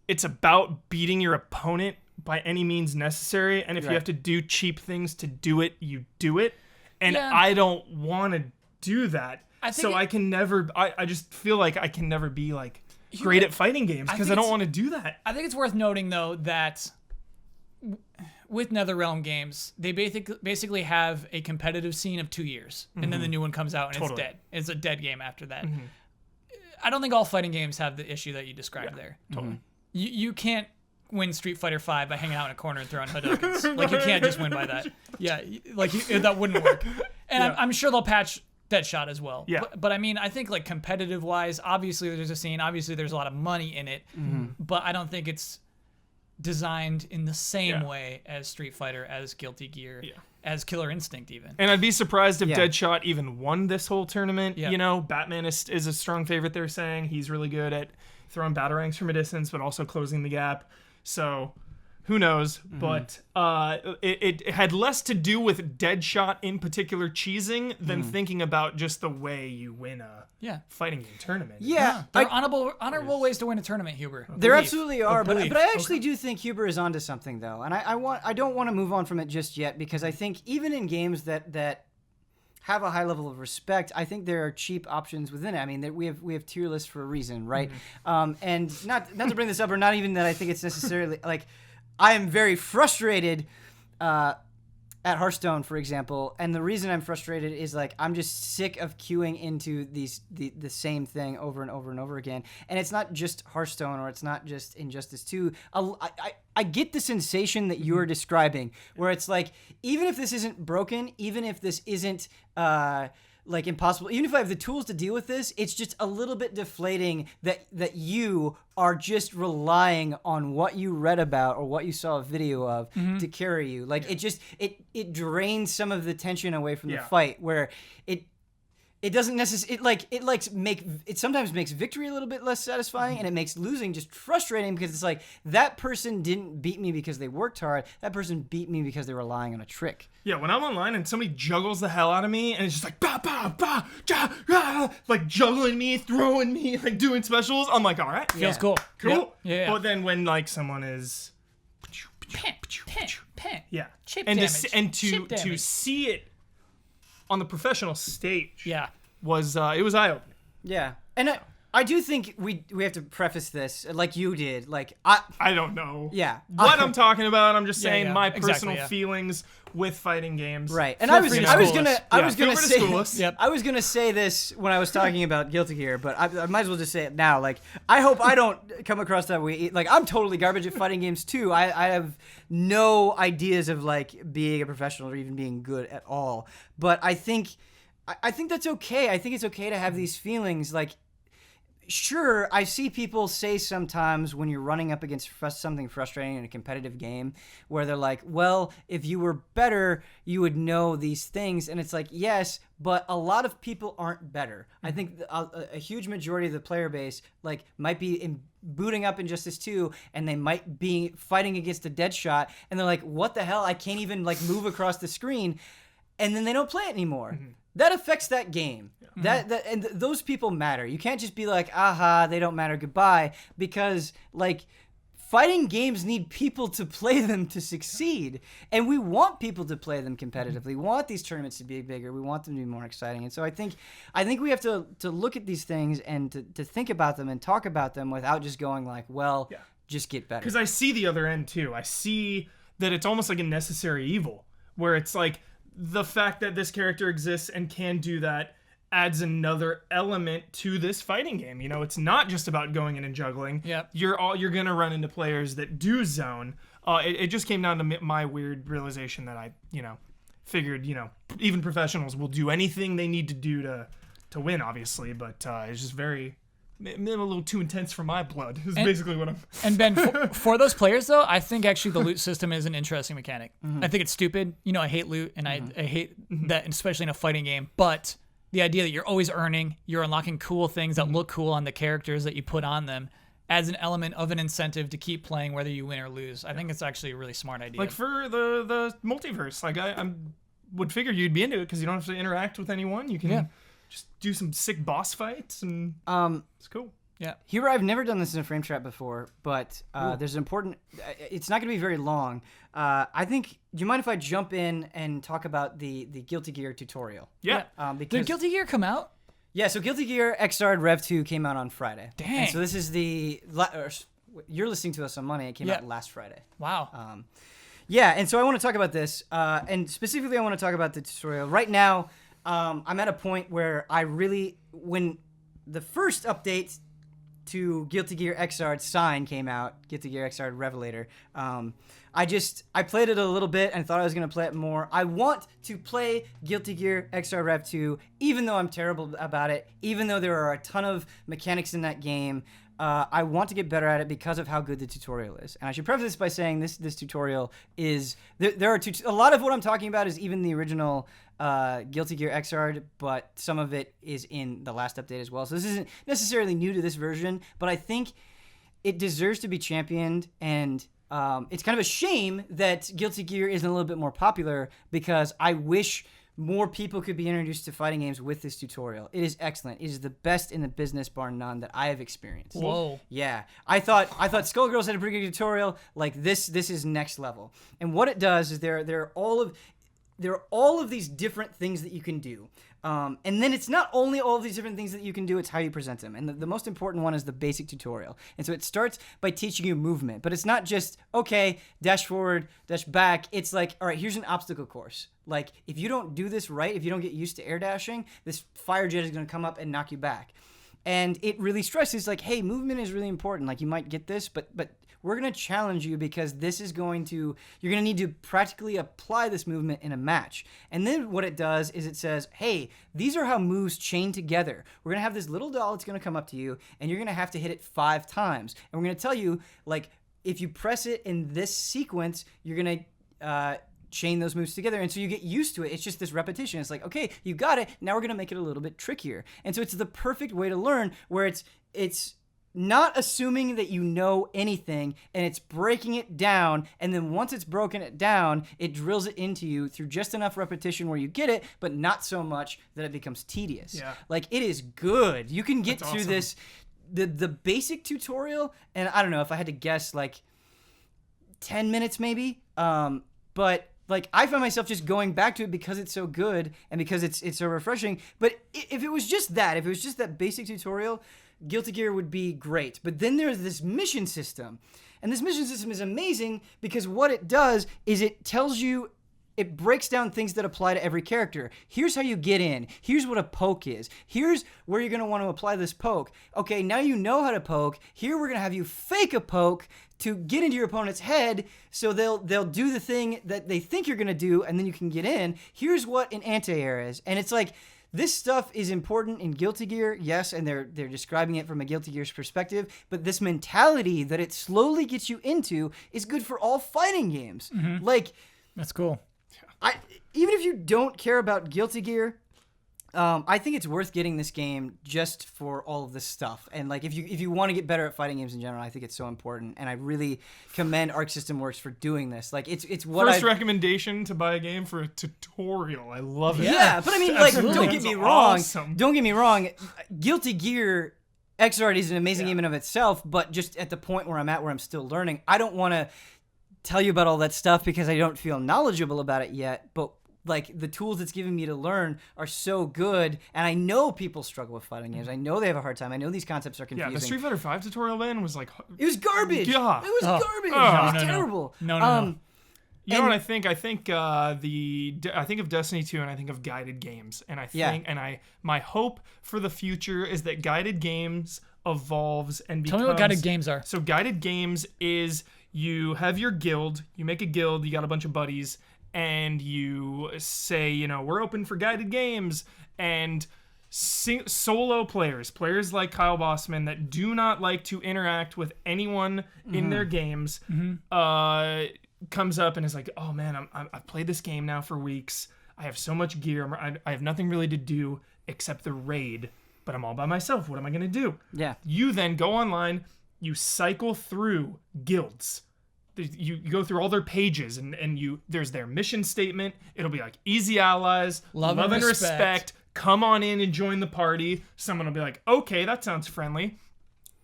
it's about beating your opponent by any means necessary. And if you have to do cheap things to do it, you do it. And I don't want to do that. I can never, I just feel like I can never be, like, great at fighting games because I don't want to do that. I think it's worth noting, though, that with NetherRealm games, they basically have a competitive scene of 2 years, and then the new one comes out and it's dead. It's a dead game after that. I don't think all fighting games have the issue that you described there. Totally. You can't win Street Fighter V by hanging out in a corner and throwing Hadoukens. Like, you can't just win by that. Yeah, like, that wouldn't work. And I'm sure they'll patch Deadshot as well. Yeah. But I mean, I think, like, competitive-wise, obviously there's a scene. Obviously there's a lot of money in it. But I don't think it's designed in the same way as Street Fighter, as Guilty Gear, as Killer Instinct even. And I'd be surprised if Deadshot even won this whole tournament. Yeah. You know, Batman is a strong favorite, they're saying. He's really good at throwing batarangs from a distance, but also closing the gap. So, who knows? But it had less to do with Deadshot in particular cheesing than thinking about just the way you win a fighting game tournament. Yeah. There are honorable ways to win a tournament, Huber. There absolutely are, but I actually do think Huber is onto something, though. And I don't want to move on from it just yet, because I think even in games that have a high level of respect, I think there are cheap options within it. I mean, we have tier lists for a reason, right? And not to bring this up, or not even that I think it's necessarily, like, I am very frustrated at Hearthstone, for example, and the reason I'm frustrated is, like, I'm just sick of queuing into the same thing over and over and over again. And it's not just Hearthstone, or it's not just Injustice 2. I get the sensation that you're describing, where it's like, even if this isn't broken, even if this isn't like impossible, even if I have the tools to deal with this, it's just a little bit deflating that you are just relying on what you read about or what you saw a video of to carry you. Like, it drains some of the tension away from the fight, where it doesn't necessarily, it sometimes makes victory a little bit less satisfying, and it makes losing just frustrating, because it's like, that person didn't beat me because they worked hard. That person beat me because they were relying on a trick. Yeah, when I'm online and somebody juggles the hell out of me, and it's just like, bah, bah, bah, ja, ah, like juggling me, throwing me, like doing specials, I'm like, all right. Feels cool. Cool. Yeah. But then when, like, someone is... Yeah. Chip and damage. To see it on the professional stage was it was eye-opening. Yeah. And I do think we have to preface this like you did. Like, I don't know what I'm talking about. I'm just saying my exactly, personal feelings with fighting games. Right. And Feel I was gonna say this when I was talking about Guilty Gear, but I might as well just say it now. Like, I hope I don't come across that way. Like, I'm totally garbage at fighting games too. I have no ideas of, like, being a professional or even being good at all. But I think that's okay. I think it's okay to have these feelings. Like, sure, I see people say sometimes when you're running up against something frustrating in a competitive game where they're like, well, if you were better, you would know these things. And it's like, yes, but a lot of people aren't better. I think a huge majority of the player base like might be booting up Injustice 2 and they might be fighting against a dead shot and they're like, what the hell? I can't even like move across the screen. And then they don't play it anymore. That affects that game. And those people matter. You can't just be like, aha, they don't matter, goodbye, because like fighting games need people to play them to succeed, and we want people to play them competitively. We want these tournaments to be bigger. We want them to be more exciting, and so I think we have to look at these things and to think about them and talk about them without just going like, well, just get better. Because I see the other end too. I see that it's almost like a necessary evil, where it's like the fact that this character exists and can do that adds another element to this fighting game. You know, it's not just about going in and juggling. Yep. You're gonna run into players that do zone. It just came down to my weird realization that I, figured, even professionals will do anything they need to do to win, obviously, but it's just very a little too intense for my blood. Is basically what I'm. And Ben, for those players though, I think actually the loot system is an interesting mechanic. I think it's stupid. I hate loot, and I hate that, especially in a fighting game. But the idea that you're always earning, you're unlocking cool things that look cool on the characters that you put on them, adds an element of an incentive to keep playing whether you win or lose. I think it's actually a really smart idea. Like for the multiverse, like I would figure you'd be into it because you don't have to interact with anyone. You can just do some sick boss fights, and it's cool. Yeah. Here, I've never done this in a frame trap before, but there's an important. It's not going to be very long. I think. Do you mind if I jump in and talk about the Guilty Gear tutorial? Yeah. Because, did Guilty Gear come out? Yeah. So Guilty Gear Xrd Rev 2 came out on Friday. Dang. And so this is you're listening to us on Monday. It came out last Friday. Wow. Yeah, and so I want to talk about this, and specifically I want to talk about the tutorial. Right now, I'm at a point where when the first update to Guilty Gear Xrd Sign came out, Guilty Gear Xrd Revelator, I played it a little bit and thought I was going to play it more. I want to play Guilty Gear Xrd Rev 2, even though I'm terrible about it, even though there are a ton of mechanics in that game. I want to get better at it because of how good the tutorial is. And I should preface this by saying this tutorial is... There are a lot of what I'm talking about is even the original Guilty Gear Xrd, but some of it is in the last update as well. So this isn't necessarily new to this version, but I think it deserves to be championed, and it's kind of a shame that Guilty Gear isn't a little bit more popular, because I wish more people could be introduced to fighting games with this tutorial. It is excellent. It is the best in the business, bar none, that I have experienced. Whoa. Yeah. I thought Skullgirls had a pretty good tutorial. Like this is next level. And what it does is there are all of these different things that you can do. And then it's not only all of these different things that you can do, it's how you present them. And the most important one is the basic tutorial. And so it starts by teaching you movement, but it's not just, okay, dash forward, dash back. It's like, all right, here's an obstacle course. Like, if you don't do this right, if you don't get used to air dashing, this fire jet is going to come up and knock you back. And it really stresses, like, hey, movement is really important. Like, you might get this, but we're going to challenge you, because you're going to need to practically apply this movement in a match. And then what it does is it says, hey, these are how moves chain together. We're going to have this little doll that's going to come up to you, and you're going to have to hit it 5 times. And we're going to tell you, like, if you press it in this sequence, you're going to chain those moves together, and so you get used to it. It's just this repetition. It's like, okay, you got it. Now we're going to make it a little bit trickier. And so it's the perfect way to learn, where it's not assuming that you know anything, and it's breaking it down, and then once it's broken it down, it drills it into you through just enough repetition where you get it, but not so much that it becomes tedious. Yeah. Like, it is good. You can get That's through awesome. this, the basic tutorial, and I don't know, if I had to guess, like 10 minutes maybe, but like, I find myself just going back to it because it's so good and because it's so refreshing. But if it was just that basic tutorial, Guilty Gear would be great. But then there's this mission system. And this mission system is amazing because what it does is it tells you, it breaks down things that apply to every character. Here's how you get in. Here's what a poke is. Here's where you're going to want to apply this poke. Okay, now you know how to poke. Here we're going to have you fake a poke to get into your opponent's head, so they'll do the thing that they think you're going to do, and then you can get in. Here's what an anti-air is. And it's like, this stuff is important in Guilty Gear, yes, and they're describing it from a Guilty Gear's perspective, but this mentality that it slowly gets you into is good for all fighting games. Like, that's cool. Even if you don't care about Guilty Gear, I think it's worth getting this game just for all of this stuff. And like, if you want to get better at fighting games in general, I think it's so important. And I really commend Arc System Works for doing this. Like, it's what first recommendation to buy a game for a tutorial. I love it. Yeah, but I mean, like, Absolutely. don't get me wrong. Don't get me wrong. Guilty Gear Xrd is an amazing game in and of itself, but just at the point where I'm at, where I'm still learning, I don't want to tell you about all that stuff because I don't feel knowledgeable about it yet. But like, the tools it's giving me to learn are so good, and I know people struggle with fighting games. I know they have a hard time. I know these concepts are confusing. Yeah, the Street Fighter V tutorial then was like... It was garbage. Yeah. It was garbage. It was terrible. No. You know what I think? I think I think of Destiny 2 and I think of guided games, and I think my hope for the future is that guided games evolves and becomes... Tell me what guided games are. So guided games is you have your guild, you make a guild, you got a bunch of buddies, and you say, you know, we're open for guided games, and solo players like Kyle Bossman that do not like to interact with anyone in their games, comes up and is like, oh man, I've played this game now for weeks. I have so much gear. I have nothing really to do except the raid, but I'm all by myself. What am I going to do? Yeah. You then go online, you cycle through guilds. You go through all their pages and there's their mission statement. It'll be like easy allies, love and respect. Come on in and join the party. Someone will be like, okay, that sounds friendly.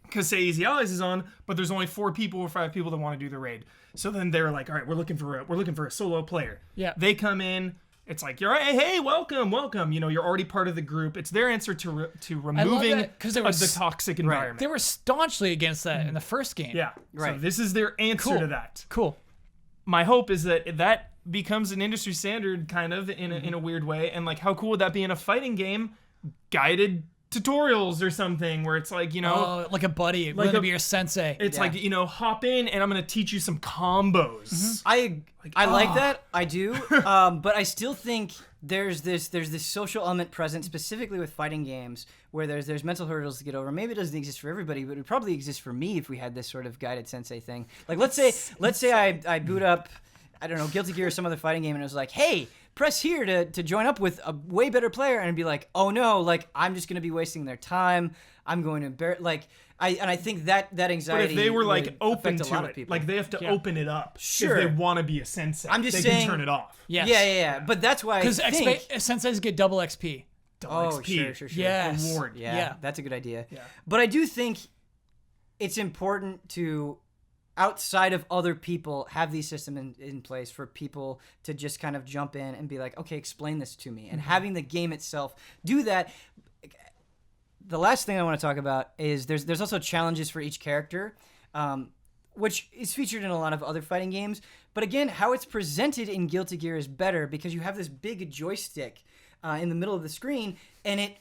Because say easy allies is on, but there's only 4 people or 5 people that want to do the raid. So then they're like, all right, we're looking for a solo player. Yeah. They come in. It's like, you're right, hey, welcome. You know, you're already part of the group. It's their answer to removing the toxic environment. They were staunchly against that in the first game. Yeah, right. So this is their answer to that. Cool. My hope is that becomes an industry standard, kind of in a weird way. And like, how cool would that be in a fighting game? Guided tutorials or something where it's like, you know, like a buddy, like to be your sensei. It's like, you know, hop in and I'm gonna teach you some combos. I like that. I do. But I still think there's this social element present, specifically with fighting games, where there's mental hurdles to get over. Maybe it doesn't exist for everybody, but it would probably exist for me if we had this sort of guided sensei thing. Like, let's say I boot up, I don't know, Guilty Gear or some other fighting game, and it was like, hey, press here to join up with a way better player, and be like, oh no, like, I'm just gonna be wasting their time. I'm going to embarrass, like, I think that anxiety. But if they were like open to to it, like they have to open it up. Sure. If they want to be a sensei, I'm just they saying, can turn it off. Yes. Yeah. But that's why because think senseis get double XP. Double XP. Sure. Yes. Reward. Yeah, that's a good idea. Yeah. But I do think it's important to, outside of other people, have these systems in place for people to just kind of jump in and be like, okay, explain this to me. And having the game itself do that. The last thing I want to talk about is there's also challenges for each character, which is featured in a lot of other fighting games. But again, how it's presented in Guilty Gear is better because you have this big joystick in the middle of the screen, and it,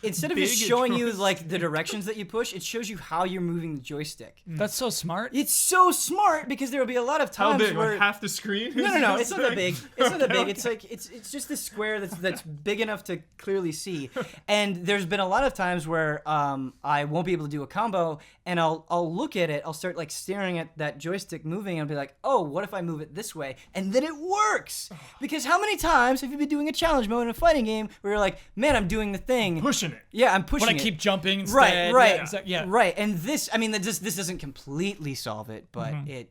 instead of just showing you like the directions that you push, it shows you how you're moving the joystick. That's so smart. It's so smart because there will be a lot of times How big? where Like half the screen? no, it's not that big. It's not that big. Okay. It's like it's just this square that's big enough to clearly see. And there's been a lot of times where I won't be able to do a combo, and I'll look at it. I'll start like staring at that joystick moving, and I'll be like, oh, what if I move it this way? And then it works. Because how many times have you been doing a challenge mode in a fighting game where you're like, man, I'm doing the thing, Pushing it. Yeah, I'm pushing But I it. keep jumping instead. Right. Right. And this, I mean, this doesn't completely solve it, but it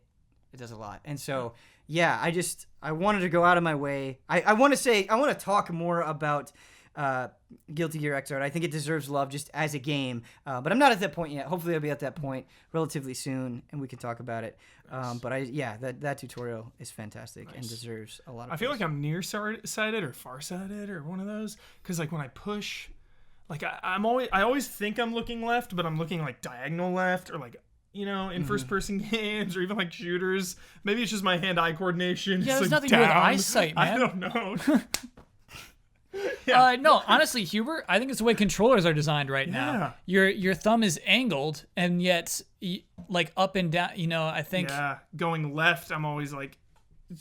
does a lot. And so, yeah, I wanted to go out of my way. I want to talk more about Guilty Gear Xrd. I think it deserves love just as a game, but I'm not at that point yet. Hopefully, I'll be at that point relatively soon, and we can talk about it. But that tutorial is fantastic and deserves a lot of. I feel like I'm nearsighted or farsighted or one of those, because like when I push. Like I always think I'm looking left, but I'm looking like diagonal left, or like, you know, in first-person games or even like shooters. Maybe it's just my hand-eye coordination. Yeah, it's there's like nothing to do with down. eyesight, man. I don't know. No, honestly, Hubert, I think it's the way controllers are designed right now. Your thumb is angled, and yet like up and down. You know, I think. Yeah, going left, I'm always like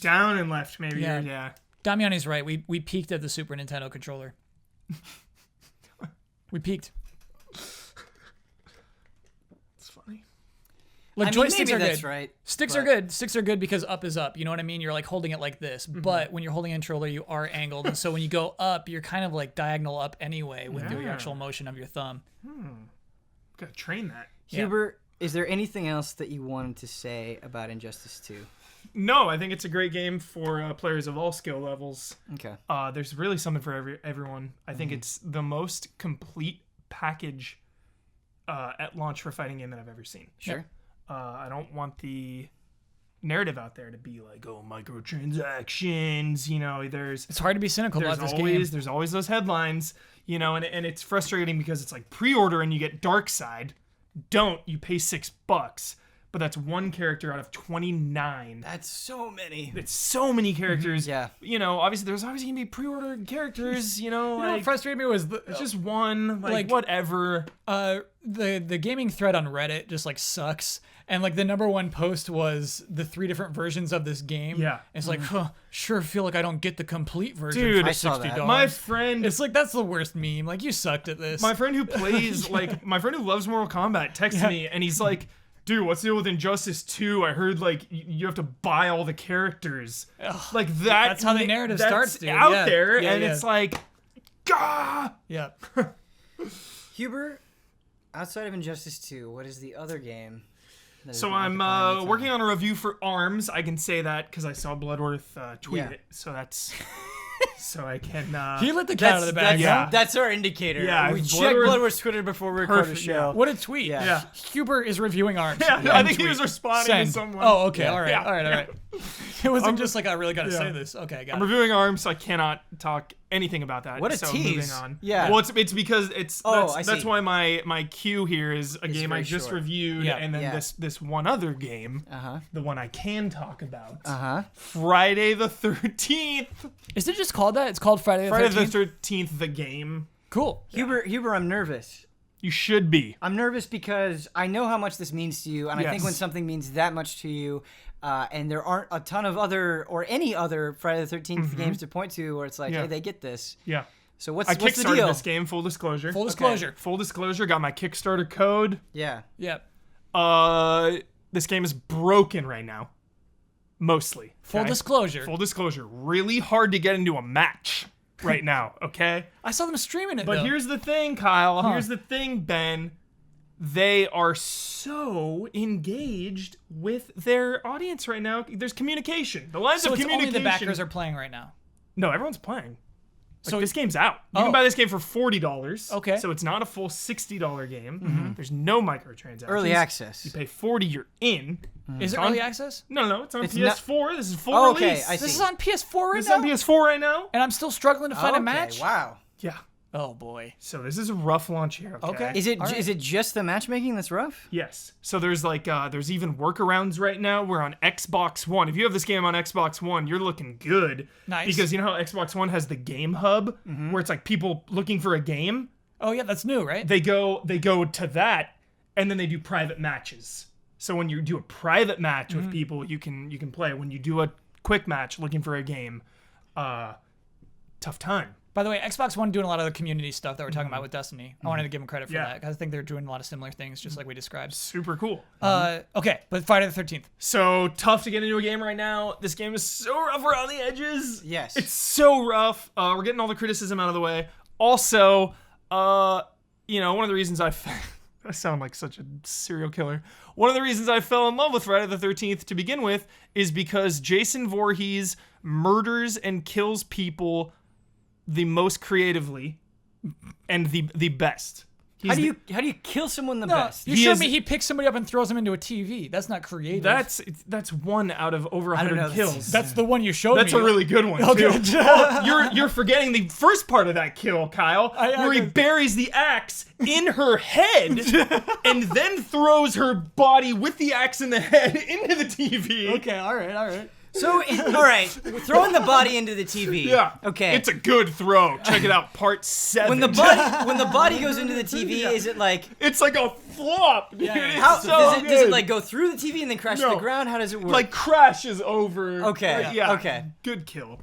down and left, maybe. Yeah. Damiani's right. We peaked at the Super Nintendo controller. We peaked. It's funny. Like I mean, joysticks maybe are that's good. right. Sticks are good. Sticks are good because up is up. You know what I mean? You're like holding it like this. But when you're holding a controller, you are angled. And so when you go up, you're kind of like diagonal up anyway with the actual motion of your thumb. Gotta train that. Huber, is there anything else that you wanted to say about Injustice 2? No, I think it's a great game for players of all skill levels. Okay. There's really something for everyone. I think it's the most complete package at launch for a fighting game that I've ever seen. Sure. I don't want the narrative out there to be like, oh, microtransactions. You know, It's hard to be cynical about this game. There's always those headlines. You know, and it's frustrating because it's like pre-order and you get Darkseid. Don't, you pay $6, but that's one character out of 29. That's so many. It's so many characters. Yeah. You know, obviously there's always gonna be pre-order characters. You know, What frustrated me was it's just one. like- Whatever. the gaming thread on Reddit just like sucks. And like the #1 post was the 3 different versions of this game. Yeah. It's like, sure feel like I don't get the complete version Dude, for I saw $60. that. My friend. It's like that's the worst meme. Like you sucked at this. My friend who plays, my friend who loves Mortal Kombat texted me and he's like, dude, what's the deal with Injustice 2? I heard, like, you have to buy all the characters. Like, That's how the narrative that's starts, dude. out Yeah. there, Yeah, and yeah. it's like, gah! Yeah. Huber, outside of Injustice 2, what is the other game? So I'm working on a review for ARMS. I can say that because I saw Bloodworth tweet Yeah. it. So that's... so I can... He let the cat out of the bag. Yeah. That's our indicator. Yeah, we Bloodworth- check Bloodworth's Twitter before we record the Perfect, show. What a tweet. Yeah. Huber is reviewing ARMS. Yeah, I think he Tweet. was responding Send. to someone. Oh, okay. Yeah. All right. Yeah. All right. It wasn't just like I really got to say Yeah. this. Okay, I got I'm it. reviewing ARMS, so I cannot talk anything about that. What a so tease. moving on. Yeah. Well, it's because it's Oh, I that's see. why my queue here is a game I very just short. reviewed, Yeah. and then Yeah. this one other game, Uh-huh. the one I can talk about, Uh-huh. Friday the 13th. Is it just called that? It's called Friday the Friday 13th? the 13th, the game. Cool. Huber, I'm nervous. You should be. I'm nervous because I know how much this means to you, and I think Yes. when something means that much to you, and there aren't a ton of other or any other Friday the 13th games to point to where it's like, Yeah. hey, they get this. Yeah. So what's I the kickstarted deal? this game. Full disclosure. Full disclosure. Full disclosure. Got my Kickstarter code. Yeah. Yep. This game is broken right now. Mostly. Full okay? disclosure. Full disclosure. Really hard to get into a match right now, okay? I saw them streaming it, But though. here's the thing, Kyle. Here's the thing, Ben. They are so engaged with their audience right now. There's communication. The lines so of it's only communication. the backers are playing right now. No, everyone's playing. Like, So this game's out. You Oh. can buy this game for $40. Okay. So it's not a full $60 game. There's no microtransactions. Early access. You pay $40, you're in. Is it on- early access? No, it's on It's PS4. This is full Oh, okay, release. I This see. is on PS4 right This is now? on PS4 right now. And I'm still struggling to find a Okay, match? Wow. Yeah. Oh, boy. So this is a rough launch here. Okay. Is it All right. is it just the matchmaking that's rough? Yes. So there's like there's even workarounds right now. We're on Xbox One. If you have this game on Xbox One, you're looking good. Nice. Because you know how Xbox One has the game hub Mm-hmm. where it's like people looking for a game. Oh, yeah, that's new, right? They go to that, and then they do private matches. So when you do a private match Mm-hmm. with people, you can play. When you do a quick match looking for a game, tough time. By the way, Xbox One doing a lot of the community stuff that we're talking about with Destiny. I wanted to give them credit for Yeah. that because I think they're doing a lot of similar things, just like we described. Super cool. Okay, but Friday the 13th. So tough to get into a game right now. This game is so rough around the edges. Yes. It's so rough. We're getting all the criticism out of the way. Also, one of the reasons I sound like such a serial killer. One of the reasons I fell in love with Friday the 13th to begin with is because Jason Voorhees murders and kills people the most creatively and the best. How do you kill someone the best? You He showed is- me he picks somebody up and throws them into a TV. That's not creative. That's one out of over don't 100 know. kills. That's the one you showed That's me. a really good one, Okay. too. Oh, you're forgetting the first part of that kill, Kyle, I where he buries the axe in her head and then throws her body with the axe in the head into the TV. Okay, all right. So, all right, throwing the body into the TV. Yeah. Okay. It's a good throw. Check it out, part 7. when the body goes into the TV, is it like It's like a flop, dude. Yeah. It's how so does it good. like go through the TV and then crash to No. the ground? How does it work? Like crashes over. Okay, Yeah. okay. Good kill.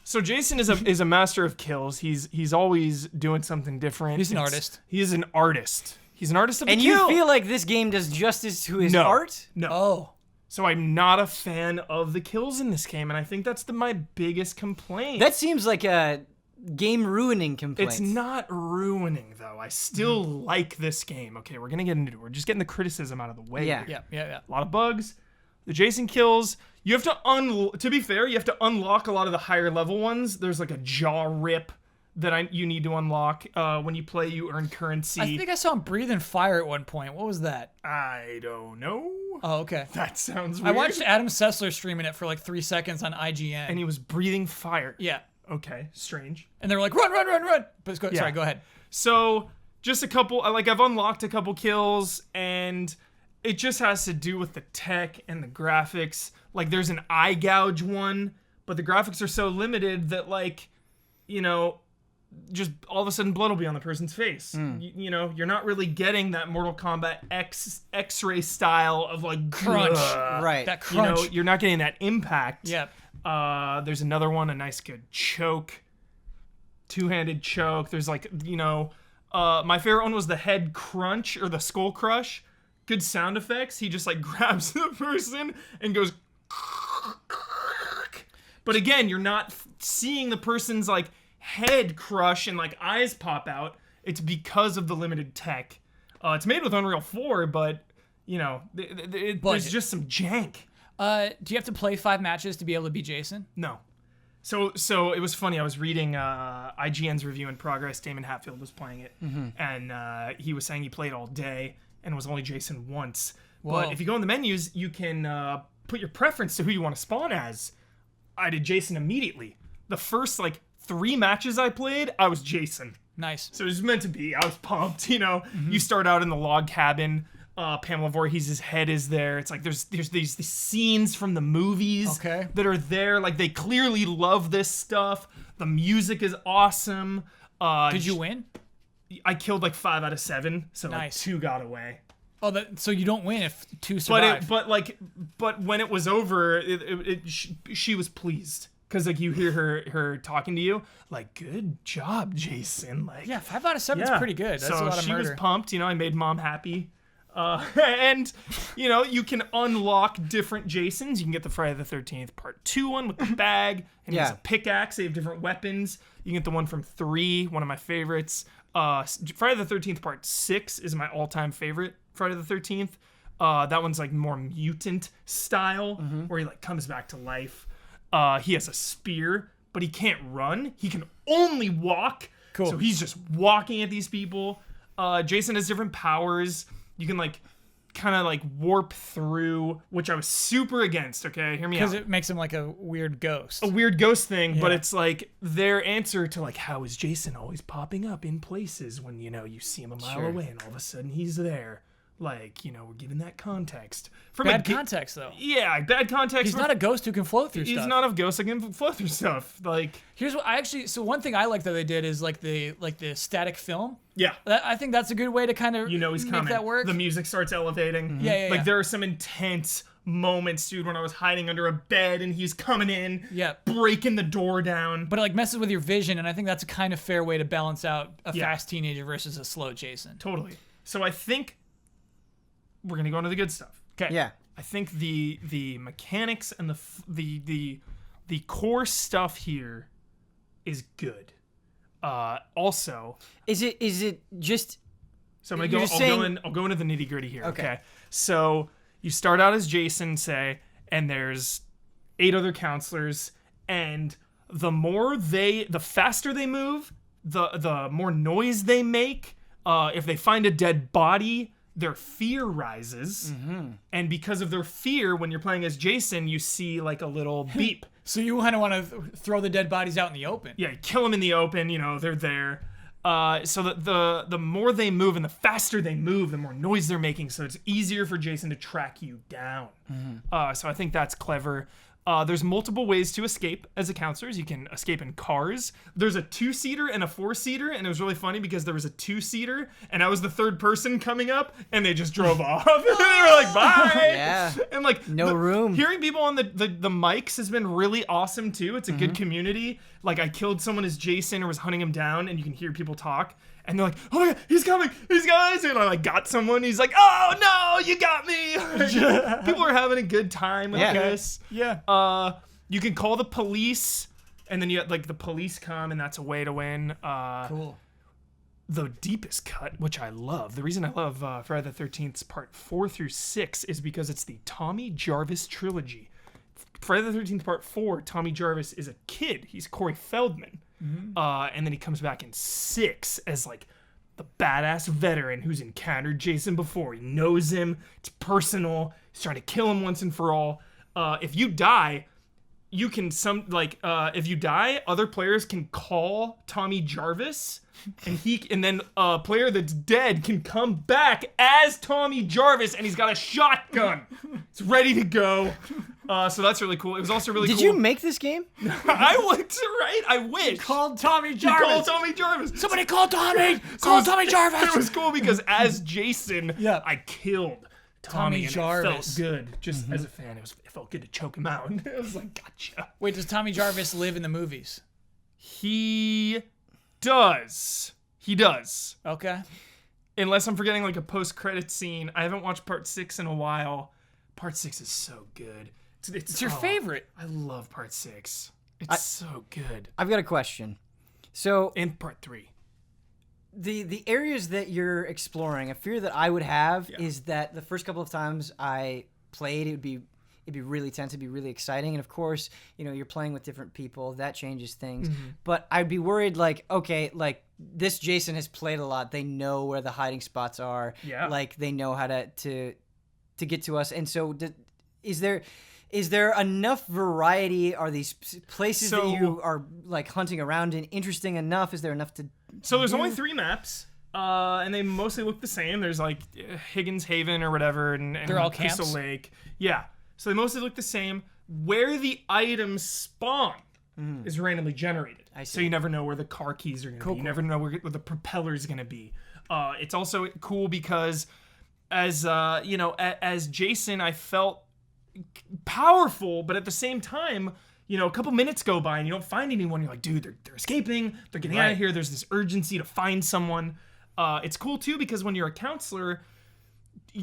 So Jason is a master of kills. He's always doing something different. He's an artist. He is an artist. He's an artist of the And kill. you feel like this game does justice to his art? No. Oh. So I'm not a fan of the kills in this game, and I think that's my biggest complaint. That seems like a game-ruining complaint. It's not ruining, though. I still like this game. Okay, we're going to get into it. We're just getting the criticism out of the way. Yeah. here. Yeah. A lot of bugs. The Jason kills. You have to be fair, you have to unlock a lot of the higher level ones. There's like a jaw rip that you need to unlock. When you play, you earn currency. I think I saw him breathing fire at one point. What was that? I don't know. Oh, okay. That sounds weird. I watched Adam Sessler streaming it for like 3 seconds on IGN. And he was breathing fire. Yeah. Okay, strange. And they were like, run. But sorry, go ahead. So, just a couple, I've unlocked a couple kills, and it just has to do with the tech and the graphics. Like, there's an eye gouge one, but the graphics are so limited that, like, you know, just all of a sudden blood will be on the person's face. You know, you're not really getting that Mortal Kombat X-ray style of, like, Crunch. Right. That crunch. You know, you're not getting that impact. Yep. There's another one, a nice good choke. Two-handed choke. There's like, you know, my favorite one was the head crunch or the skull crush. Good sound effects. He just like grabs the person and goes. But again, you're not seeing the person's like head crush and like eyes pop out. It's because of the limited tech. It's made with Unreal 4, but you know, there's just some jank. Do you have to play 5 matches to be able to be Jason? No. So it was funny. I was reading IGN's review in progress. Damon Hatfield was playing it, and he was saying he played all day and was only Jason once. Whoa. But if you go in the menus, you can put your preference to who you want to spawn as. I did Jason immediately. The first like 3 matches I played, I was Jason. Nice. So it was meant to be. I was pumped. You know, you start out in the log cabin. Pamela Voorhees' head is there. It's like there's these scenes from the movies that are there. Like they clearly love this stuff. The music is awesome. Did you win? I killed like 5 out of 7, so Nice. like 2 got away. Oh, so you don't win if 2 survive. But when it was over, she was pleased. Because like you hear her talking to you, like, good job, Jason. Like, yeah, 5 out of 7 is pretty good. That's a lot of she murder. was pumped. You know, I made mom happy. And, you know, you can unlock different Jasons. You can get the Friday the 13th Part 2 one with the bag. And he has a pickaxe. They have different weapons. You can get the one from 3, one of my favorites. Friday the 13th Part 6 is my all-time favorite Friday the 13th. That one's, like, more mutant style, where he, like, comes back to life. He has a spear, but he can't run. He can only walk. Cool. So he's just walking at these people. Jason has different powers. You can like kind of like warp through, which I was super against. Okay, hear me out. Because it makes him like a weird ghost. A weird ghost thing, but it's like their answer to like, how is Jason always popping up in places when, you know, you see him a mile away and all of a sudden he's there. Like, you know, we're giving that context. From Bad context, though. Yeah, bad context. He's not a ghost who can float through stuff. He's not a ghost that can float through stuff. Like, here's what I actually. So one thing I like that they did is like the static film. Yeah. I think that's a good way to kind of he's make coming. that work. The music starts elevating. Yeah. Like there are some intense moments, dude, when I was hiding under a bed and he's coming in, breaking the door down. But it like messes with your vision, and I think that's a kind of fair way to balance out a fast teenager versus a slow Jason. Totally. So I think we're gonna go into the good stuff. Okay. Yeah. I think the mechanics and the core stuff here is good. Also, is it just? So I'm gonna I'll go into the nitty gritty here. Okay. So you start out as Jason, say, and there's 8 other counselors, and the faster they move, the more noise they make. If they find a dead body, their fear rises, and because of their fear, when you're playing as Jason, you see like a little beep. So you kind of want to throw the dead bodies out in the open. Yeah, kill them in the open. You know, they're there. So that the more they move and the faster they move, the more noise they're making. So it's easier for Jason to track you down. So I think that's clever. There's multiple ways to escape as a counselor. You can escape in cars. There's a 2-seater and a 4-seater, and it was really funny because there was a 2-seater, and I was the third person coming up, and they just drove off. They were like, bye! Yeah. And like, no room. Hearing people on the mics has been really awesome too. It's a good community. Like, I killed someone as Jason or was hunting him down, and you can hear people talk. And they're like, oh my God, he's coming. And I like got someone. He's like, oh no, you got me. People are having a good time with this. Yeah. You can call the police, and then you like the police come, and that's a way to win. Cool. The deepest cut, which I love. The reason I love Friday the 13th's part 4 through 6 is because it's the Tommy Jarvis trilogy. Friday the 13th part 4, Tommy Jarvis is a kid. He's Corey Feldman. And then he comes back in 6 as like the badass veteran who's encountered Jason before. He knows him. It's personal. He's trying to kill him once and for all. If you die, you can if you die, other players can call Tommy Jarvis, and then a player that's dead can come back as Tommy Jarvis, and he's got a shotgun. It's ready to go. So that's really cool. It was also really cool. Did you make this game? I would, right? I wish. Called Tommy Jarvis. Called Tommy Jarvis. Somebody call Tommy. Call Tommy Jarvis. It was cool because as Jason, Yeah. I killed Tommy and Jarvis. it felt good. Just as a fan, it felt good to choke him out. It was like, gotcha. Wait, does Tommy Jarvis live in the movies? He does. Okay. Unless I'm forgetting like a post-credit scene. I haven't watched part 6 in a while. Part 6 is so good. It's your favorite. I love part 6. It's so good. I've got a question. So And part 3. the areas that you're exploring, a fear that I would have is that the first couple of times I played, it'd be really tense, it'd be really exciting, and of course, you're playing with different people, that changes things. But I'd be worried, like, okay, like this Jason has played a lot, they know where the hiding spots are, like they know how to get to us, and so is there enough variety? Are these places that you are like hunting around in interesting enough? Is there enough to? So there's only 3 maps, and they mostly look the same. There's like Higgins Haven or whatever, and they're all Crystal camps? Lake. Yeah, so they mostly look the same. Where the items spawn is randomly generated. I see. So you never know where the car keys are going to be. You never know where the propeller is going to be. It's also cool because as Jason, I felt powerful, but at the same time, a couple minutes go by and you don't find anyone. You're like, dude, they're escaping. They're getting out of here. There's this urgency to find someone. It's cool too because when you're a counselor,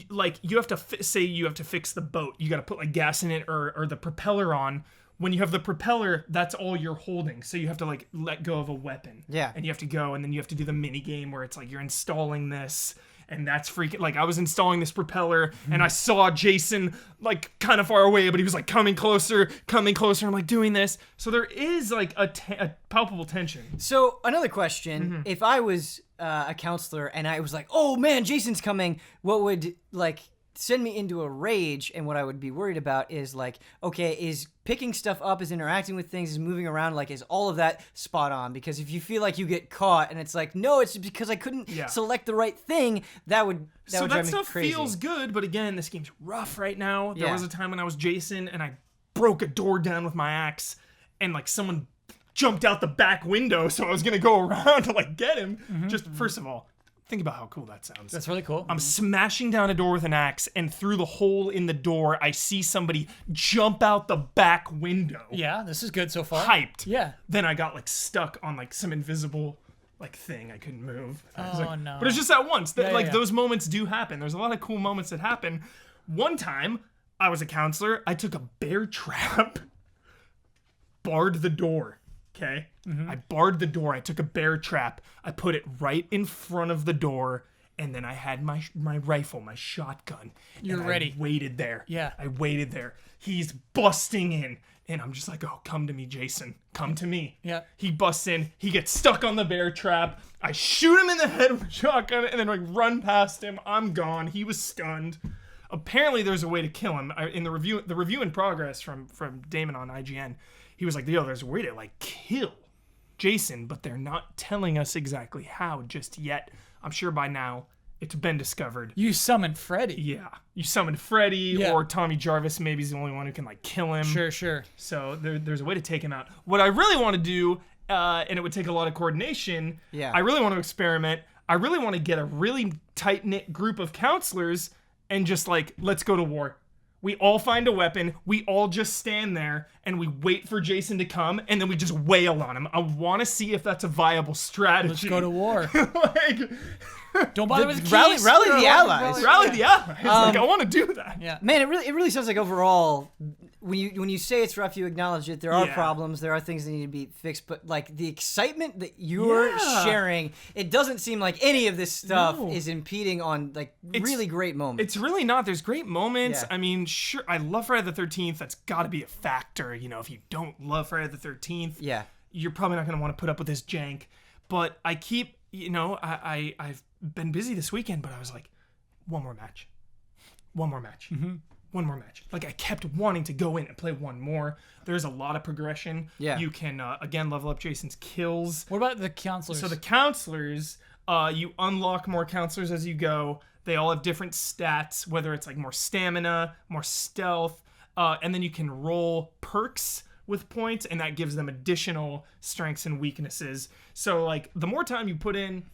like you have to say you have to fix the boat. You got to put like gas in it or the propeller on. When you have the propeller, that's all you're holding. So you have to like let go of a weapon. Yeah. And you have to go, and then you have to do the mini game where it's like you're installing this. And that's freaking, like, I was installing this propeller, and I saw Jason, like, kind of far away, but he was, like, coming closer. I'm, like, doing this. So there is, like, a palpable tension. So, another question. If I was a counselor and I was like, oh, man, Jason's coming, what would, like, send me into a rage? And what I would be worried about is, like, okay, is picking stuff up, is interacting with things, is moving around, like, is all of that spot on? Because if you feel like you get caught and it's like, no, it's because I couldn't select the right thing, that would drive me stuff crazy. Feels good, but again, this game's rough right now. There was a time when I was Jason and I broke a door down with my axe, and like someone jumped out the back window, so I was gonna go around to like get him. First of all, think about how cool that sounds. That's really cool. I'm smashing down a door with an axe, and through the hole in the door, I see somebody jump out the back window. Yeah, this is good so far. Hyped. Yeah. Then I got like stuck on like some invisible like thing. I couldn't move. No. But it's just that once. Yeah. Those moments do happen. There's a lot of cool moments that happen. One time, I was a counselor. I took a bear trap, barred the door. Okay? I barred the door. I took a bear trap. I put it right in front of the door, and then I had my rifle, my shotgun. You're ready. I waited there. Yeah. I waited there. He's busting in, and I'm just like, oh, come to me, Jason. Come to me. Yeah. He busts in. He gets stuck on the bear trap. I shoot him in the head with a shotgun, and then like run past him. I'm gone. He was stunned. Apparently, there's a way to kill him. In the review in progress from Damon on IGN, he was like, yo, there's a way to like kill Jason, but they're not telling us exactly how just yet. I'm sure by now it's been discovered. You summon Freddy. Yeah. You summon Freddy, Yeah. or Tommy Jarvis maybe is the only one who can, like, kill him. Sure. So there's a way to take him out. What I really want to do, and it would take a lot of coordination, I really want to experiment. I really want to get a really tight-knit group of counselors and just, like, let's go to war. We all find a weapon, we all just stand there, and we wait for Jason to come, and then we just wail on him. I want to see if that's a viable strategy. Let's go to war. Like, Don't bother with Rally keys. the allies. rally the allies. Like, I want to do that. Yeah. Man, it really sounds like overall, when you say it's rough, you acknowledge it. There are Yeah. problems, there are things that need to be fixed, but like the excitement that you're sharing, it doesn't seem like any of this stuff is impeding on like really great moments. It's really not. There's great moments. Yeah. I mean, sure, I love Friday the 13th. That's got to be a factor. You know, if you don't love Friday the 13th, you're probably not going to want to put up with this jank. But I keep, you know, I've been busy this weekend, but I was like, one more match. One more match. One more match. Like, I kept wanting to go in and play one more. There's a lot of progression. Yeah. You can, again, level up Jason's kills. What about the counselors? So the counselors, you unlock more counselors as you go. They all have different stats, whether it's like more stamina, more stealth, and then you can roll perks with points, and that gives them additional strengths and weaknesses. So, like, the more time you put in,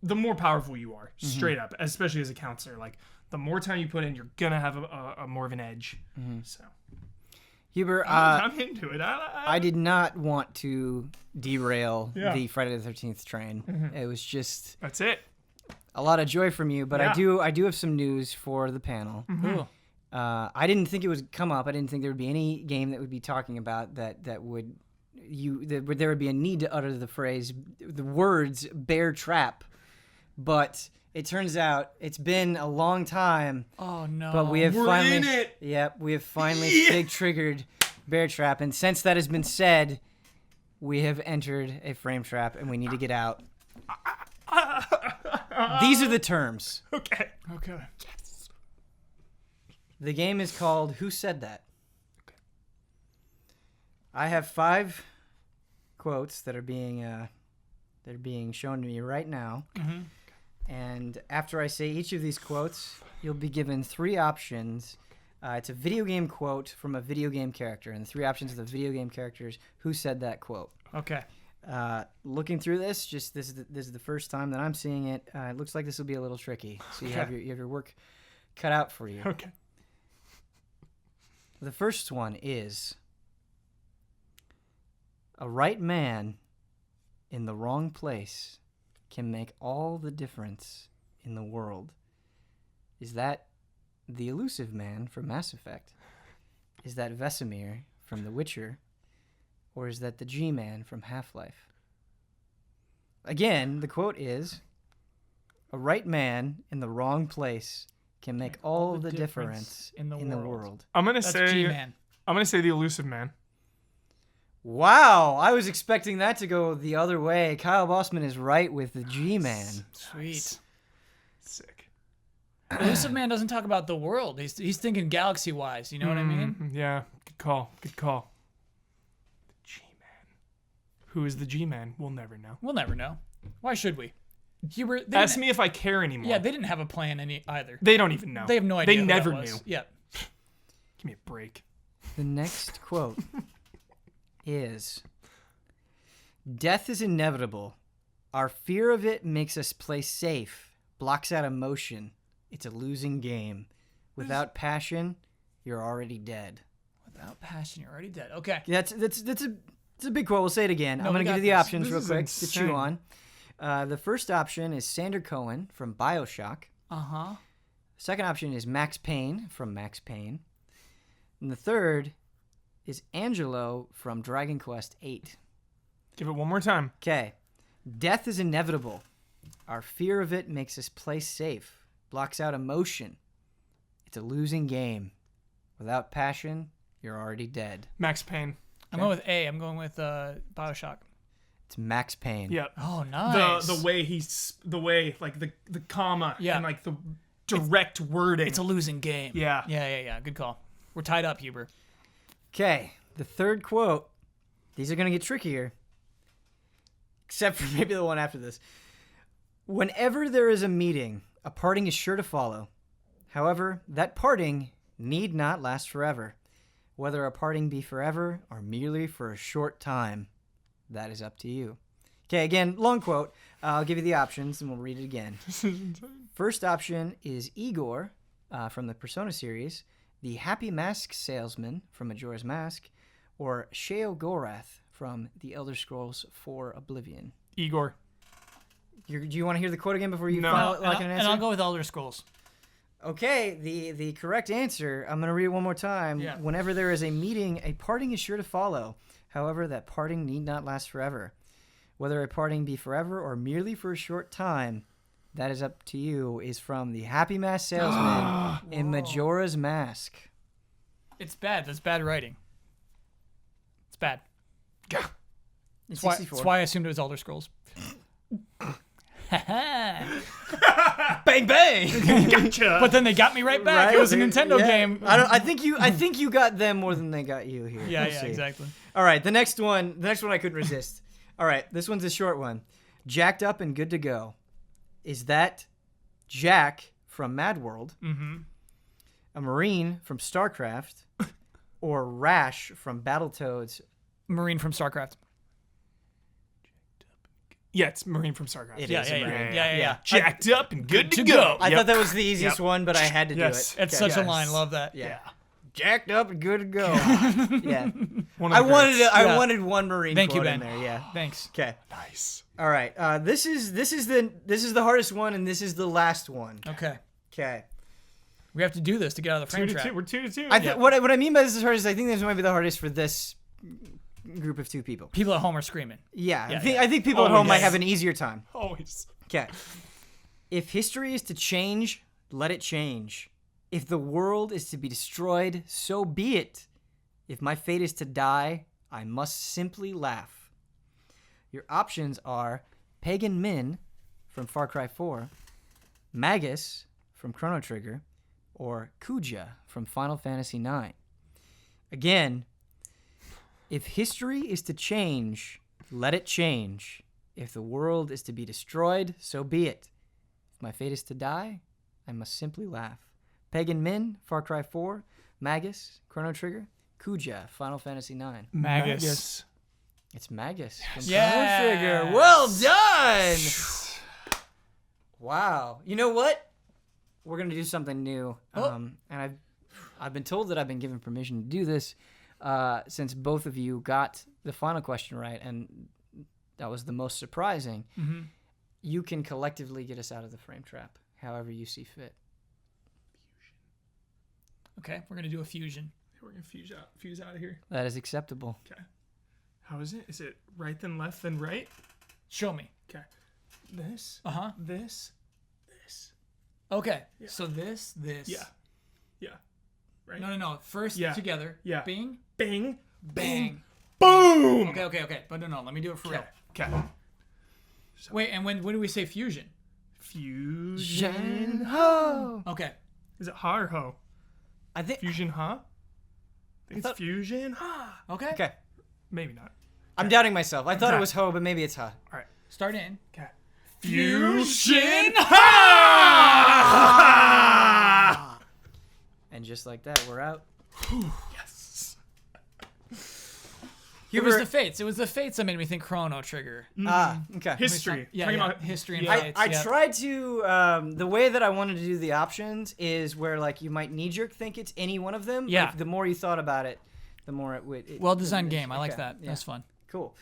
the more powerful you are, straight up, especially as a counselor. Like, the more time you put in, you're gonna have a more of an edge. So, Huber, I'm into it. I did not want to derail Yeah. the Friday the 13th train. It was just That's it. a lot of joy from you, but Yeah. I do have some news for the panel. Ooh. I didn't think it would come up. I didn't think there would be any game that would be talking about that there would be a need to utter the words "bear trap," but it turns out it's been a long time. Oh no. But we have We're finally, in it. Yep, we have finally big triggered bear trap, and since that has been said, we have entered a frame trap, and we need to get out. These are the terms. Okay. The game is called Who Said That? I have 5 quotes that are being shown to me right now. And after I say each of these quotes, you'll be given 3 options. It's a video game quote from a video game character, and the 3 options of the video game characters. Who said that quote? Okay. Looking through this, this is the first time that I'm seeing it. It looks like this will be a little tricky, so you have your work cut out for you. Okay. The first one is, a right man in the wrong place can make all the difference in the world. Is that the elusive man from Mass Effect? Is that Vesemir from The Witcher? Or is that the G-Man from Half-Life? Again, the quote is, a right man in the wrong place can make all the difference in the world. I'm gonna That's say G-Man. I'm gonna say the elusive man. Wow, I was expecting that to go the other way. Kyle Bossman is right with the G-Man. Sweet. Sick. Elusive Man doesn't talk about the world. He's thinking galaxy-wise. You know what I mean? Yeah. Good call. The G-man. Who is the G-man? We'll never know. We'll never know. Why should we? Hubert, Ask me if I care anymore. Yeah, they didn't have a plan either. They don't even know. They have no idea. They who never that was. knew. Yeah. Give me a break. The next quote is, death is inevitable. Our fear of it makes us play safe, blocks out emotion. It's a losing game. Without passion, you're already dead. Without passion, you're already dead. Okay. That's a big quote. We'll say it again. I'm going to give you the options This real is quick insane. to chew on. The first option is Sander Cohen from BioShock. Uh-huh. Second option is Max Payne from Max Payne. And the third is Angelo from Dragon Quest VIII. Give it one more time. Okay. Death is inevitable. Our fear of it makes us play safe, blocks out emotion. It's a losing game. Without passion, you're already dead. Max Payne. I'm going with A. I'm going with BioShock. It's Max Payne. Yep. Oh, nice. The way like the comma Yeah. and like the direct wording. It's a losing game. Yeah. Yeah. Good call. We're tied up, Huber. Okay, the third quote. These are going to get trickier. Except for maybe the one after this. Whenever there is a meeting A parting is sure to follow. However, that parting need not last forever. Whether a parting be forever or merely for a short time, that is up to you. Okay, again, long quote. I'll give you the options and we'll read it again. First option is Igor from the Persona series, the Happy Mask Salesman from Majora's Mask, or Sheogorath from The Elder Scrolls IV Oblivion. Igor. Do you want to hear the quote again before you No. find an answer? And I'll go with Elder Scrolls. Okay, the correct answer, I'm going to read it one more time. Yeah. Whenever there is a meeting, a parting is sure to follow. However, that parting need not last forever. Whether a parting be forever or merely for a short time, that is up to you, is from the Happy Mask Salesman in Majora's Mask. It's bad. That's bad writing. It's bad. It's That's 64. why I assumed it was Elder Scrolls. Bang bang! Gotcha. But then they got me right back. Right? It was a Nintendo Yeah. game. I think you got them more than they got you here. Yeah, We'll see. exactly. All right, the next one I couldn't resist. All right, this one's a short one. Jacked up and good to go. Is that Jack from Mad World, a Marine from StarCraft, or Rash from Battletoads? Marine from StarCraft. Yeah, it's Marine from StarCraft. It Yeah, is yeah, a yeah, Marine. yeah. Jacked up and good to to go. go. I Yep. thought that was the easiest Yep. one, but I had to Yes. do it. It's Okay. such a line. Love that. Yeah. Jacked up and good to go. Yeah. One of I the wanted greats. I wanted one Marine Thank you, quote in Ben. there. Yeah. Thanks. Okay. Nice. All right. This is the hardest one, and this is the last one. Okay. Okay. We have to do this to get out of the frame trap. We're 2-2. What I mean by this is hardest, I think this might be the hardest for this group of two people. People at home are screaming. Yeah. Yeah, I think people at Oh, home might yes. have an easier time. Always. Okay. If history is to change, let it change. If the world is to be destroyed, so be it. If my fate is to die, I must simply laugh. Your options are Pagan Min from Far Cry 4, Magus from Chrono Trigger, or Kuja from Final Fantasy IX. Again, if history is to change, let it change. If the world is to be destroyed, so be it. If my fate is to die, I must simply laugh. Pagan Min, Far Cry 4, Magus, Chrono Trigger, Kuja, Final Fantasy IX. Magus. It's Magus from Yes. Chrono Trigger. Well done! Wow. You know what? We're going to do something new. And I've been told that I've been given permission to do this since both of you got the final question right, and that was the most surprising. Mm-hmm. You can collectively get us out of the frame trap, however you see fit. Okay, we're gonna do a fusion. We're going to fuse out of here. That is acceptable. Okay. How is it? Is it right then left then right? Show me. Okay. This. Uh-huh. This. Okay. So this. Yeah. Yeah. Right? No. First Yeah. together. Yeah. Bing. Bang. Bang. Boom. Okay. But no. Let me do it for real. Okay. Wait, and when do we say fusion? Fusion. Ho! Okay. Is it ha or ho? I think. Fusion ha? I think it's fusion ha. Okay. Okay. Maybe not. I'm doubting myself. I thought Okay. it was ho, but maybe it's ha. All right. Start in. Okay. Fusion ha! And just like that, we're out. Yes. It was the fates. It was the fates that made me think Chrono Trigger. Okay. History. Yeah, Talking yeah. about History and yeah. fates. I yeah. tried to, the way that I wanted to do the options is where, like, you might knee-jerk think it's any one of them. Yeah. Like, the more you thought about it, the more it would... Well-designed game. I like Okay, that. yeah. That's fun. Cool.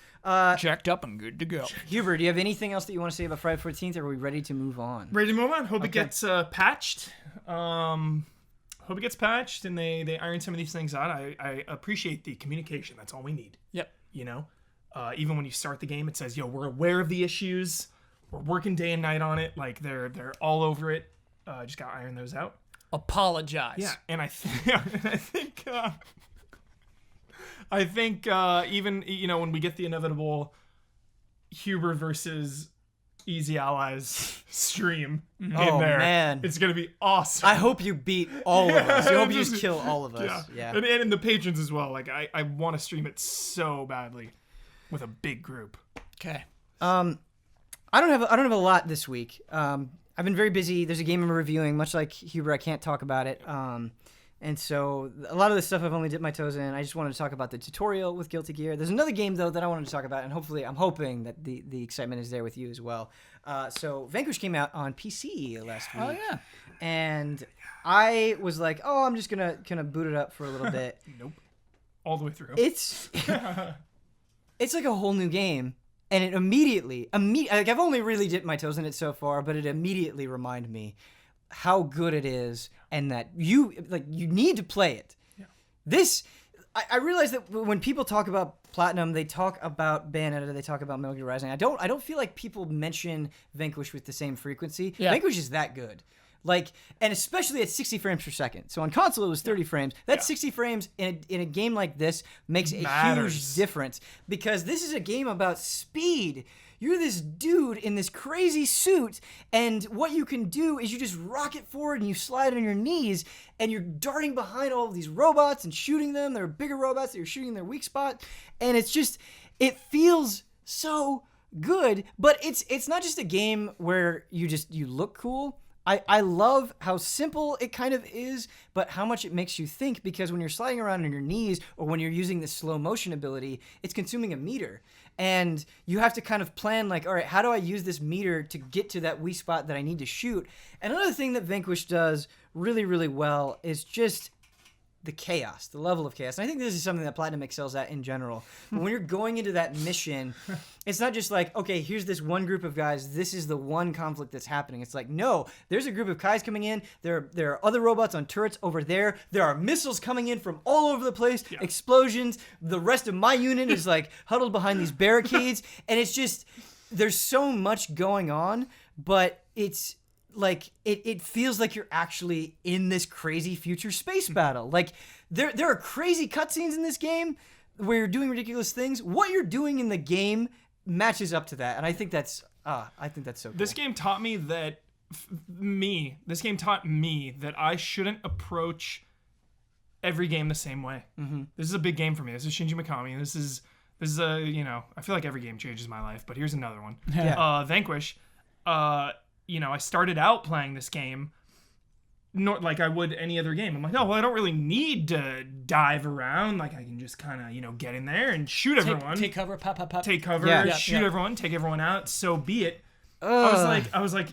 Checked up and good to go. Huber, do you have anything else that you want to say about Friday the 14th, or are we ready to move on? Ready to move on? Hope it Okay. gets patched. Hope it gets patched and they iron some of these things out. I appreciate the communication. That's all we need. Yep. You know? Even when you start the game, it says, yo, we're aware of the issues. We're working day and night on it. Like, they're all over it. Just got to iron those out. Apologize. Yeah, and I think even, you know, when we get the inevitable Huber versus Easy Allies stream in Oh, there, man. it's gonna be awesome. I hope you beat all of us. I hope you just Just- kill all of us. Yeah. And the patrons as well. Like, I want to stream it so badly with a big group. Okay. I don't have a lot this week. I've been very busy. There's a game I'm reviewing, much like Huber. I can't talk about it. And so a lot of this stuff I've only dipped my toes in. I just wanted to talk about the tutorial with Guilty Gear. There's another game, though, that I wanted to talk about, and I'm hoping that the excitement is there with you as well. So Vanquish came out on PC last week. Oh, yeah. And I was like, oh, I'm just going to boot it up for a little bit. Nope. All the way through. It's like a whole new game. And it immediately, like I've only really dipped my toes in it so far, but it immediately reminded me how good it is, and that you need to play it. Yeah. I realize that when people talk about Platinum, they talk about Bayonetta, they talk about Metal Gear Rising. I don't feel like people mention Vanquish with the same frequency. Yeah. Vanquish is that good. Like, and especially at 60 frames per second. So on console, it was 30 frames. That 60 frames in a game like this makes a huge difference, because this is a game about speed. You're this dude in this crazy suit, and what you can do is you just rocket forward and you slide on your knees, and you're darting behind all of these robots and shooting them. There are bigger robots that you're shooting in their weak spot, and it feels so good. But it's not just a game where you look cool. I love how simple it kind of is, but how much it makes you think, because when you're sliding around on your knees, or when you're using the slow motion ability, it's consuming a meter. And you have to kind of plan, like, all right, how do I use this meter to get to that weak spot that I need to shoot? And another thing that Vanquish does really, really well is just the chaos, the level of chaos. And I think this is something that Platinum excels at in general. But when you're going into that mission, it's not just like, okay, here's this one group of guys, this is the one conflict that's happening. It's like, no, there's a group of guys coming in, there are other robots on turrets over there, there are missiles coming in from all over the place, explosions, the rest of my unit is like huddled behind these barricades, and it's just, there's so much going on, but it's like it feels like you're actually in this crazy future space battle. Like there are crazy cutscenes in this game where you're doing ridiculous things. What you're doing in the game matches up to that, and I think that's so cool. This game taught me that I shouldn't approach every game the same way. Mm-hmm. This is a big game for me. This is Shinji Mikami. This is a, I feel like every game changes my life, but here's another one. Yeah. Vanquish. I started out playing this game like I would any other game. I'm like, oh, well, I don't really need to dive around. Like, I can just kind of, get in there and shoot everyone. Take cover, pop. Take cover, shoot everyone, take everyone out. So be it. I was like,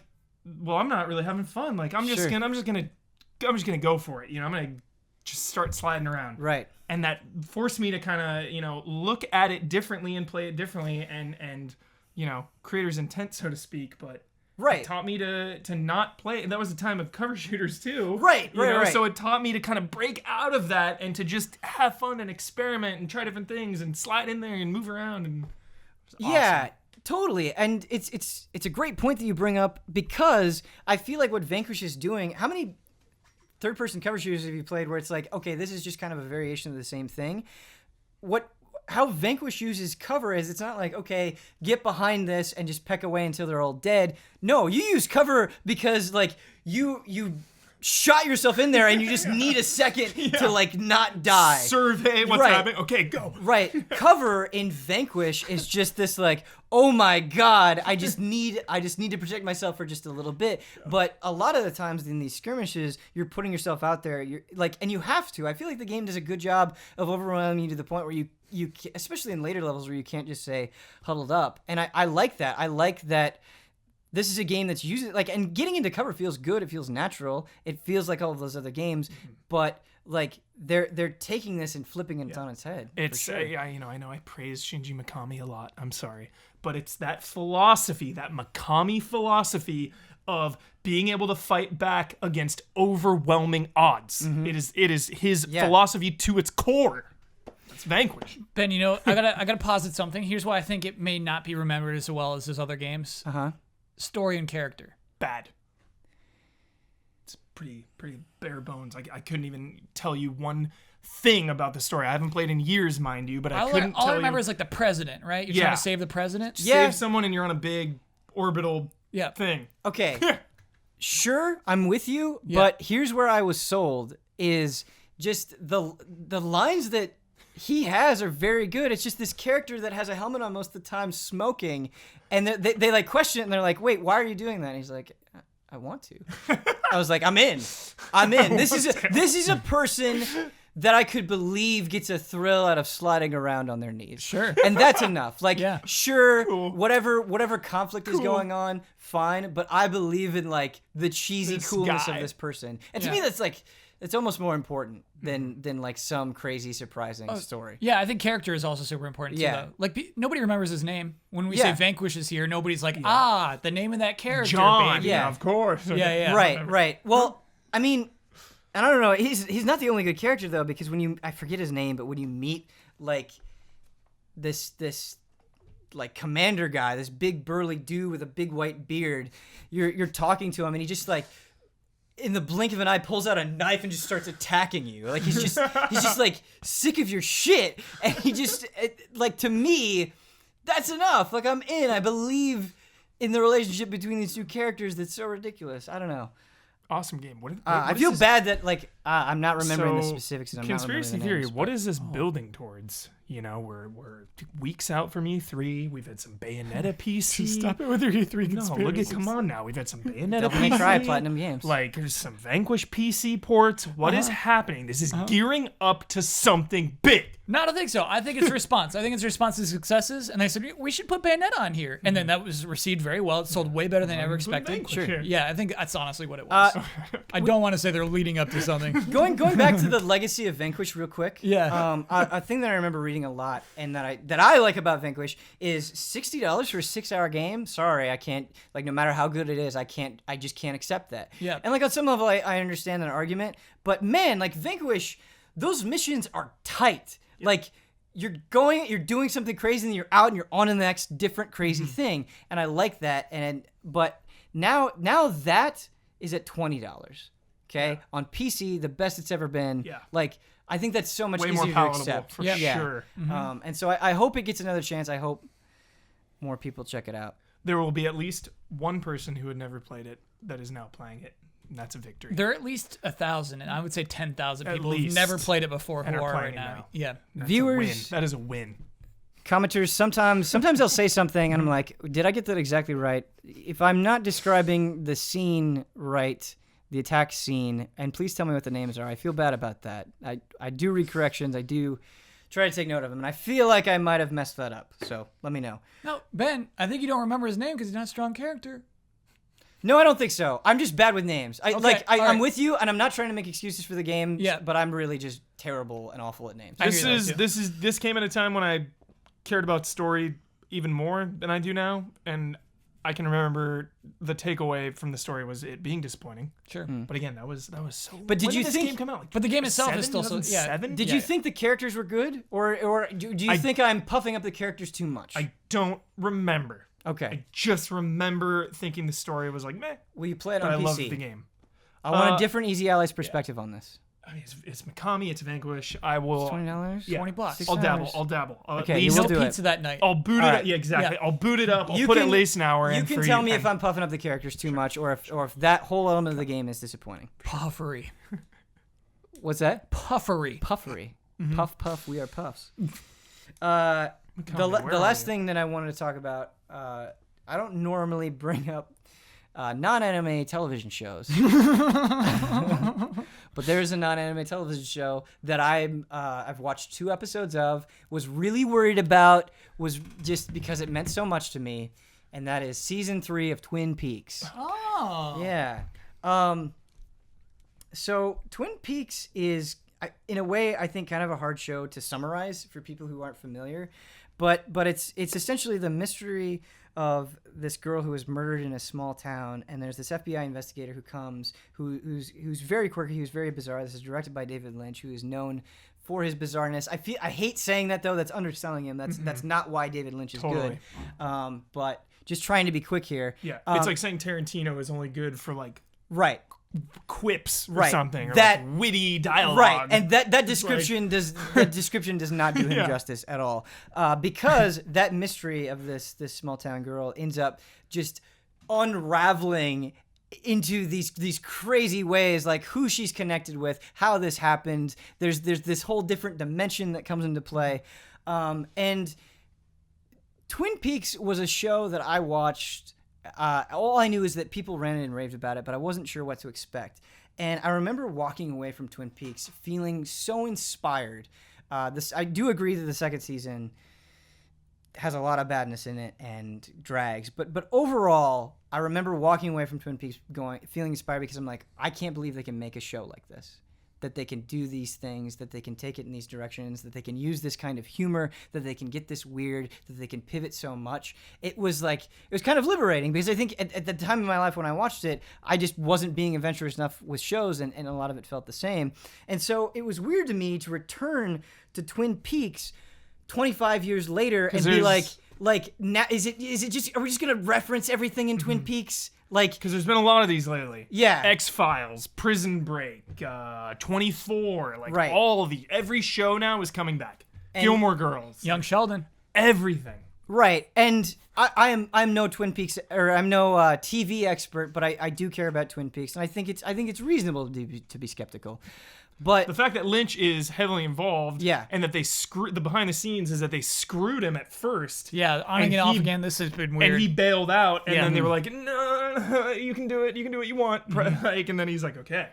well, I'm not really having fun. Like, I'm just gonna go for it. I'm gonna just start sliding around. Right. And that forced me to kind of, look at it differently and play it differently, and creator's intent, so to speak, but. Right. It taught me to not play. That was a time of cover shooters too. Right. So it taught me to kind of break out of that and to just have fun and experiment and try different things and slide in there and move around. And yeah, totally. And it's a great point that you bring up, because I feel like what Vanquish is doing. How many third-person cover shooters have you played where it's like, okay, this is just kind of a variation of the same thing? How Vanquish uses cover is, it's not like, okay, get behind this and just peck away until they're all dead. No, you use cover because, like, you shot yourself in there and you just need a second to, like, not die. Survey what's happening. Okay, go. Right. Cover in Vanquish is just this, like, oh my god, I just need to protect myself for just a little bit. But a lot of the times in these skirmishes, you're putting yourself out there. You're like, and you have to. I feel like the game does a good job of overwhelming you to the point where you especially in later levels where you can't just say huddled up. And I like that. I like that this is a game that's using, like, and getting into cover feels good. It feels natural. It feels like all of those other games, but like they're taking this and flipping it on its head. It's sure. I know I praise Shinji Mikami a lot. I'm sorry, but it's that philosophy, that Mikami philosophy of being able to fight back against overwhelming odds. Mm-hmm. It is his philosophy to its core. It's Vanquish. Ben, I gotta posit something. Here's why I think it may not be remembered as well as his other games. Story and character. Bad. It's pretty bare bones. I couldn't even tell you one thing about the story. I haven't played in years, mind you, but I couldn't tell you. All I remember is like the president, right? You're trying to save the president? Save someone and you're on a big orbital thing. Okay. Sure, I'm with you, but here's where I was sold is just the lines that he has are very good. It's just this character that has a helmet on most of the time, smoking, and they like question it, and they're like, "Wait, why are you doing that?" And he's like, I want to. I was like, I'm in. This is a person that I could believe gets a thrill out of sliding around on their knees. Sure. And that's enough. Like, sure, Cool. whatever conflict is going on, fine. But I believe in like the cheesy coolness of this person. And to me, that's like, it's almost more important than like some crazy surprising story. Yeah, I think character is also super important too. Though. Like nobody remembers his name when we say Vanquish is here. Nobody's like, the name of that character, John. baby. Yeah, of course. Yeah. Right. Well, I mean, and I don't know. He's not the only good character though, because I forget his name, but when you meet like this like commander guy, this big burly dude with a big white beard, you're talking to him, and he just like, in the blink of an eye, pulls out a knife and just starts attacking you. Like he's just like sick of your shit, and like, to me, that's enough. Like, I'm in. I believe in the relationship between these two characters. That's so ridiculous. I don't know. Awesome game. What I feel bad that like I'm not remembering the specifics. And I'm conspiracy not theory. Names, what is this building towards? You know, we're weeks out from E3. We've had some Bayonetta PC. Stop it with your E3 No, conspiracies. come on now. We've had some Bayonetta Devil May PC. Cry Platinum Games. Like, there's some Vanquish PC ports. What is happening? This is gearing up to something big. No, I don't think so. I think it's response. I think it's response to successes. And they said, we should put Bayonetta on here. And then that was received very well. It sold way better than I ever expected. Sure. Yeah, I think that's honestly what it was. I don't want to say they're leading up to something. Going back to the legacy of Vanquish real quick. Yeah. A thing that I remember reading a lot and that I like about Vanquish is $60 for a 6-hour game. Sorry, I can't, like, no matter how good it is, I just can't accept that. Yeah. And like on some level I understand an argument, but man, like Vanquish, those missions are tight. Yep. Like you're doing something crazy and you're out and you're on to the next different crazy thing. And I like that. But now that is at $20. Okay. On PC, the best it's ever been. Yeah. Like, I think that's so much Way easier more to palatable, accept. for sure. And so I hope it gets another chance. I hope more people check it out. There will be at least one person who had never played it that is now playing it, and that's a victory. There are at least 1,000, and I would say 10,000 At people who've least. never played it before And who are are right playing it now. now. Yeah. That's Viewers- a win. That is a win. Commenters, sometimes they'll say something and I'm like, did I get that exactly right? If I'm not describing the scene right, the attack scene, and please tell me what the names are. I feel bad about that. I do read corrections. I do try to take note of them, and I feel like I might have messed that up. So let me know. No, Ben, I think you don't remember his name because he's not a strong character. No, I don't think so. I'm just bad with names. I'm right. with you, and I'm not trying to make excuses for the game. Yeah. But I'm really just terrible and awful at names. This came at a time when I cared about story even more than I do now, and I can remember the takeaway from the story was it being disappointing. Sure. But again, that was so. But did when you this think? game come out? Like, But the game itself is still so. Yeah. 2007? Did you think the characters were good, or do you think I'm puffing up the characters too much? I don't remember. Okay. I just remember thinking the story was like meh. Will you play it But on I PC? loved the game. I want a different Easy Allies perspective on this. I mean, it's Mikami, it's Vanquish. I will. $20? Yeah. $20. I'll dabble. Okay, At you least will No do it. pizza that night. I'll boot it All up. right. Yeah, exactly. Yeah. I'll boot it up. I'll You put can- at least an hour in. You can for tell you. me if I'm puffing up the characters too much, or if that whole element of the game is disappointing. Puffery. What's that? Puffery. Puffery. Mm-hmm. Puff, we are puffs. The where last are thing that I wanted to talk about, I don't normally bring up non-anime television shows. But there's a non-anime television show that I've watched 2 episodes of, was really worried about, was just because it meant so much to me, and that is season 3 of Twin Peaks. Oh. Yeah. So Twin Peaks is, in a way, I think, kind of a hard show to summarize for people who aren't familiar, but it's essentially the mystery of this girl who was murdered in a small town, and there's this FBI investigator who comes, who's very quirky, who's very bizarre. This is directed by David Lynch, who is known for his bizarreness. I hate saying that though. That's underselling him. That's not why David Lynch is Totally. good. But just trying to be quick here. Yeah, it's like saying Tarantino is only good for like Right. quips or Right. something, or That- like witty dialogue. Right, and that description does not do him Yeah. justice at all, because that mystery of this small town girl ends up just unraveling into these crazy ways, like who she's connected with, how this happened. There's this whole different dimension that comes into play, and Twin Peaks was a show that I watched all I knew is that people ranted and raved about it, but I wasn't sure what to expect. And I remember walking away from Twin Peaks feeling so inspired. I do agree that the second season has a lot of badness in it and drags, but overall, I remember walking away from Twin Peaks feeling inspired because I'm like, I can't believe they can make a show like this. That they can do these things, that they can take it in these directions, that they can use this kind of humor, that they can get this weird, that they can pivot so much. It was kind of liberating because I think at the time of my life when I watched it, I just wasn't being adventurous enough with shows and a lot of it felt the same. And so it was weird to me to return to Twin Peaks 25 years later and be like, now, is it just, are we just going to reference everything in Twin Peaks? Like, because there's been a lot of these lately. Yeah. X-Files, Prison Break, 24, every show now is coming back. And Gilmore Girls. Young Sheldon. Everything. Right. And I'm no Twin Peaks, or I'm no TV expert, but I do care about Twin Peaks, and I think it's reasonable to be skeptical. But the fact that Lynch is heavily involved, yeah, and that the behind the scenes is that they screwed him at first. Yeah, on and off again. This has been weird. And he bailed out, and then they were like, "No, you can do it. You can do what you want." And then he's like, "Okay,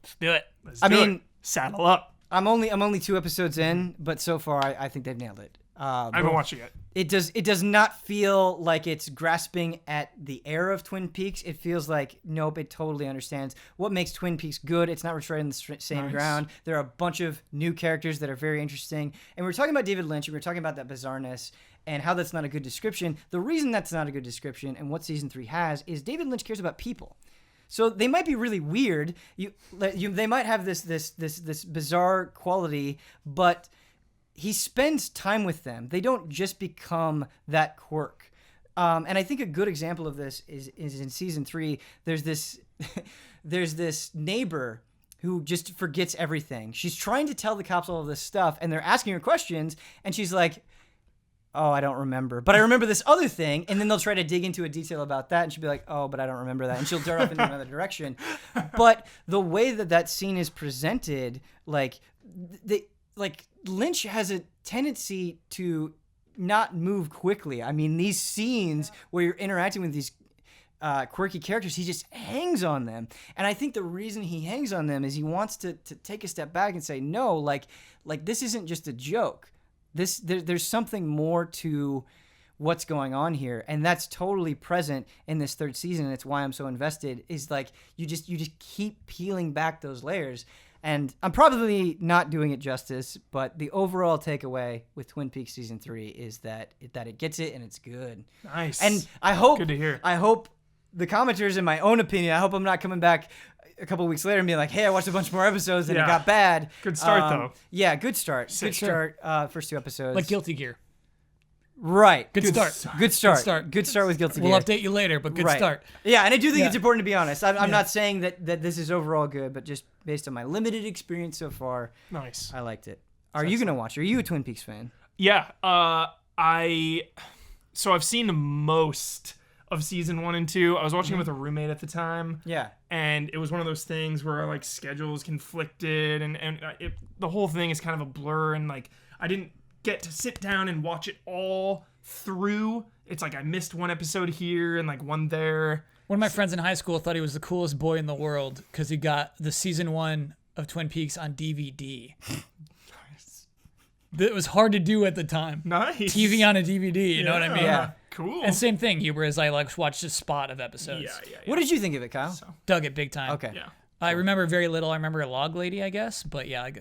let's do it. I mean, saddle up." I'm only 2 episodes in, but so far I think they've nailed it. I haven't watched it yet. It does not feel like it's grasping at the air of Twin Peaks. It feels like, nope, it totally understands what makes Twin Peaks good. It's not retreading the same ground. There are a bunch of new characters that are very interesting. And we're talking about David Lynch, and we're talking about that bizarreness and how that's not a good description. The reason that's not a good description and what season 3 has is David Lynch cares about people. So they might be really weird. They might have this bizarre quality, but he spends time with them. They don't just become that quirk. And I think a good example of this is in season 3. There's this neighbor who just forgets everything. She's trying to tell the cops all of this stuff, and they're asking her questions, and she's like, "Oh, I don't remember. But I remember this other thing." And then they'll try to dig into a detail about that, and she'll be like, "Oh, but I don't remember that." And she'll dart off in another direction. But the way that scene is presented, Lynch has a tendency to not move quickly. I mean, these scenes where you're interacting with these quirky characters, he just hangs on them. And I think the reason he hangs on them is he wants to take a step back and say, no, like this isn't just a joke. There's something more to what's going on here, and that's totally present in this 3rd season. And it's why I'm so invested. Is like you just keep peeling back those layers. And I'm probably not doing it justice, but the overall takeaway with Twin Peaks season 3 is that it gets it and it's good. Nice. And I hope good to hear. I hope the commenters, in my own opinion, I hope I'm not coming back a couple of weeks later and being like, "Hey, I watched a bunch more episodes and it got bad." Good start though. Yeah, good start. Sick. Good start. First 2 episodes. Like Guilty Gear. Right. Good start. Good start with Guilty Gear. We'll update you later, but good start. Yeah, and I do think it's important to be honest. I'm not saying that this is overall good, but just based on my limited experience so far, nice. I liked it. Are you going to watch? Are you a Twin Peaks fan? Yeah. I've seen most of season 1 and 2. I was watching with a roommate at the time. Yeah. And it was one of those things where like schedules conflicted and the whole thing is kind of a blur, and like I didn't get to sit down and watch it all through. It's like I missed one episode here and like one there. One of my friends in high school thought he was the coolest boy in the world because he got the season 1 of Twin Peaks on DVD. Nice. That was hard to do at the time. Nice. TV on a DVD, you know what I mean? Yeah. Cool. And same thing, Huber, as I watched a spot of episodes. Yeah. What did you think of it, Kyle? Dug it big time. Okay. Yeah. I remember very little. I remember a log lady, I guess, but yeah, I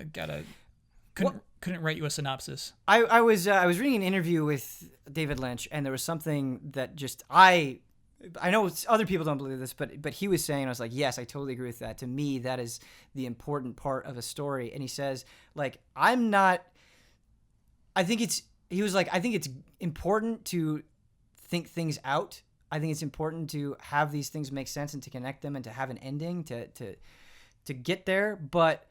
couldn't write you a synopsis. I was reading an interview with David Lynch, and there was something that just I know other people don't believe this, but he was saying, I was like, yes, I totally agree with that. To me, that is the important part of a story. And he says, like, I think it's important to think things out. I think it's important to have these things make sense and to connect them and to have an ending to get there. But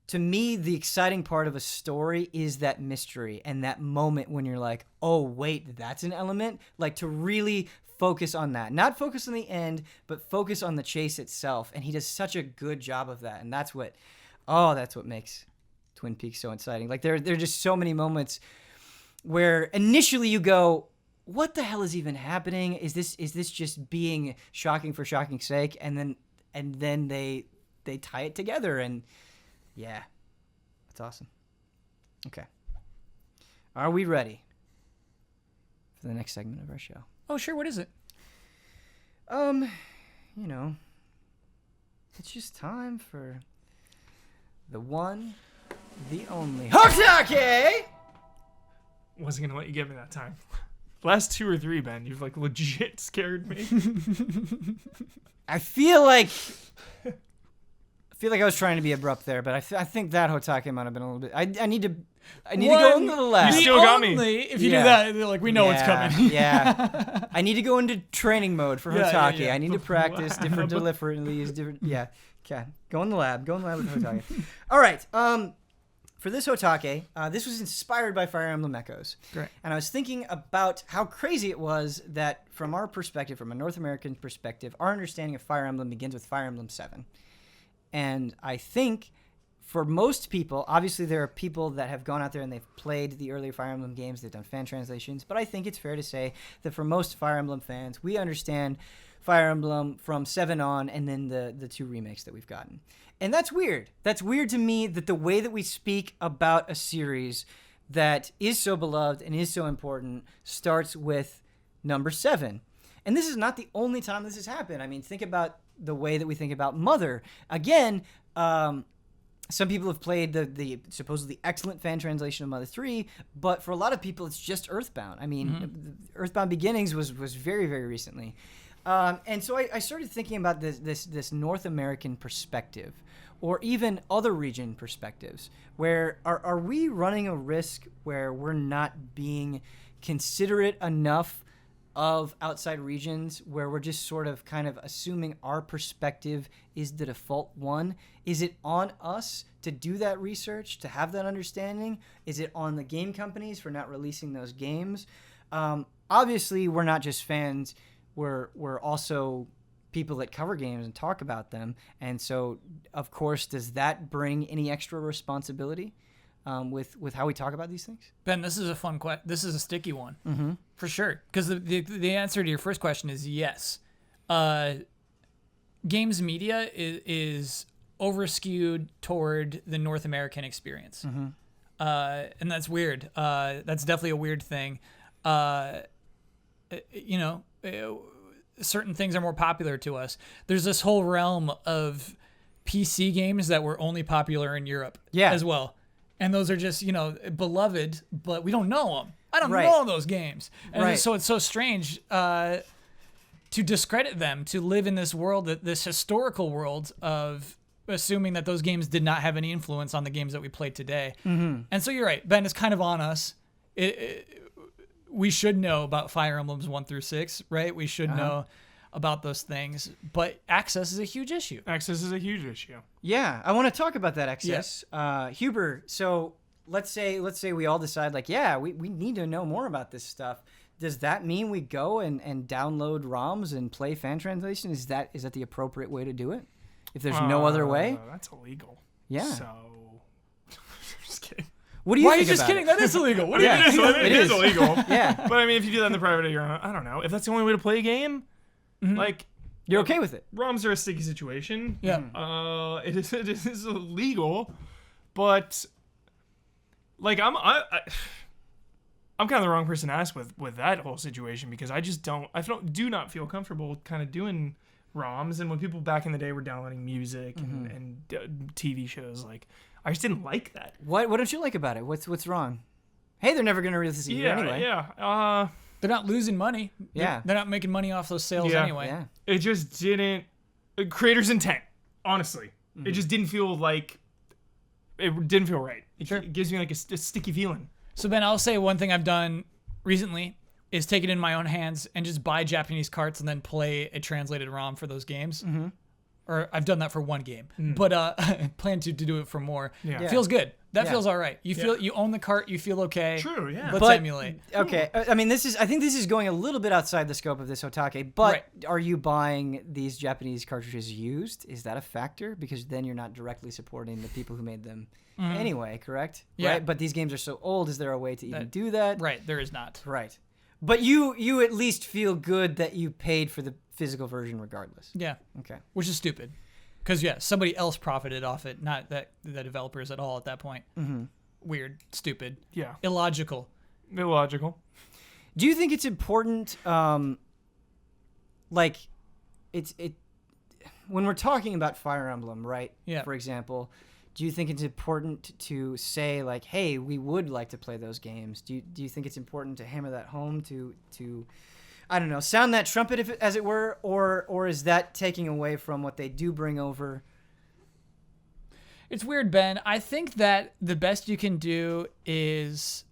to me, the exciting part of a story is that mystery and that moment when you're like, oh, wait, that's an element. Like, to really focus on that. Not focus on the end, but focus on the chase itself. And he does such a good job of that. And that's what makes Twin Peaks so exciting. Like, there are just so many moments where initially you go, what the hell is even happening? Is this just being shocking for shocking's sake? And then they tie it together, and yeah, that's awesome. Okay, are we ready for the next segment of our show? Oh, sure. What is it? You know, it's just time for the one, the only HOTTAKE! Wasn't gonna let you give me that time. Last 2 or 3, Ben, you've like legit scared me. I feel like I was trying to be abrupt there, but I think that HOTTAKE might have been a little bit. I need to go into the lab. You still got me. If you do that, like we know it's coming. Yeah. I need to go into training mode for HOTTAKE. Yeah. I need to practice different deliveries, different. Yeah. Okay. Go in the lab. Go in the lab with HOTTAKE. All right. For this HOTTAKE, this was inspired by Fire Emblem Echoes. Great. And I was thinking about how crazy it was that from our perspective, from a North American perspective, our understanding of Fire Emblem begins with Fire Emblem 7. And I think for most people, obviously there are people that have gone out there and they've played the earlier Fire Emblem games, they've done fan translations, but I think it's fair to say that for most Fire Emblem fans, we understand Fire Emblem from 7 on and then the 2 remakes that we've gotten. And that's weird. That's weird to me that the way that we speak about a series that is so beloved and is so important starts with number 7. And this is not the only time this has happened. I mean, think about the way that we think about Mother. Again, some people have played the supposedly excellent fan translation of Mother 3, but for a lot of people, it's just Earthbound. I mean, Earthbound Beginnings was very, very recently. And so I started thinking about this North American perspective, or even other region perspectives, where are we running a risk where we're not being considerate enough of outside regions, where we're just sort of kind of assuming our perspective is the default one? Is it on us to do that research, to have that understanding? Is it on the game companies for not releasing those games? Obviously, we're not just fans. We're also people that cover games and talk about them. And so, of course, does that bring any extra responsibility with how we talk about these things? Ben, this is a fun question. This is a sticky one, for sure. Because the answer to your first question is yes. Games media is over-skewed toward the North American experience. And that's weird. That's definitely a weird thing. Certain things are more popular to us. There's this whole realm of PC games that were only popular in Europe as well. And those are just, beloved, but we don't know them. I don't know those games. And so it's so strange to discredit them, to live in this world, this historical world of assuming that those games did not have any influence on the games that we play today. And so you're right, Ben, it's kind of on us. We should know about Fire Emblems 1 through 6, right? We should know about those things, but access is a huge issue. Access is a huge issue. Yeah, I want to talk about that access. Huber, so let's say we all decide we need to know more about this stuff. Does that mean we go and download ROMs and play fan translation? Is that the appropriate way to do it? If there's no other way? That's illegal. Yeah. So, just kidding. What do you Why think are you just about kidding? it? That is illegal. What do you It is illegal. Yeah. But I mean, if you do that in the private, I don't know. If that's the only way to play a game, like you're okay with it. ROMs are a sticky situation. Yeah. It is illegal, but like I'm kind of the wrong person to ask with that whole situation, because I do not feel comfortable kind of doing ROMs. And when people back in the day were downloading music and TV shows, like, I just didn't like that. What don't you like about it? What's wrong? Hey, they're never gonna release this either anyway. Yeah. They're not losing money. They're not making money off those sales anyway. Yeah. It just didn't. Creator's intent, honestly. It just didn't feel like. It didn't feel right. It gives me like a sticky feeling. So Ben, I'll say one thing I've done recently is take it in my own hands and just buy Japanese carts and then play a translated ROM for those games. Or I've done that for one game, but I plan to do it for more. Yeah. It feels good. That feels all right. You feel you own the cart. You feel okay. True. Yeah. Let's emulate. Okay. I mean, I think this is going a little bit outside the scope of this HOTTAKE, but are you buying these Japanese cartridges used? Is that a factor? Because then you're not directly supporting the people who made them anyway, correct? Yeah. Right? But these games are so old. Is there a way to even do that? Right. There is not. Right. But you at least feel good that you paid for the physical version regardless. Yeah. Okay. Which is stupid. Because, yeah, somebody else profited off it, not the developers at all at that point. Mm-hmm. Weird. Stupid. Yeah. Illogical. Illogical. Do you think it's important, like, when we're talking about Fire Emblem, right? Yeah. For example, do you think it's important to say, like, hey, we would like to play those games? Do you think it's important to hammer that home to I don't know, sound that trumpet, as it were, or is that taking away from what they do bring over? It's weird, Ben. I think that the best you can do is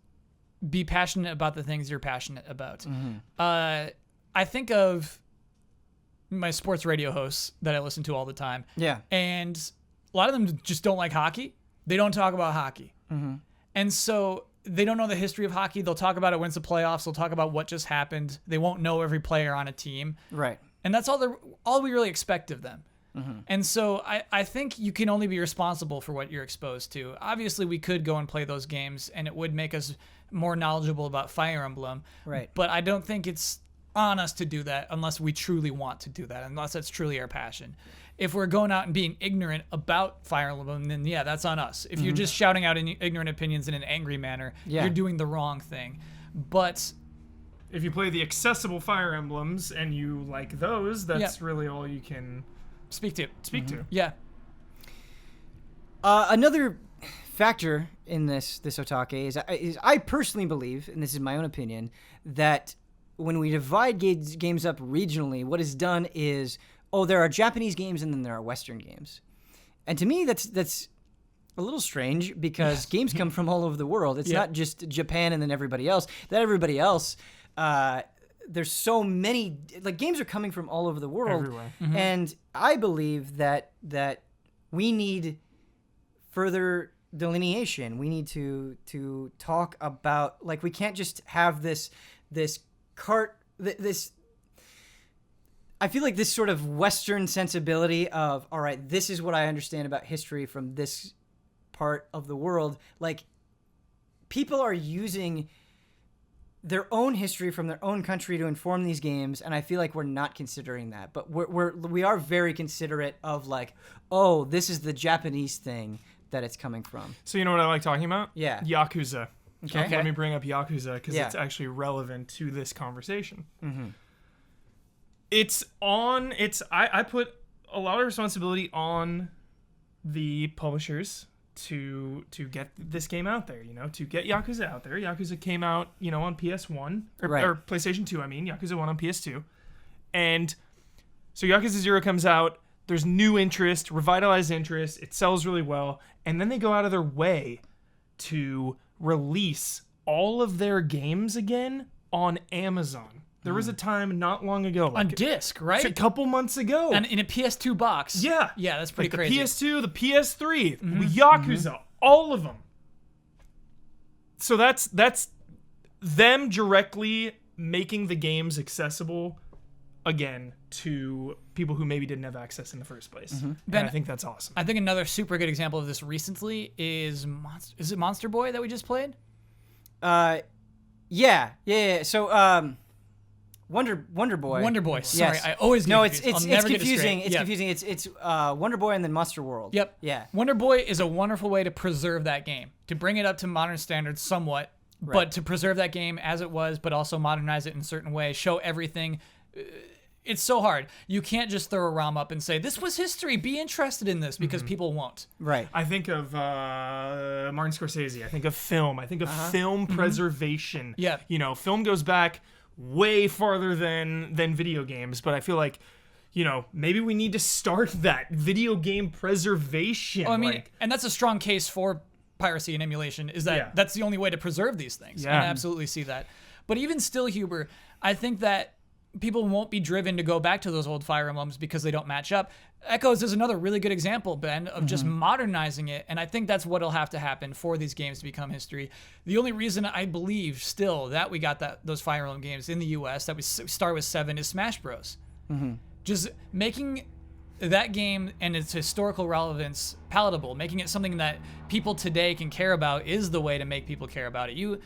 be passionate about the things you're passionate about. Mm-hmm. I think of my sports radio hosts that I listen to all the time. Yeah. And a lot of them just don't like hockey. They don't talk about hockey. Mm-hmm. And so they don't know the history of hockey. They'll talk about it when it's the playoffs. They'll talk about what just happened. They won't know every player on a team. Right. And that's all we really expect of them. Mm-hmm. And so I think you can only be responsible for what you're exposed to. Obviously, we could go and play those games, and it would make us more knowledgeable about Fire Emblem. Right. But I don't think it's on us to do that unless we truly want to do that, unless that's truly our passion. If we're going out and being ignorant about Fire Emblem, then yeah, that's on us. If you're just shouting out ignorant opinions in an angry manner, you're doing the wrong thing. But if you play the accessible Fire Emblems and you like those, that's really all you can speak to. Yeah. Another factor in this HOTTAKE is I personally believe, and this is my own opinion, that when we divide games up regionally, what is done is, there are Japanese games and then there are Western games. And to me, that's a little strange because games come from all over the world. It's not just Japan and then everybody else. There's so many, like, games are coming from all over the world. Everywhere. Mm-hmm. And I believe that we need further delineation. We need to talk about, like, we can't just have this I feel like this sort of Western sensibility of, all right, this is what I understand about history from this part of the world. Like, people are using their own history from their own country to inform these games, and I feel like we're not considering that. But we are very considerate of, like, oh, this is the Japanese thing that it's coming from. So you know what I like talking about? Yeah. Yakuza. Okay. Let me bring up Yakuza because Yeah. it's actually relevant to this conversation. Mm-hmm. I put a lot of responsibility on the publishers to get this game out there, to get Yakuza out there. Yakuza came out, on PS1 or PlayStation 2. Yakuza 1 on PS2. And so Yakuza 0 comes out, there's new interest, revitalized interest, it sells really well, and then they go out of their way to release all of their games again on Amazon. There was a time not long ago, on disc, right? A couple months ago, and in a PS2 box. Yeah, that's pretty like crazy. The PS2, the PS3, Yakuza, all of them. So that's them directly making the games accessible again to people who maybe didn't have access in the first place. And Ben, I think that's awesome. I think another super good example of this recently is it Monster Boy that we just played? Yeah. So, Wonder Boy. Wonder Boy. Sorry, Yes. I always get it's confused. I'll never get it confusing. straight. It's Yep. confusing. It's Wonder Boy and then Monster World. Yep. Yeah. Wonder Boy is a wonderful way to preserve that game, to bring it up to modern standards somewhat, but to preserve that game as it was, but also modernize it in a certain way, show everything. It's so hard. You can't just throw a ROM up and say, this was history, be interested in this, because people won't. Right. I think of Martin Scorsese. I think of film. I think of film preservation. Yeah. Film goes back way farther than video games, but I feel like, maybe we need to start that video game preservation. Oh, and that's a strong case for piracy and emulation, is that that's the only way to preserve these things. Yeah. And I absolutely see that. But even still, Huber, I think that people won't be driven to go back to those old Fire Emblems because they don't match up. Echoes is another really good example, Ben, of just modernizing it, and I think that's what'll have to happen for these games to become history. The only reason I believe still that we got those Fire Emblem games in the US, that we start with 7, is Smash Bros. Just making that game and its historical relevance palatable, making it something that people today can care about, is the way to make people care about it.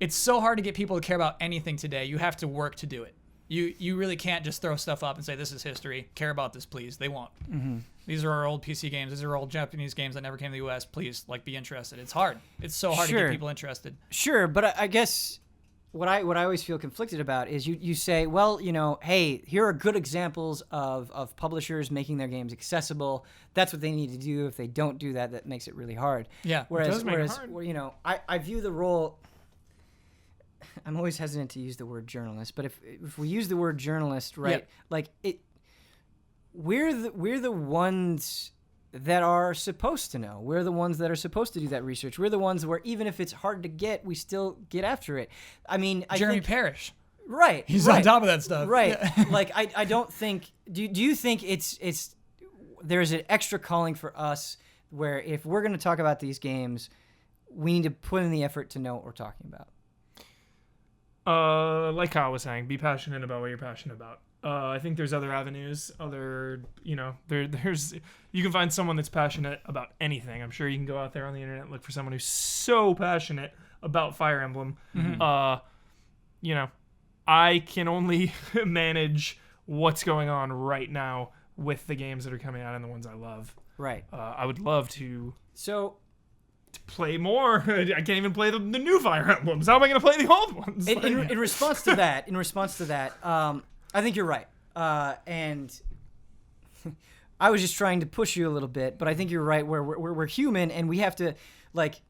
it's so hard to get people to care about anything today. You have to work to do it. You really can't just throw stuff up and say, this is history. Care about this, please. They won't. Mm-hmm. These are our old PC games. These are old Japanese games that never came to the U.S. Please, like, be interested. It's hard. It's so hard to get people interested. Sure, but I guess what I always feel conflicted about is you say, well, hey, here are good examples of publishers making their games accessible. That's what they need to do. If they don't do that, that makes it really hard. Yeah, whereas I view the role. I'm always hesitant to use the word journalist, but if we use the word journalist, right, like it, we're the ones that are supposed to know. We're the ones that are supposed to do that research. We're the ones where even if it's hard to get, we still get after it. I mean, Jeremy Parrish, right? He's on top of that stuff, right? Like I don't think. Do you think it's there's an extra calling for us where if we're going to talk about these games, we need to put in the effort to know what we're talking about. Like Kyle was saying, be passionate about what you're passionate about. I think there's other avenues, there's you can find someone that's passionate about anything. I'm sure you can go out there on the internet and look for someone who's so passionate about Fire Emblem. Mm-hmm. I can only manage what's going on right now with the games that are coming out and the ones I love. Right. I would love to play more. I can't even play the new Fire Emblems. How am I going to play the old ones? In response to that, I think you're right. And I was just trying to push you a little bit, but I think you're right where we're human and we have to, like,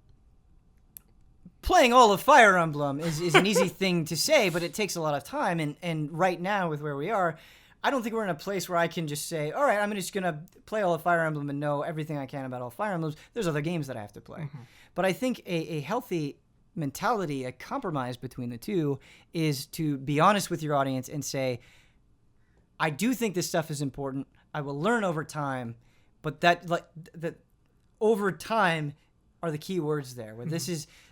playing all of Fire Emblem is an easy thing to say, but it takes a lot of time. And right now with where we are, I don't think we're in a place where I can just say, all right, I'm just going to play all of Fire Emblem and know everything I can about all Fire Emblems. There's other games that I have to play. Mm-hmm. But I think a healthy mentality, a compromise between the two, is to be honest with your audience and say, I do think this stuff is important. I will learn over time, but that over time are the key words there. Where this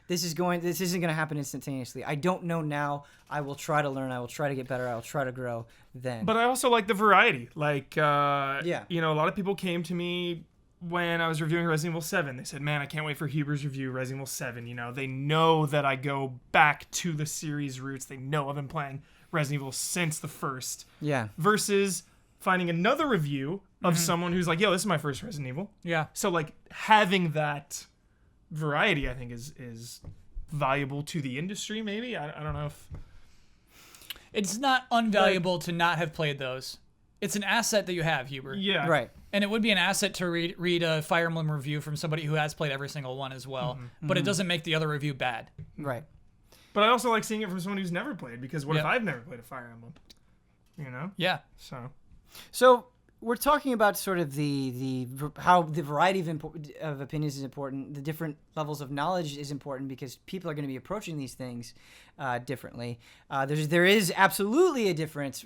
isn't going to happen instantaneously. I don't know now. I will try to learn. I will try to get better. I will try to grow then. But I also like the variety. Like, a lot of people came to me when I was reviewing Resident Evil 7. They said, man, I can't wait for Huber's review, Resident Evil 7. They know that I go back to the series roots. They know I've been playing Resident Evil since the first. Yeah. Versus finding another review of someone who's like, yo, this is my first Resident Evil. Yeah. So, like, having that variety, I think, is valuable to the industry, maybe. I don't know if... It's not unvaluable to not have played those. It's an asset that you have, Huber. Yeah. Right. And it would be an asset to read a Fire Emblem review from somebody who has played every single one as well. Mm-hmm. But it doesn't make the other review bad. Right. But I also like seeing it from someone who's never played, because what if I've never played a Fire Emblem? Yeah. So we're talking about sort of the how the variety of opinions is important. The different levels of knowledge is important because people are going to be approaching these things differently. There is absolutely a difference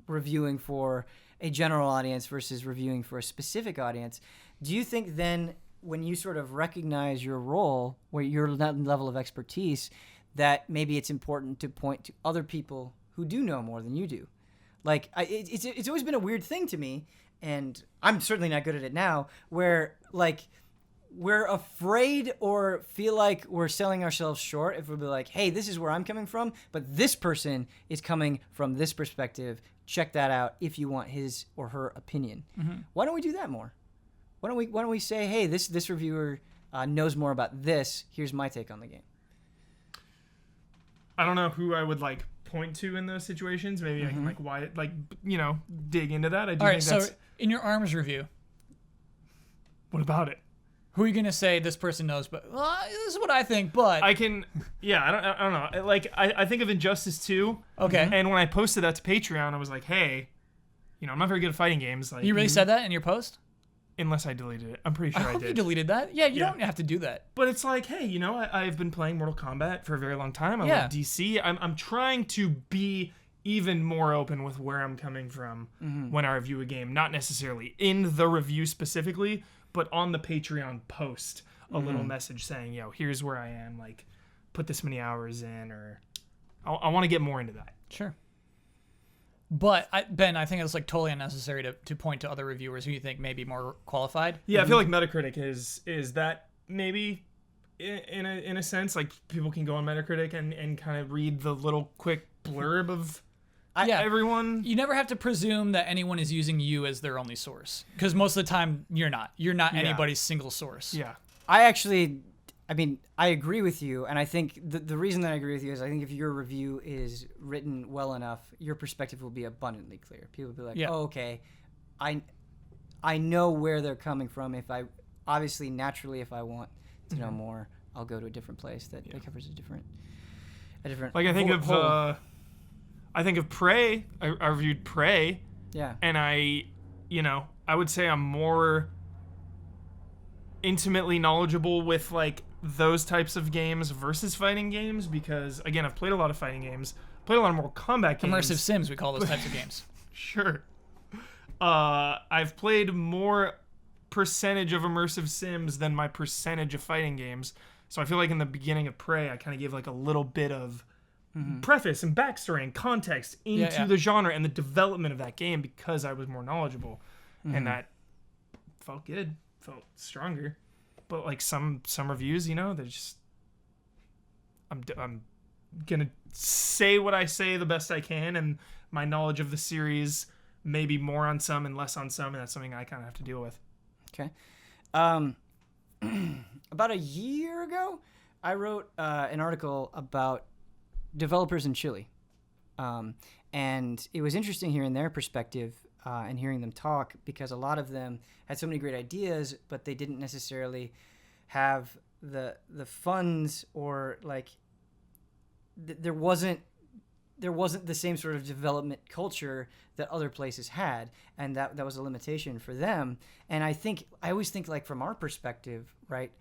reviewing for a general audience versus reviewing for a specific audience. Do you think then, when you sort of recognize your role, where your level of expertise, that maybe it's important to point to other people who do know more than you do? Like, it's always been a weird thing to me, and I'm certainly not good at it now, where, like, we're afraid or feel like we're selling ourselves short if we'll be like, hey, this is where I'm coming from, but this person is coming from this perspective. Check that out if you want his or her opinion. Mm-hmm. Why don't we do that more? Why don't we say, hey, this reviewer knows more about this. Here's my take on the game. I don't know who I would like point to in those situations. Maybe I can dig into that. I do. All right. So in your ARMS review, what about it? Who are you gonna say this person knows? But this is what I think. But I can. Yeah. I don't know. Like I think of Injustice 2. Okay. And when I posted that to Patreon, I was like, hey, I'm not very good at fighting games. Like, you really said that in your post? Unless I deleted it. I'm pretty sure I did. You deleted that? Yeah, you don't have to do that. But it's like, hey, I've been playing Mortal Kombat for a very long time. I love DC. I'm trying to be even more open with where I'm coming from when I review a game. Not necessarily in the review specifically, but on the Patreon post, a little message saying, yo, here's where I am. Like, put this many hours in, or I want to get more into that. Sure. But, Ben, I think it's like totally unnecessary to point to other reviewers who you think may be more qualified. Yeah, I feel like Metacritic is that maybe in a sense, like people can go on Metacritic and kind of read the little quick blurb of everyone. You never have to presume that anyone is using you as their only source, because most of the time you're not anybody's single source. Yeah. I mean, I agree with you, and I think the reason that I agree with you is I think if your review is written well enough, your perspective will be abundantly clear. People will be like, oh, okay, I know where they're coming from. If I if I want to know more, I'll go to a different place that covers a different. Like I think of Prey. I reviewed Prey. Yeah. And I would say I'm more intimately knowledgeable with like those types of games versus fighting games because again, I've played a lot of fighting games, played a lot of Mortal Kombat games. Immersive sims, we call those types of games. Sure. I've played more percentage of immersive sims than my percentage of fighting games. So I feel like in the beginning of Prey, I kind of gave like a little bit of preface and backstory and context into the genre and the development of that game because I was more knowledgeable, and that felt good, felt stronger. But like some reviews, they're just I'm gonna say what I say the best I can, and my knowledge of the series maybe more on some and less on some, and that's something I kind of have to deal with. Okay. About a year ago, I wrote an article about developers in Chile. And it was interesting hearing their perspective and hearing them talk because a lot of them had so many great ideas, but they didn't necessarily have the funds or like there wasn't the same sort of development culture that other places had, and that was a limitation for them. And I always think like from our perspective, right,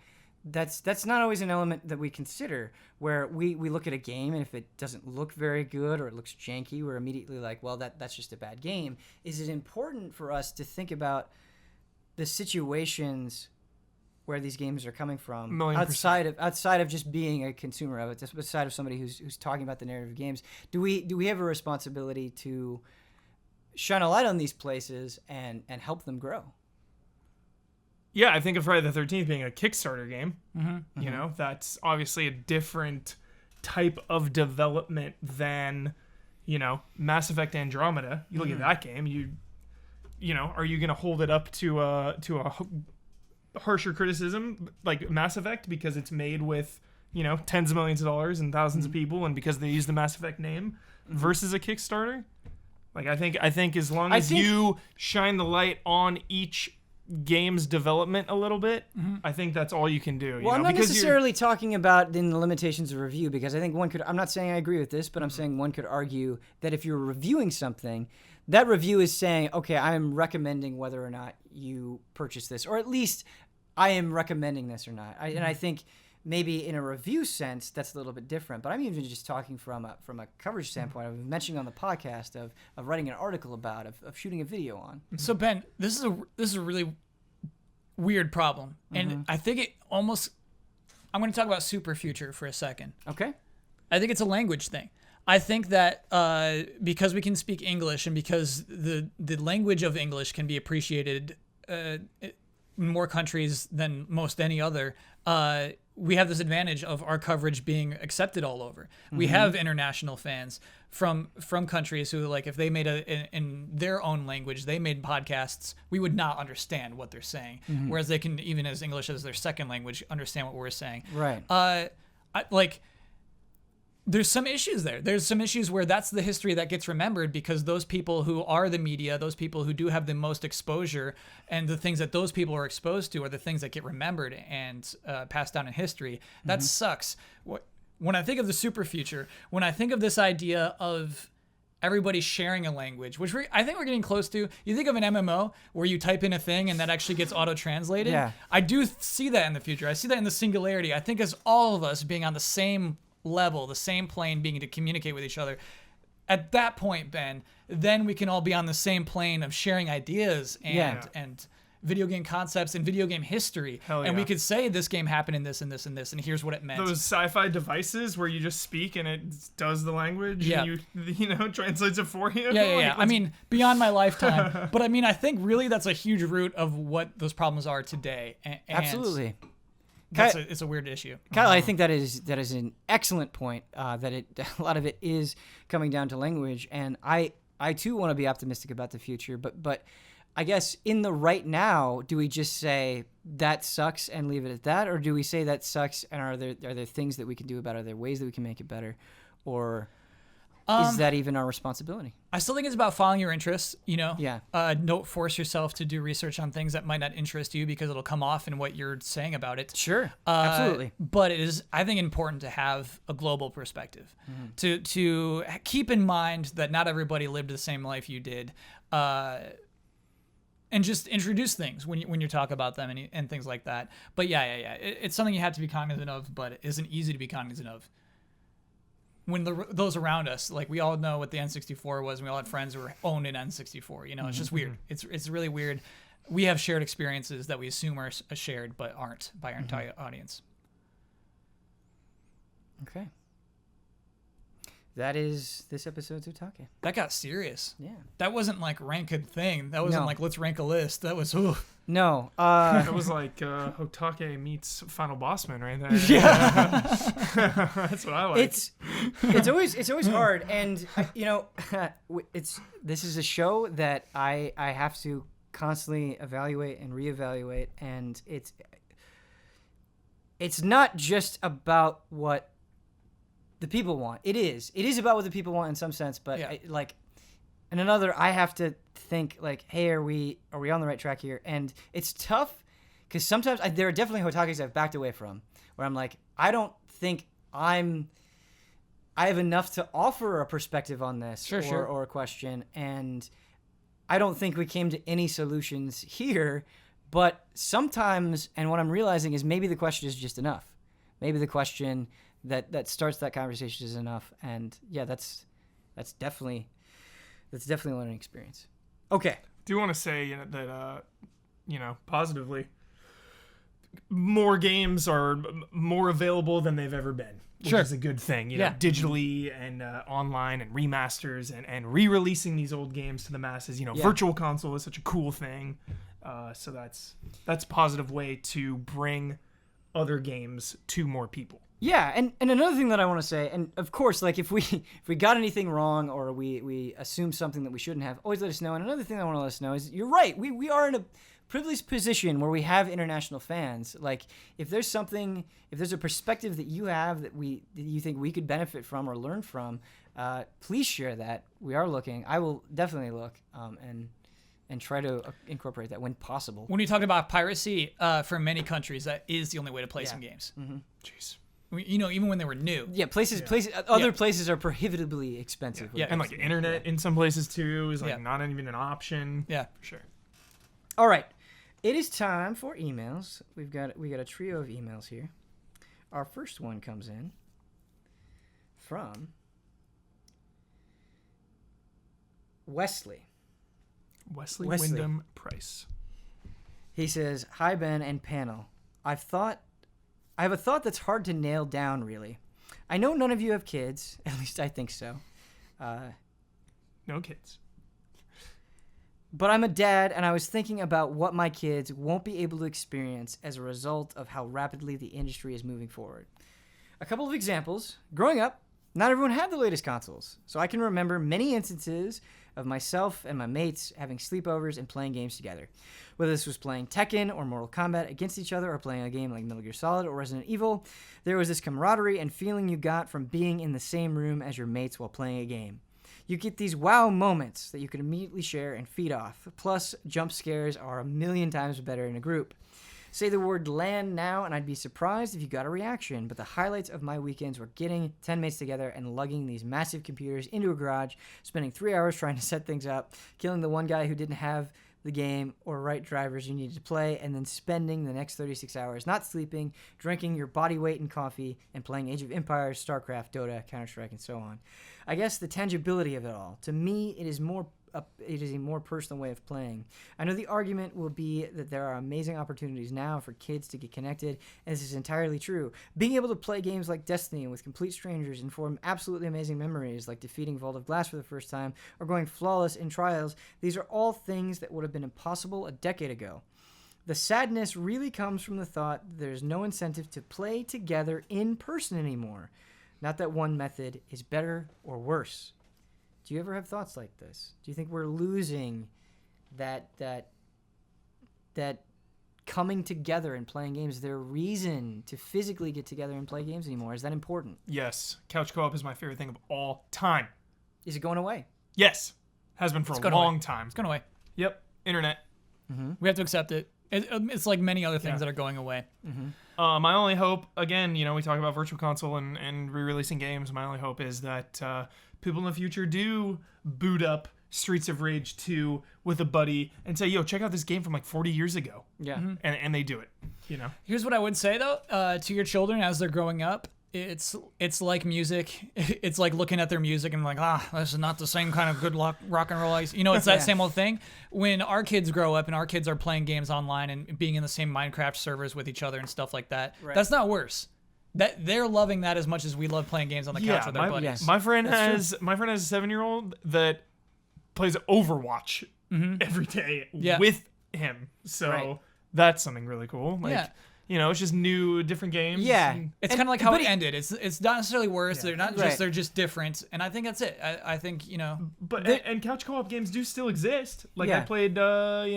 that's not always an element that we consider, where we look at a game and if it doesn't look very good or it looks janky, we're immediately like, well, that's just a bad game. Is it important for us to think about the situations where these games are coming from outside of just being a consumer of it, outside of somebody who's talking about the narrative of games? Do we have a responsibility to shine a light on these places and help them grow? Yeah, I think of Friday the 13th being a Kickstarter game. That's obviously a different type of development than, Mass Effect Andromeda. You look at that game, are you going to hold it up to a harsher criticism like Mass Effect because it's made with, tens of millions of dollars and thousands of people and because they use the Mass Effect name versus a Kickstarter? Like I think as long as you shine the light on each game's development a little bit, I think that's all you can do. I'm not necessarily talking about in the limitations of review, because I think I'm not saying I agree with this, but I'm saying one could argue that if you're reviewing something, that review is saying, okay, I'm recommending whether or not you purchase this, or at least I am recommending this or not. And I think maybe in a review sense, that's a little bit different. But I'm even just talking from a coverage standpoint of mentioning on the podcast of writing an article about, of shooting a video on. So Ben, this is a really weird problem, and I think it almost. I'm going to talk about Super Future for a second. Okay. I think it's a language thing. I think that because we can speak English and because the language of English can be appreciated in more countries than most any other, we have this advantage of our coverage being accepted all over. We have international fans from countries who, like, if they made in their own language, they made podcasts, we would not understand what they're saying. Whereas they can, even as English as their second language, understand what we're saying. Right. There's some issues there. There's some issues where that's the history that gets remembered because those people who are the media, those people who do have the most exposure, and the things that those people are exposed to are the things that get remembered and passed down in history. That sucks. When I think of the Super Future, when I think of this idea of everybody sharing a language, which I think we're getting close to. You think of an MMO where you type in a thing and that actually gets auto-translated. Yeah. I do see that in the future. I see that in the singularity. I think as all of us being on the same level, the same plane, being to communicate with each other. At that point, Ben, then we can all be on the same plane of sharing ideas and video game concepts and video game history. And we could say this game happened in this and this and this, and here's what it meant. Those sci-fi devices where you just speak and it does the language and you translates it for you. Yeah. I mean, beyond my lifetime. But I mean, I think really that's a huge root of what those problems are today. Absolutely. it's a weird issue. Kyle, I think that is an excellent point. That a lot of it is coming down to language, and I too want to be optimistic about the future. But I guess in the right now, do we just say that sucks and leave it at that, or do we say that sucks and are there things that we can do about it? Are there ways that we can make it better, or is that even our responsibility? I still think it's about following your interests, Yeah. Don't force yourself to do research on things that might not interest you because it'll come off in what you're saying about it. Sure. Absolutely. But it is, I think, important to have a global perspective. To keep in mind that not everybody lived the same life you did. And just introduce things when you talk about them and things like that. But it's something you have to be cognizant of, but it isn't easy to be cognizant of. When those around us, like we all know what the N64 was, and we all had friends who were owned an N64. It's just weird. It's really weird. We have shared experiences that we assume are shared, but aren't by our entire audience. Okay. That is this episode's HOTTAKE. That got serious. Yeah. That wasn't like rank a thing. That wasn't like let's rank a list. That was No. That was like HOTTAKE meets Final Bossman right there. Yeah. That's what I like. It's always hard, and this is a show that I have to constantly evaluate and reevaluate, and it's not just about what the people want. It is about what the people want in some sense, but in another, I have to think like, hey, are we on the right track here? And it's tough because sometimes there are definitely HOTTAKEs I've backed away from where I'm like, I don't think I have enough to offer a perspective on this or a question, and I don't think we came to any solutions here. But sometimes, and what I'm realizing is maybe the question is just enough. Maybe the question that starts that conversation is enough, and that's definitely a learning experience. Okay. Do you want to say that positively, more games are more available than they've ever been, which is a good thing. Digitally and online and remasters and re-releasing these old games to the masses. Virtual console is such a cool thing. So that's a positive way to bring other games to more people. Yeah, and another thing that I want to say, and of course, like if we got anything wrong or we assume something that we shouldn't have, always let us know. And another thing I want to let us know is you're right. We are in a privileged position where we have international fans. Like if there's a perspective that you have that you think we could benefit from or learn from, please share that. We are looking. I will definitely look and try to incorporate that when possible. When you talk about piracy, for many countries, that is the only way to play some games. Mm-hmm. Jeez. Even when they were new. Yeah, other places are prohibitively expensive. Yeah, and like internet in some places too is like not even an option. Yeah, for sure. All right, it is time for emails. We got a trio of emails here. Our first one comes in from Wesley Wyndham Price. He says, "Hi Ben and panel. I have a thought that's hard to nail down, really. I know none of you have kids. At least I think so. No kids. But I'm a dad, and I was thinking about what my kids won't be able to experience as a result of how rapidly the industry is moving forward. A couple of examples. Growing up, not everyone had the latest consoles, so I can remember many instances of myself and my mates having sleepovers and playing games together. Whether this was playing Tekken or Mortal Kombat against each other or playing a game like Metal Gear Solid or Resident Evil, there was this camaraderie and feeling you got from being in the same room as your mates while playing a game. You get these wow moments that you can immediately share and feed off. Plus, jump scares are 1,000,000 times better in a group. Say the word LAN now, and I'd be surprised if you got a reaction, but the highlights of my weekends were getting 10 mates together and lugging these massive computers into a garage, spending 3 hours trying to set things up, killing the one guy who didn't have the game or right drivers you needed to play, and then spending the next 36 hours not sleeping, drinking your body weight in coffee, and playing Age of Empires, StarCraft, Dota, Counter-Strike, and so on. I guess the tangibility of it all. To me, it is a more personal way of playing. I know the argument will be that there are amazing opportunities now for kids to get connected, and this is entirely true. Being able to play games like Destiny with complete strangers and form absolutely amazing memories like defeating Vault of Glass for the first time or going flawless in Trials, these are all things that would have been impossible a decade ago. The sadness really comes from the thought that there's no incentive to play together in person anymore. Not that one method is better or worse. Do you ever have thoughts like this? Do you think we're losing that coming together and playing games? Is there a reason to physically get together and play games anymore? Is that important? Yes. Couch co-op is my favorite thing of all time. Is it going away? Yes. Has been for a long time. It's going away. Yep. Internet. We have to accept it. It's like many other things that are going away. My only hope, again, we talk about Virtual Console and re-releasing games. My only hope is that people in the future do boot up Streets of Rage 2 with a buddy and say, yo, check out this game from like 40 years ago. Yeah. And they do it, Here's what I would say, though, to your children as they're growing up. It's like music. It's like looking at their music and like, this is not the same kind of good rock and roll. It's that same old thing. When our kids grow up and our kids are playing games online and being in the same Minecraft servers with each other and stuff like that, that's not worse. That they're loving that as much as we love playing games on the couch with our buddies. Yes. My friend has a 7-year-old that plays Overwatch every day with him. So that's something really cool. It's just new, different games. Yeah, it's kind of like how it ended. It's not necessarily worse. They're not just they're just different. And I think that's it. I think But and couch co-op games do still exist. Like I played, I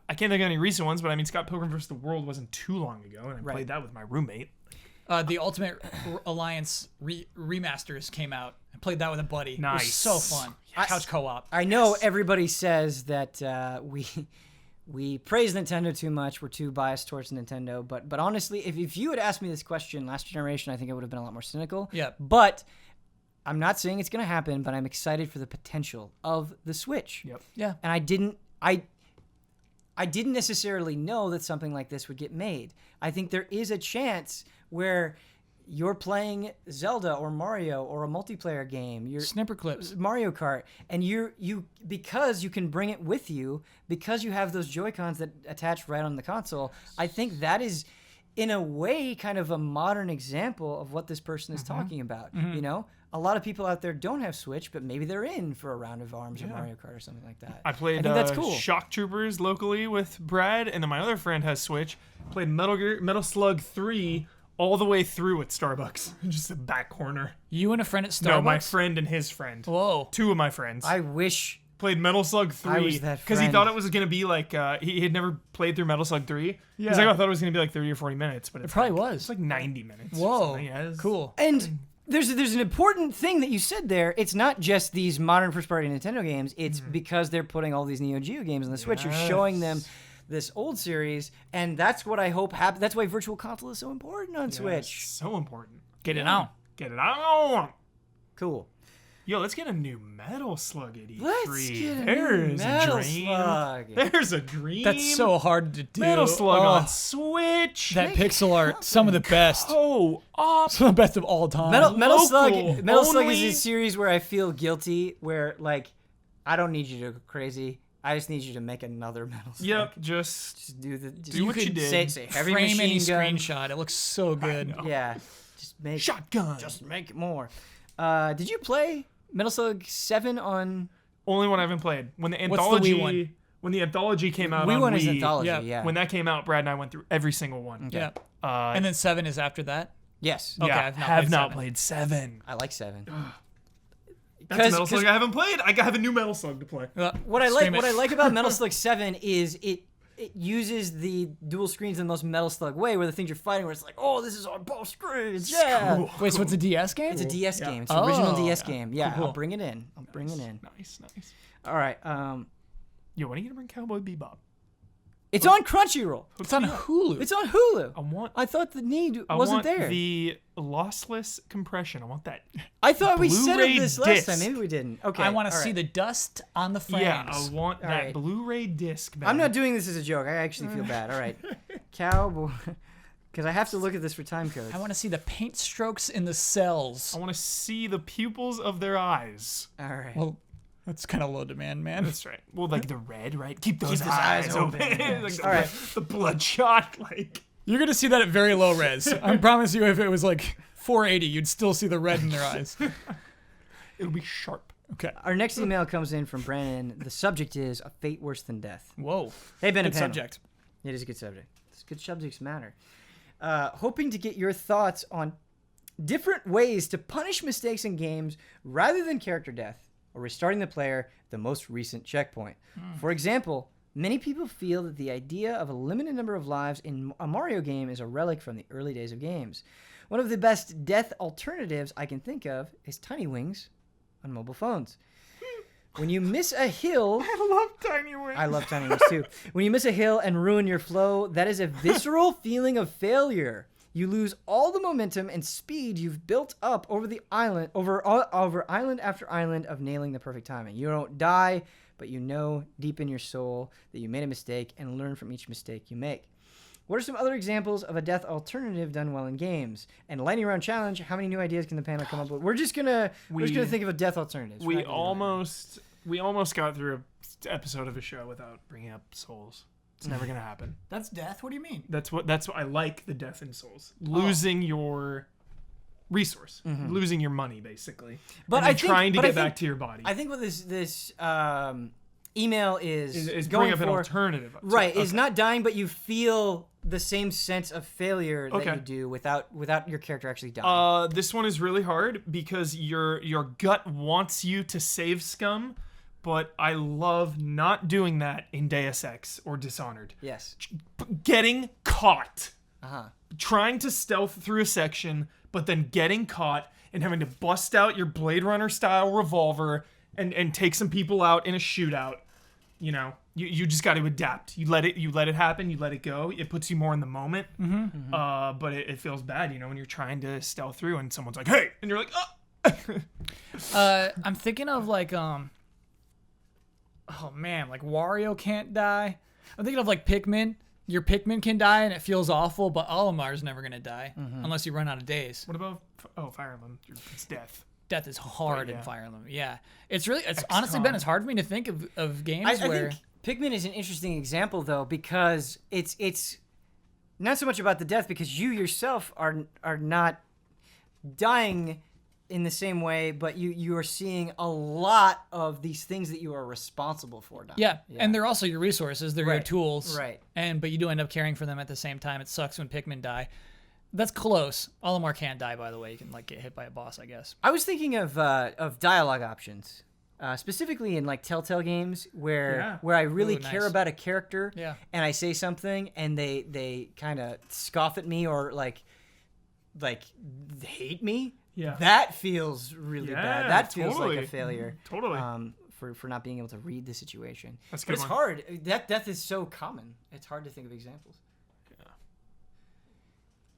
can't think of any recent ones, but I mean Scott Pilgrim vs. the World wasn't too long ago, and I played that with my roommate. The Ultimate Alliance remasters came out. I played that with a buddy. Nice. It was so fun. Couch co-op. I know everybody says that we praise Nintendo too much. We're too biased towards Nintendo. But honestly, if you had asked me this question last generation, I think I would have been a lot more cynical. Yeah. But I'm not saying it's going to happen, but I'm excited for the potential of the Switch. Yep. Yeah. And I didn't necessarily know that something like this would get made. I think there is a chance where you're playing Zelda or Mario or a multiplayer game. You're Snipper clips. Mario Kart, and you because you can bring it with you, because you have those Joy-Cons that attach right on the console. I think that is, in a way, kind of a modern example of what this person is talking about. A lot of people out there don't have Switch, but maybe they're in for a round of ARMS or Mario Kart or something like that. I played that's cool. Shock Troopers locally with Brad, and then my other friend has Switch. Played Metal Slug 3 all the way through at Starbucks. Just the back corner. You and a friend at Starbucks? No, my friend and his friend. Whoa. 2 of my friends. I wish... Played Metal Slug 3. I was that because he friend. thought it was going to be like... he had never played through Metal Slug 3. Yeah. He's like, I thought it was going to be like 30 or 40 minutes. But It probably was. It's like 90 minutes. Whoa. Yeah, cool. And there's an important thing that you said there. It's not just these modern first-party Nintendo games. It's because they're putting all these Neo Geo games on the Switch. You're showing them this old series, and that's what I hope happens. That's why Virtual Console is so important on Switch. So important. Get it on. Get it on. Cool. Yo, let's get a new Metal Slug at E3. Let's get a There's new Metal a dream. Slug. There's a dream. That's so hard to do. Metal Slug Oh, on Switch. that pixel art, some of the best. Oh, up. Some of the best of all time. Metal Slug only. is a series where I feel guilty, where like I don't need you to go crazy. I just need you to make another Metal Slug. Yep, just do what you did. Say heavy Frame machine any gun. screenshot. It looks so good. Yeah, just make shotgun. Just make it more. Did you play Metal Slug 7 on? Only one I haven't played. When the What's the anthology, Wii one? When the anthology came out Wii on one Wii, is anthology. Yeah. Yeah. when that came out, Brad and I went through every single one. Yeah. Uh, And then 7 is after that. Yes. Okay, yeah, I've not have played not 7. played 7. I like 7. That's a Metal Slug I haven't played. I have a new Metal Slug to play. What I like about Metal Slug 7 is it uses the dual screens in the most Metal Slug way, where the things you're fighting, where it's like, oh, this is on both screens. Yeah. Cool. Wait, so it's a DS game? It's a DS Yeah. game. It's an original Oh. DS game. Yeah, Cool. I'll bring it in. Nice. All right. Yo, when are you gonna bring Cowboy Bebop? It's on Crunchyroll. It's on Hulu. It's on Hulu. I thought the need I wasn't want there. the lossless compression. I want that. I thought we said Blu-ray this last disc. time. Maybe we didn't. Okay. I want to all see right. the dust on the frames. Yeah, I want that right. Blu-ray disc. Man. I'm not doing this as a joke. I actually feel bad. All right. Cowboy. Because I have to look at this for time codes. I want to see the paint strokes in the cells. I want to see the pupils of their eyes. All right. Well, that's kind of low demand, man. That's right. Well, like the red, right? Keep those eyes eyes open. open. Like All right. the bloodshot, like. You're going to see that at very low res. I promise you, if it was like 480, you'd still see the red in their eyes. It'll be sharp. Okay. Our next email comes in from Brandon. The subject is A Fate Worse Than Death. Whoa. Hey, Ben and Good Pam. subject. It is a good subject. Good subjects matter. Hoping to get your thoughts on different ways to punish mistakes in games rather than character death or restarting the player at the most recent checkpoint. For example, many people feel that the idea of a limited number of lives in a Mario game is a relic from the early days of games. One of the best death alternatives I can think of is Tiny Wings on mobile phones. When you miss a hill... I love Tiny Wings. I love Tiny Wings too. When you miss a hill and ruin your flow, that is a visceral feeling of failure. You lose all the momentum and speed you've built up over the island, over island after island of nailing the perfect timing. You don't die, but you know deep in your soul that you made a mistake and learn from each mistake you make. What are some other examples of a death alternative done well in games? And lightning round challenge, how many new ideas can the panel come up with? We're just gonna think of a death alternative. We almost got through an episode of a show without bringing up souls. It's never gonna happen. That's death? What do you mean? That's what I like the death in souls. Losing your resource, losing your money, basically. But and trying to get back to your body. I think what this email is going going up for, an alternative. Right, is not dying, but you feel the same sense of failure that you do without your character actually dying. This one is really hard because your gut wants you to save scum, but I love not doing that in Deus Ex or Dishonored. Yes. Getting caught. Uh-huh. Trying to stealth through a section, but then getting caught and having to bust out your Blade Runner style revolver and take some people out in a shootout. You know, you just got to adapt. You let it happen. You let it go. It puts you more in the moment. But it feels bad, you know, when you're trying to stealth through and someone's like, "Hey," and you're like, "Oh." I'm thinking of like oh man, like Wario can't die. I'm thinking of like Pikmin. Your Pikmin can die and it feels awful, but Olimar's never gonna die unless you run out of days. What about Fire Emblem? It's death. Death is hard in Fire Emblem. Yeah, it's XCOM. honestly been hard for me to think of games where. I think Pikmin is an interesting example though because it's not so much about the death because you yourself are not dying in the same way, but you are seeing a lot of these things that you are responsible for dying. Yeah, and they're also your resources. They're your Right. tools. Right. But you do end up caring for them at the same time. It sucks when Pikmin die. That's close. Olimar can't die, by the way. You can like get hit by a boss, I guess. I was thinking of dialogue options, specifically in like Telltale games where I really care about a character, and I say something and they kind of scoff at me or like hate me. Yeah. That feels really bad. That feels totally. like a failure. Totally. For not being able to read the situation. That's a but good it's one. hard. That death is so common. It's hard to think of examples.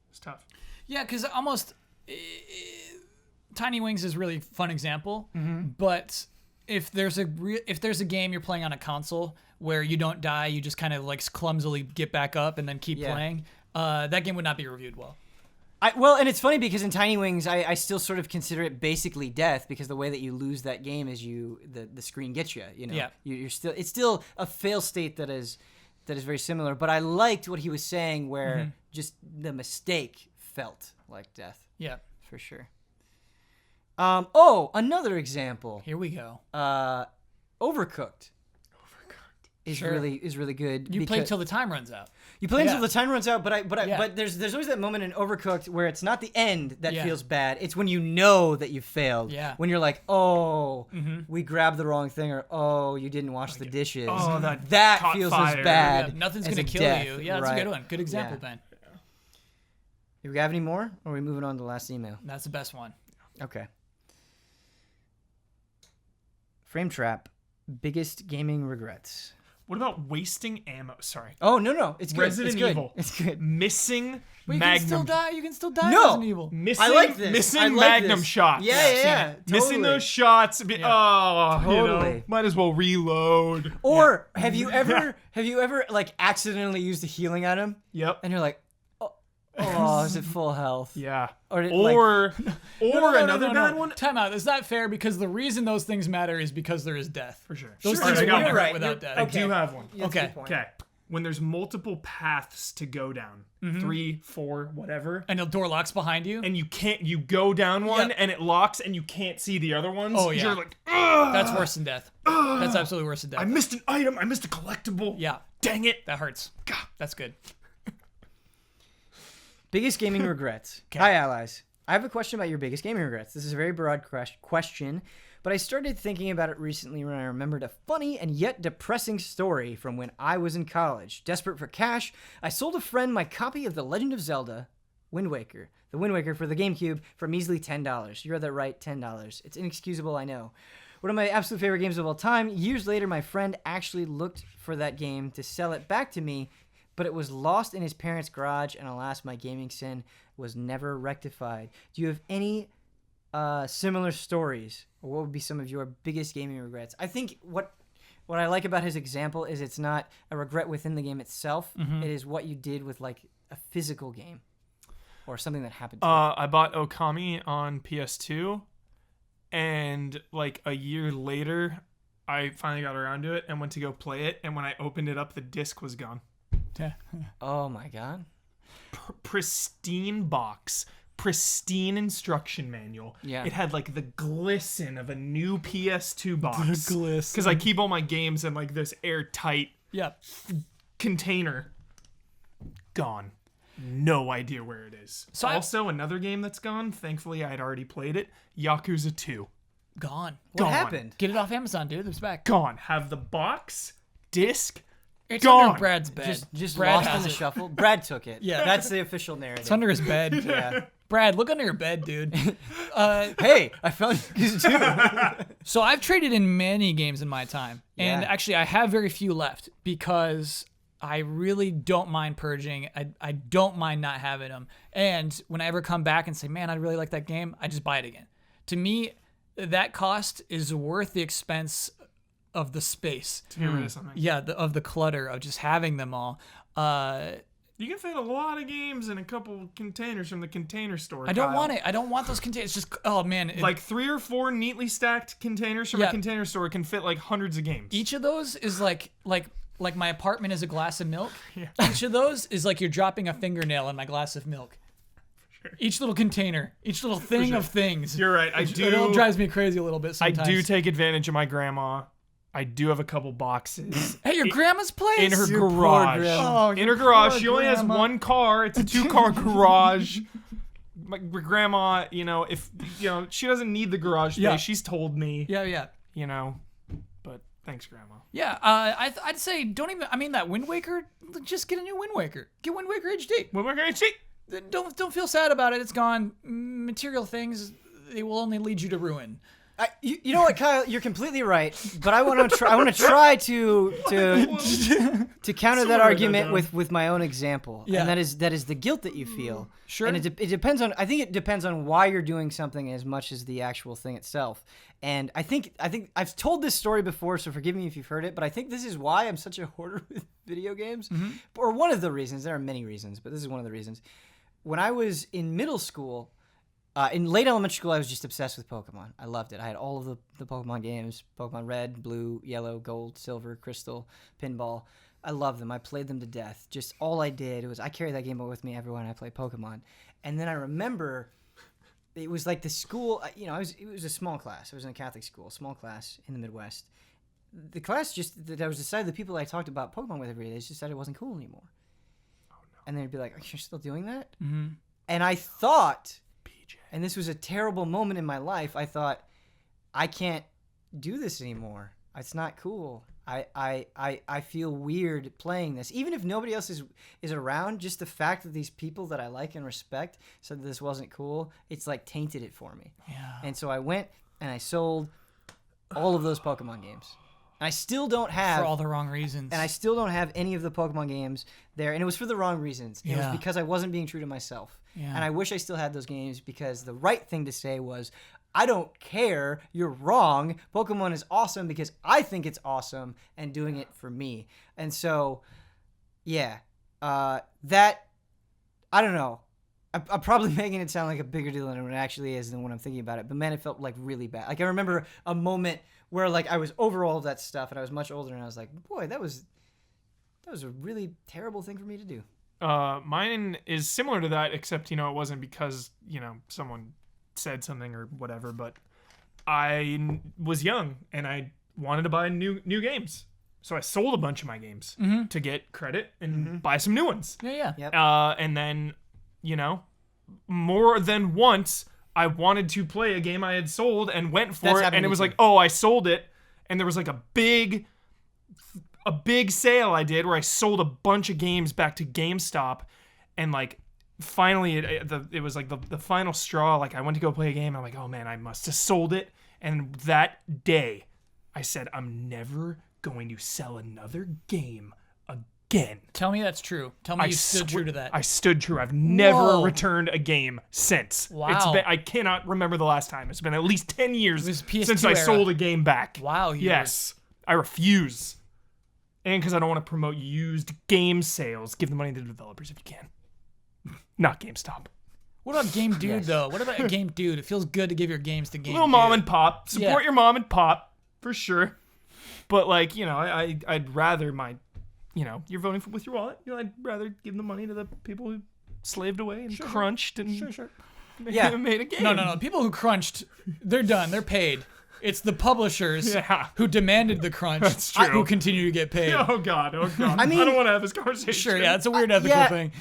It's tough. Yeah, because almost Tiny Wings is a really fun example. But if there's a game you're playing on a console where you don't die, you just kind of like clumsily get back up and then keep playing, that game would not be reviewed well. And it's funny because in Tiny Wings, I still sort of consider it basically death because the way that you lose that game is the screen gets you. You know, it's still a fail state that is very similar. But I liked what he was saying, where just the mistake felt like death. Yeah, for sure. Another example. Here we go. Overcooked. Is really good. You play till the time runs out. You play until the time runs out, but there's always that moment in Overcooked where it's not the end that feels bad. It's when you know that you failed. Yeah. When you're like, we grabbed the wrong thing, or you didn't wash the dishes. Oh, that feels fire. as bad. Yeah, nothing's as gonna a kill death. you. Yeah, that's a good one. Good example, Ben. Do we have any more, or are we moving on to the last email? That's the best one. Okay. Frame Trap, biggest gaming regrets. What about wasting ammo? Sorry. Oh, no. It's good. Resident it's good. Evil. It's good. Missing But you Magnum. can still die. You can still die. No. Resident Evil. Missing, I like this. Missing I like Magnum this. shots. Yeah. Totally. Missing those shots. Totally. Might as well reload. Or have you ever like accidentally used a healing item? Yep. And you're like, oh, is it full health? Yeah. Or another bad one. Time out. It's not fair because the reason those things matter is because there is death. For sure. Those Sure. things I got wouldn't one. hurt without death. I do have one. That's a Okay. good point. Okay. when there's multiple paths to go down, 3, 4, whatever, And the door locks behind you. and you go down one Yep. and it locks and you can't see the other ones. Oh, yeah. You're like, ugh, That's worse than death. That's absolutely worse than death. I missed an item. I missed a collectible. Yeah. Dang it. That hurts. God. That's good. Biggest gaming regrets. Hi, allies. I have a question about your biggest gaming regrets. This is a very broad question, but I started thinking about it recently when I remembered a funny and yet depressing story from when I was in college. Desperate for cash, I sold a friend my copy of The Legend of Zelda Wind Waker. The Wind Waker for the GameCube for measly $10. You read that right, $10. It's inexcusable, I know. One of my absolute favorite games of all time. Years later, my friend actually looked for that game to sell it back to me, but it was lost in his parents' garage, and alas, my gaming sin was never rectified. Do you have any similar stories? Or what would be some of your biggest gaming regrets? I think what I like about his example is it's not a regret within the game itself. It is what you did with like a physical game or something that happened to you. I bought Okami on PS2, and like a year later, I finally got around to it and went to go play it, and when I opened it up, the disc was gone. Oh my god. Pristine box, pristine instruction manual. Yeah. It had like the glisten of a new PS2 box. The glisten. Because I keep all my games in like this airtight Yep. container. Gone. No idea where it is. So also, another game that's gone, thankfully I had already played it, Yakuza 2. Gone. What Gone. happened? Get it off Amazon, dude. It's back. Gone. Have the box, disc, It's gone. under Brad's bed. Just Brad lost in has the it. shuffle. Brad took it. Yeah. That's the official narrative. It's under his bed. Yeah. Brad, look under your bed, dude. Hey, I found you too. So I've traded in many games in my time, and Yeah. actually I have very few left because I really don't mind purging. I don't mind not having them. And when I ever come back and say, man, I really like that game, I just buy it again. To me, that cost is worth the expense of the space. to get rid of something. Yeah, of the clutter of just having them all. You can fit a lot of games in a couple containers from the container store. I don't Kyle. want it. I don't want those containers. Just, oh man. Like 3 or 4 neatly stacked containers from Yeah. a container store can fit like hundreds of games. Each of those is like my apartment is a glass of milk. Each of those is like you're dropping a fingernail in my glass of milk. Each little container, each little thing of things. You're right. It all drives me crazy a little bit I sometimes. do take advantage of my grandma. I do have a couple boxes Hey, your grandma's place? in her Your poor garage. grandma. Oh, In her your garage, poor she only has grandma. one car. It's a 2-car garage. My grandma, if she doesn't need the garage space. Yeah. She's told me, Yeah. But thanks, grandma. Yeah, I'd say don't even. I mean, that Wind Waker. Just get a new Wind Waker. Get Wind Waker HD. Well, we're gonna see. Don't feel sad about it. It's gone. Material things, they will only lead you to ruin. You know what, Kyle? You're completely right, but I want to try. I want to try to counter that argument with my own example, Yeah. and that is the guilt that you feel. Sure. And it depends on. I think it depends on why you're doing something as much as the actual thing itself. And I think I've told this story before, so forgive me if you've heard it, but I think this is why I'm such a hoarder with video games, or one of the reasons. There are many reasons, but this is one of the reasons. When I was in middle school. In late elementary school, I was just obsessed with Pokemon. I loved it. I had all of the Pokemon games, Pokemon Red, Blue, Yellow, Gold, Silver, Crystal, Pinball. I loved them. I played them to death. Just all I did was I carried that Game Boy with me everywhere I played Pokemon. And then I remember it was like the school, it was a small class. I was in a Catholic school, small class in the Midwest. The class that I was decided the people I talked about Pokemon with every day just decided it wasn't cool anymore. Oh, no. And they'd be like, "Are you still doing that?" Mm-hmm. And I thought... And this was a terrible moment in my life. I thought, I can't do this anymore. It's not cool. I feel weird playing this. Even if nobody else is around, just the fact that these people that I like and respect said that this wasn't cool, it's like tainted it for me. Yeah. And so I went and I sold all of those Pokemon games. And I still don't have... For all the wrong reasons. And I still don't have any of the Pokemon games there. And it was for the wrong reasons. It was Yeah. because I wasn't being true to myself. Yeah. And I wish I still had those games because the right thing to say was, I don't care. You're wrong. Pokemon is awesome because I think it's awesome and doing it for me. And so, yeah, I don't know. I'm probably making it sound like a bigger deal than it actually is than when I'm thinking about it. But man, it felt like really bad. Like I remember a moment where like I was over all of that stuff and I was much older and I was like, boy, that was was a really terrible thing for me to do. Mine is similar to that, except, it wasn't because, someone said something or whatever, but I was young and I wanted to buy new games. So I sold a bunch of my games to get credit and buy some new ones. Yeah. Yep. And then, more than once, I wanted to play a game I had sold and went for it. And it was like, oh, I sold it. And there was like a big sale I did where I sold a bunch of games back to GameStop. And like, finally, it was like the final straw. Like, I went to go play a game. And I'm like, oh man, I must have sold it. And that day, I said, I'm never going to sell another game again. Tell me that's true. Tell me you stood true to that. I stood true. I've never returned a game since. Wow. I cannot remember the last time. It's been at least 10 years since I era. sold a game back. Wow. Yes. I refuse. And because I don't want to promote used game sales, give the money to the developers if you can. Not GameStop. What about Game Dude, though? What about Game Dude? It feels good to give your games to Game Little Dude. mom and pop. Support your mom and pop, for sure. But, like, I'd rather you're voting with your wallet. I'd rather give the money to the people who slaved away and crunched and made a game. No. People who crunched, they're done. They're paid. It's the publishers who demanded the crunch who continue to get paid. Oh, God. I mean, I don't want to have this conversation. Sure, yeah, it's a weird ethical thing.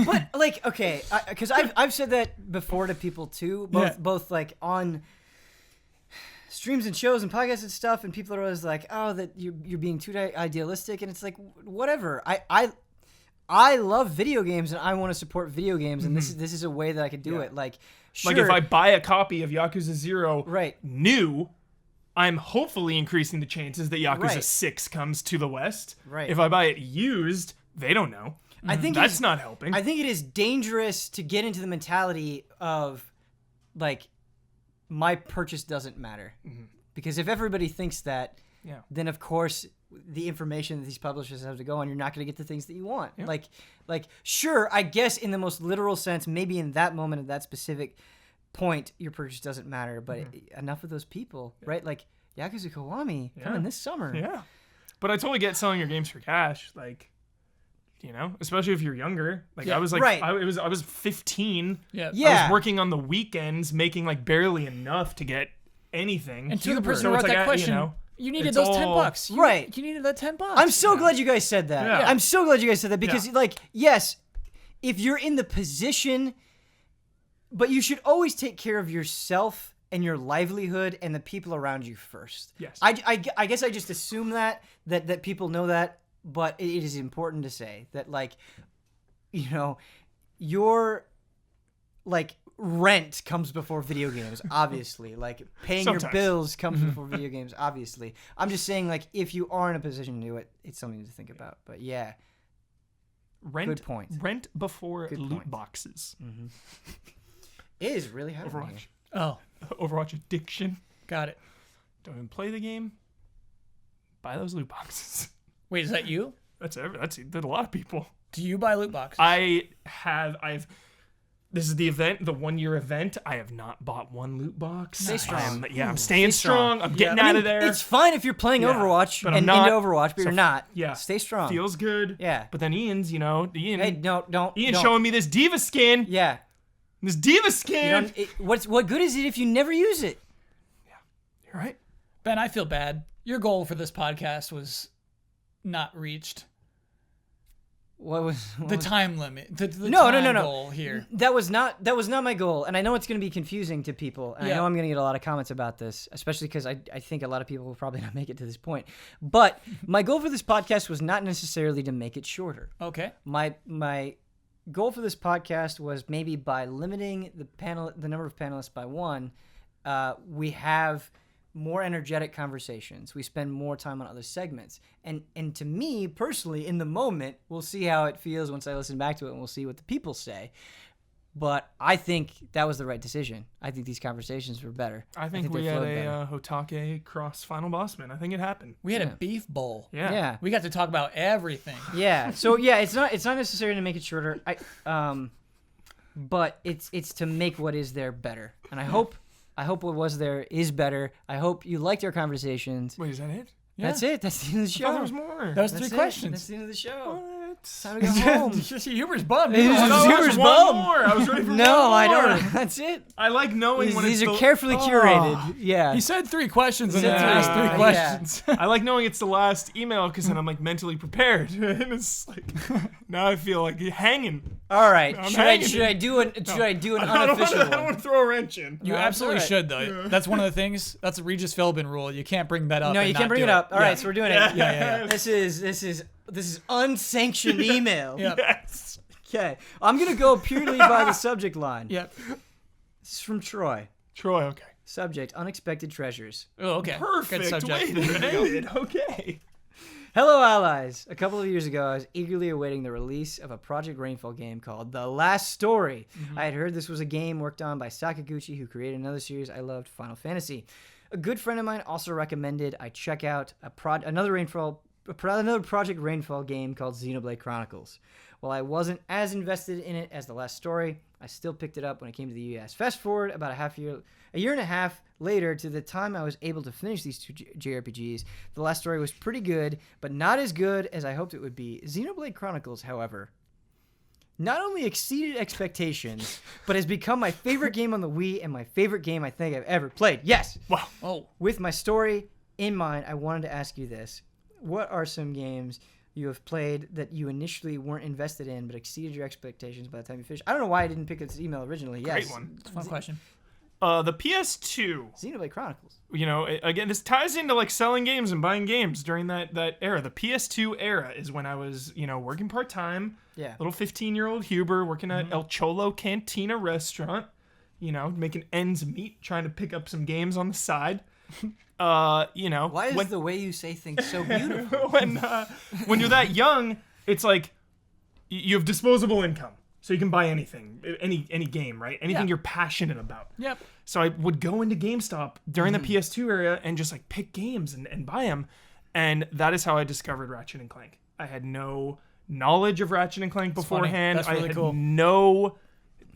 But, like, okay, because I've said that before to people, too, both like, on streams and shows and podcasts and stuff, and people are always like, oh, that you're being too idealistic, and it's like, whatever. I love video games, and I want to support video games, and this is a way that I could do it. Like, sure. Like, if I buy a copy of Yakuza 0 new, I'm hopefully increasing the chances that Yakuza 6 comes to the West. Right. If I buy it used, they don't know. I think that's not helping. I think it is dangerous to get into the mentality of, like, my purchase doesn't matter. Because if everybody thinks that, then of course the information that these publishers have to go on, you're not going to get the things that you want. Like, sure, I guess in the most literal sense, maybe in that moment at that specific point, your purchase doesn't matter. But enough of those people, right? Like Yakuza Kiwami coming this summer. Yeah. But I totally get selling your games for cash. Like, especially if you're younger. Like, I was like, I was 15. Yeah. I was working on the weekends, making like barely enough to get anything. And to the person who wrote that question, you needed those $10. You needed that $10. I'm so glad you guys said that. Yeah. I'm so glad you guys said that because, like, yes, if you're in the position, but you should always take care of yourself and your livelihood and the people around you first. Yes. I guess I just assume that people know that, but it is important to say that, like, your, like, rent comes before video games, obviously. Like, paying your bills comes before video games, obviously. I'm just saying, like, if you are in a position to do it, it's something to think about. But yeah, good point. Rent before loot boxes. It is really hard. Overwatch. Oh, Overwatch addiction.Got it. Don't even play the game. Buy those loot boxes. Wait, is that you? That's a lot of people. Do you buy loot boxes? This is the event, the 1-year event. I have not bought one loot box. Stay strong. I'm staying strong. I'm getting out of there. It's fine if you're playing Overwatch and into Overwatch, but you're not. Yeah. Stay strong. Feels good. Yeah. But then Ian's, Hey, don't. Showing me this diva skin. Yeah. This diva skin. What good is it if you never use it? Yeah. You're right. Ben, I feel bad. Your goal for this podcast was not reached. What was the time limit? The no. goal here. That was not my goal, and I know it's going to be confusing to people, and I know I'm going to get a lot of comments about this, especially because I think a lot of people will probably not make it to this point. But my goal for this podcast was not necessarily to make it shorter. Okay. My goal for this podcast was maybe by limiting the number of panelists by one, we have more energetic conversations. We spend more time on other segments. And to me, personally, in the moment, we'll see how it feels once I listen back to it, and we'll see what the people say. But I think that was the right decision. I think these conversations were better. I think we had a HOTTAKE cross final bossman. I think it happened. We had a beef bowl. Yeah. We got to talk about everything. Yeah. So yeah, it's not necessary to make it shorter. But it's to make what is there better. And I hope what was there is better. I hope you liked our conversations. Wait, is that it? That's it. That's the end of the show. I thought there was more. That was That's 3 it. questions. That's the end of the show. What? Time to go home. Huber's bummed. He's Huber's bummed. one more. I was ready for No, I one more. don't. That's it. I like knowing when These it's are the, carefully curated. Yeah. He said 3 questions and Yeah. then asked 3 Yeah. questions. I like knowing it's the last email because then I'm like mentally prepared. And it's like now I feel like hanging. All right. I'm Should I hanging. do an unofficial I don't one? want to throw a wrench in. You No, absolutely it's all should, though. That's one of the things. That's a Regis Philbin rule. You can't bring that up. No, and you not can't bring do it up. All Yeah. right, so we're doing Yeah. it. Yeah. This is unsanctioned email. Yeah. Yes. Okay. I'm gonna go purely by the subject line. Yep. This is from Troy. Troy, okay. Subject: unexpected treasures. Oh, okay. Perfect. Good subject. Wait a minute. Okay. Hello, allies. A couple of years ago, I was eagerly awaiting the release of a Project Rainfall game called The Last Story. I had heard this was a game worked on by Sakaguchi, who created another series I loved, Final Fantasy. A good friend of mine also recommended I check out another Project Rainfall game called Xenoblade Chronicles. While I wasn't as invested in it as The Last Story, I still picked it up when it came to the US. Fast forward about a year and a half later to the time I was able to finish these 2 JRPGs. The Last Story was pretty good, but not as good as I hoped it would be. Xenoblade Chronicles, however, not only exceeded expectations, but has become my favorite game on the Wii and my favorite game I think I've ever played. Yes! Wow. Oh. With my story in mind, I wanted to ask you this. What are some games you have played that you initially weren't invested in but exceeded your expectations by the time you finished? I don't know why I didn't pick this email originally. Yes. Great one. It's a fun question. The PS2. Xenoblade Chronicles. You know, again, this ties into like selling games and buying games during that era. The PS2 era is when I was, working part-time. Yeah. Little 15-year-old Huber working at El Cholo Cantina restaurant, making ends meet, trying to pick up some games on the side. Why is the way you say things so beautiful? when you're that young, it's like you have disposable income. So you can buy anything, any game, right? Anything you're passionate about. Yep. So I would go into GameStop during the PS2 era and just like pick games and buy them. And that is how I discovered Ratchet and Clank. I had no knowledge of Ratchet and Clank beforehand. That's really I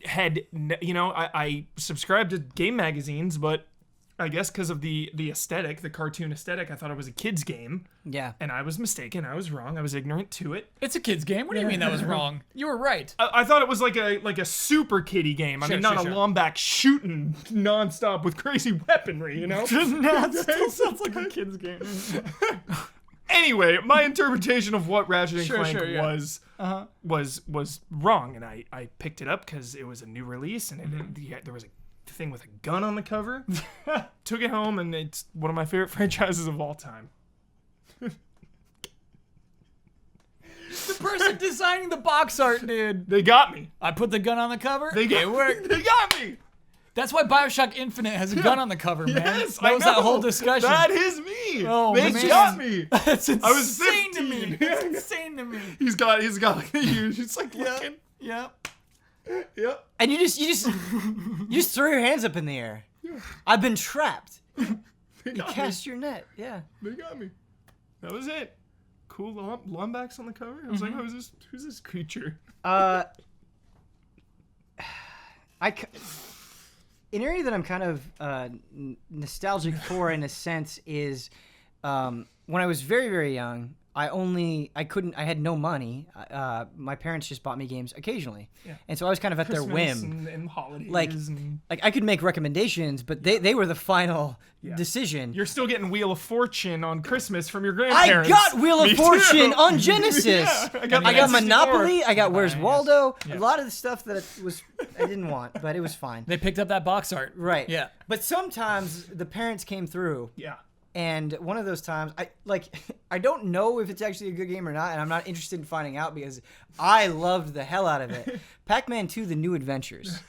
had cool. I subscribed to game magazines, but I guess because of the aesthetic, the cartoon aesthetic, I thought it was a kid's game. Yeah. And I was mistaken. I was wrong. I was ignorant to it. It's a kid's game. What do you mean that was wrong? You were right. I thought it was like a super kiddie game. I mean, not a Lombac shooting nonstop with crazy weaponry, That still sounds like a kid's game. Anyway, my interpretation of what Ratchet and Clank was wrong, and I picked it up because it was a new release, and there was a thing with a gun on the cover. Took it home, and it's one of my favorite franchises of all time. The person designing the box art, dude. They got me. I put the gun on the cover. They got me. That's why BioShock Infinite has a gun on the cover, man. Yes, that was that whole know. discussion. That is me. Oh, they man. got me. That's insane I was 15. to me. That's insane to me. He's got like a huge. It's like looking. Yep. Yep. And you just throw your hands up in the air. Yeah. I've been trapped. They You got cast your net. Yeah. me. They got me. That was it. Cool Lombax on the cover. I was like, who's this creature? An area that I'm kind of nostalgic for in a sense is when I was very, very young, I had no money. My parents just bought me games occasionally. Yeah. And so I was kind of at Christmas their whim. and holidays. Like I could make recommendations, but they were the final decision. You're still getting Wheel of Fortune on Christmas from your I grandparents. got Wheel of Me Fortune too. on Genesis. Yeah, I got I got N64. Monopoly. I got Where's Nice. Waldo. Yeah. A lot of the stuff that I didn't want, but it was fine. They picked up that box art. Right. Yeah. But sometimes the parents came through. Yeah. And one of those times, I don't know if it's actually a good game or not, and I'm not interested in finding out because I loved the hell out of it. Pac-Man 2: The New Adventures.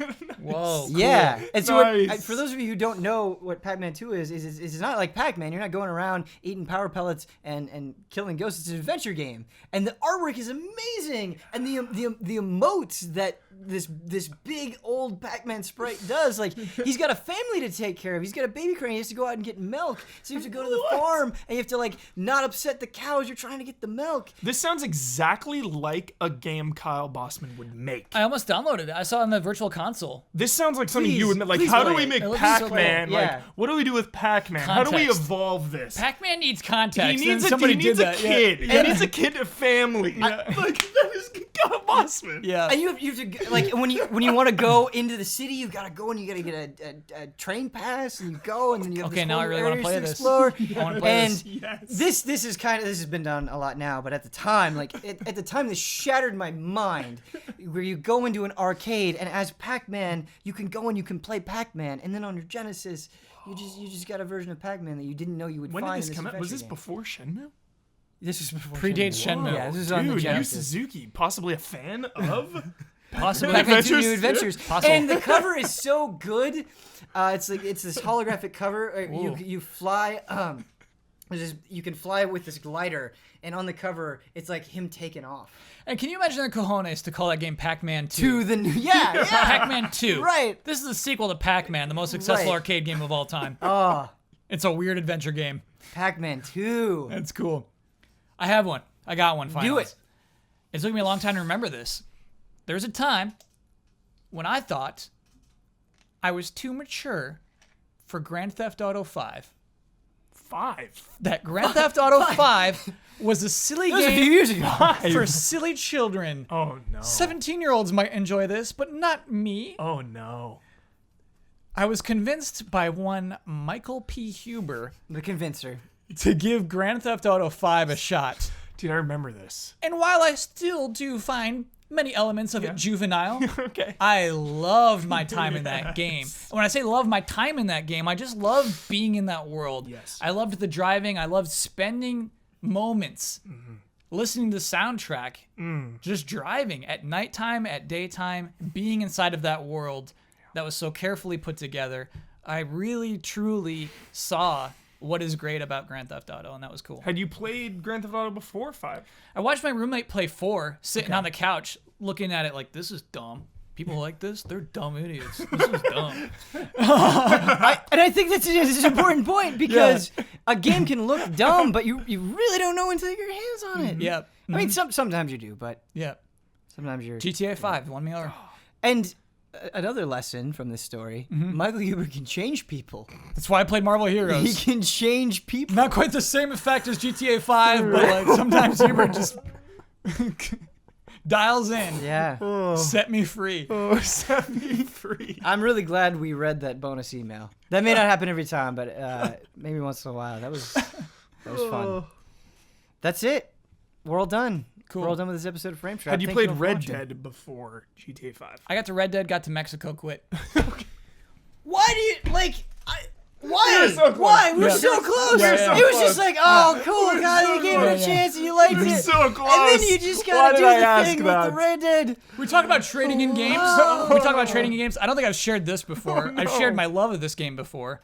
Whoa. Yeah. And so Nice. for those of you who don't know what Pac-Man 2 is it's not like Pac-Man. You're not going around eating power pellets and killing ghosts. It's an adventure game. And the artwork is amazing. And the emotes that this big old Pac-Man sprite does, like he's got a family to take care of. He's got a baby crying. He has to go out and get milk. So you have to go to the farm and you have to like not upset the cows. You're trying to get the milk. This sounds exactly like a game Kyle Bossman would make. I almost downloaded it. I saw it on the Virtual Console. This sounds like something you would like. Please How do play we it. make It looks so Pac-Man? cool. Like, Yeah. what do we do with Pac-Man? How do we Context. evolve this? Pac-Man needs context. He and needs somebody a did that. kid. Yeah. He needs a kid to family. Like that is awesome. Yeah. And you have to like when you want to go into the city, you gotta go and you gotta get a train pass, and you go, and then you have Okay, this now I whole really wanna areas play to this. explore. I wanna play And this. this is kind of this has been done a lot now, but at the time, like at the time, this shattered my mind. Where you go into an arcade, and as Pac-Man, you can go and you can play Pac-Man, and then on your Genesis, you just got a version of Pac-Man that you didn't know you would When find. did this come out? Was this game. before Shenmue? This was before Predates Shenmue. Yeah, this is on the Dude, Yu Genesis. Suzuki, possibly a fan of Possibly. Pac-Man 2 Adventures? New Adventures. Possible. And the cover is so good. It's this holographic cover. You fly. You can fly with this glider, and on the cover, it's like him taking off. And can you imagine the cojones to call that game Pac-Man 2? To the new, yeah. Pac-Man 2. Right. This is the sequel to Pac-Man, the most successful Right. arcade game of all time. Oh, It's a weird adventure game. Pac-Man 2. That's cool. I have one. I got one finally. Do it. It took me a long time to remember this. There was a time when I thought I was too mature for Grand Theft Auto 5. 5. That Grand Theft Auto 5 was a silly That was a few game years ago. for silly children. Oh no. 17-year-olds might enjoy this, but not me. Oh no. I was convinced by one Michael P. Huber The Convincer. to give Grand Theft Auto 5 a shot. Dude, I remember this. And while I still do find many elements of it juvenile, Okay. I loved my time in that game. When I say love my time in that game, I just loved being in that world. Yes. I loved the driving. I loved spending moments listening to the soundtrack, just driving at nighttime, at daytime, being inside of that world that was so carefully put together. I really, truly saw what is great about Grand Theft Auto, and that was cool. Had you played Grand Theft Auto before 5? I watched my roommate play 4, sitting on the couch, looking at it like, this is dumb. People like this? They're dumb idiots. This is dumb. And I think that's an important point because a game can look dumb, but you really don't know until you get your hands on it. Yep. I mean, sometimes you do, but Yep. sometimes you're. GTA 5 won me over. And another lesson from this story: Michael Huber can change people. That's why I played Marvel He Heroes. can change people. Not quite the same effect as GTA 5, but like sometimes Hubert just dials in. Yeah. Set me free. Oh, set me free. I'm really glad we read that bonus email. That may not happen every time, but maybe once in a while. That was fun. That's it. We're all done. Cool. We're all done with this episode of Frame Trap. Had you Thank played all for Red watching. Dead before GTA 5? I got to Red Dead, got to Mexico, quit. Why do you like? Why? You're so close. Why? We're Yeah. so close. You're so it was close. just like, oh, cool, God, so you gave it a close. chance and you liked You're it. so And close. then you just Why gotta did do I the ask thing with that? the Red Dead. We talk about trading in games. We talk about trading in games. I don't think I've shared this before. I've shared my love of this game before.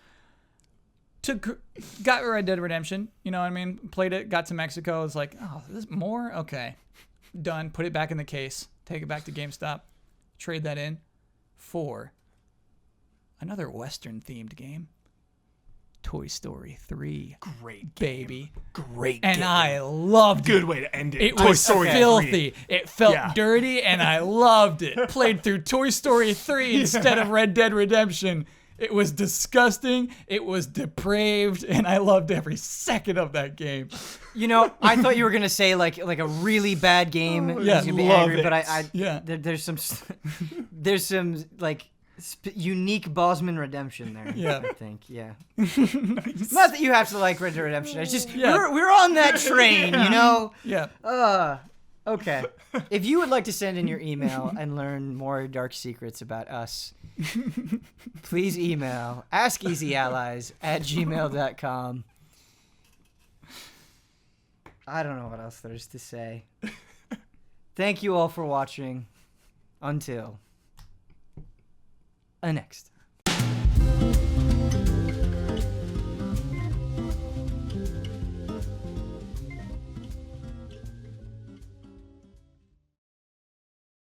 Got Red Dead Redemption, you know what I mean? Played it, got to Mexico. It's like, oh, this more? Okay. Done. Put it back in the case. Take it back to GameStop. Trade that in for another Western-themed game. Toy Story 3. Great game. Baby. Great And game. I loved it. Good way to end it. It Toy was Story 3. filthy. It felt Yeah. dirty, and I loved it. Played through Toy Story 3 instead of Red Dead Redemption. It was disgusting. It was depraved, and I loved every second of that game. You know, I thought you were gonna say like a really bad game. Yeah, I was gonna be love angry, it. but Yeah. there's some like unique Bosman redemption there. Yeah. I think. Yeah. Not that you have to like Red Dead Redemption. It's just Yeah. we're on that train, you know. Yeah. Okay. If you would like to send in your email and learn more dark secrets about us, please email askeasyallies@gmail.com. I don't know what else there's to say. Thank you all for watching. Until next.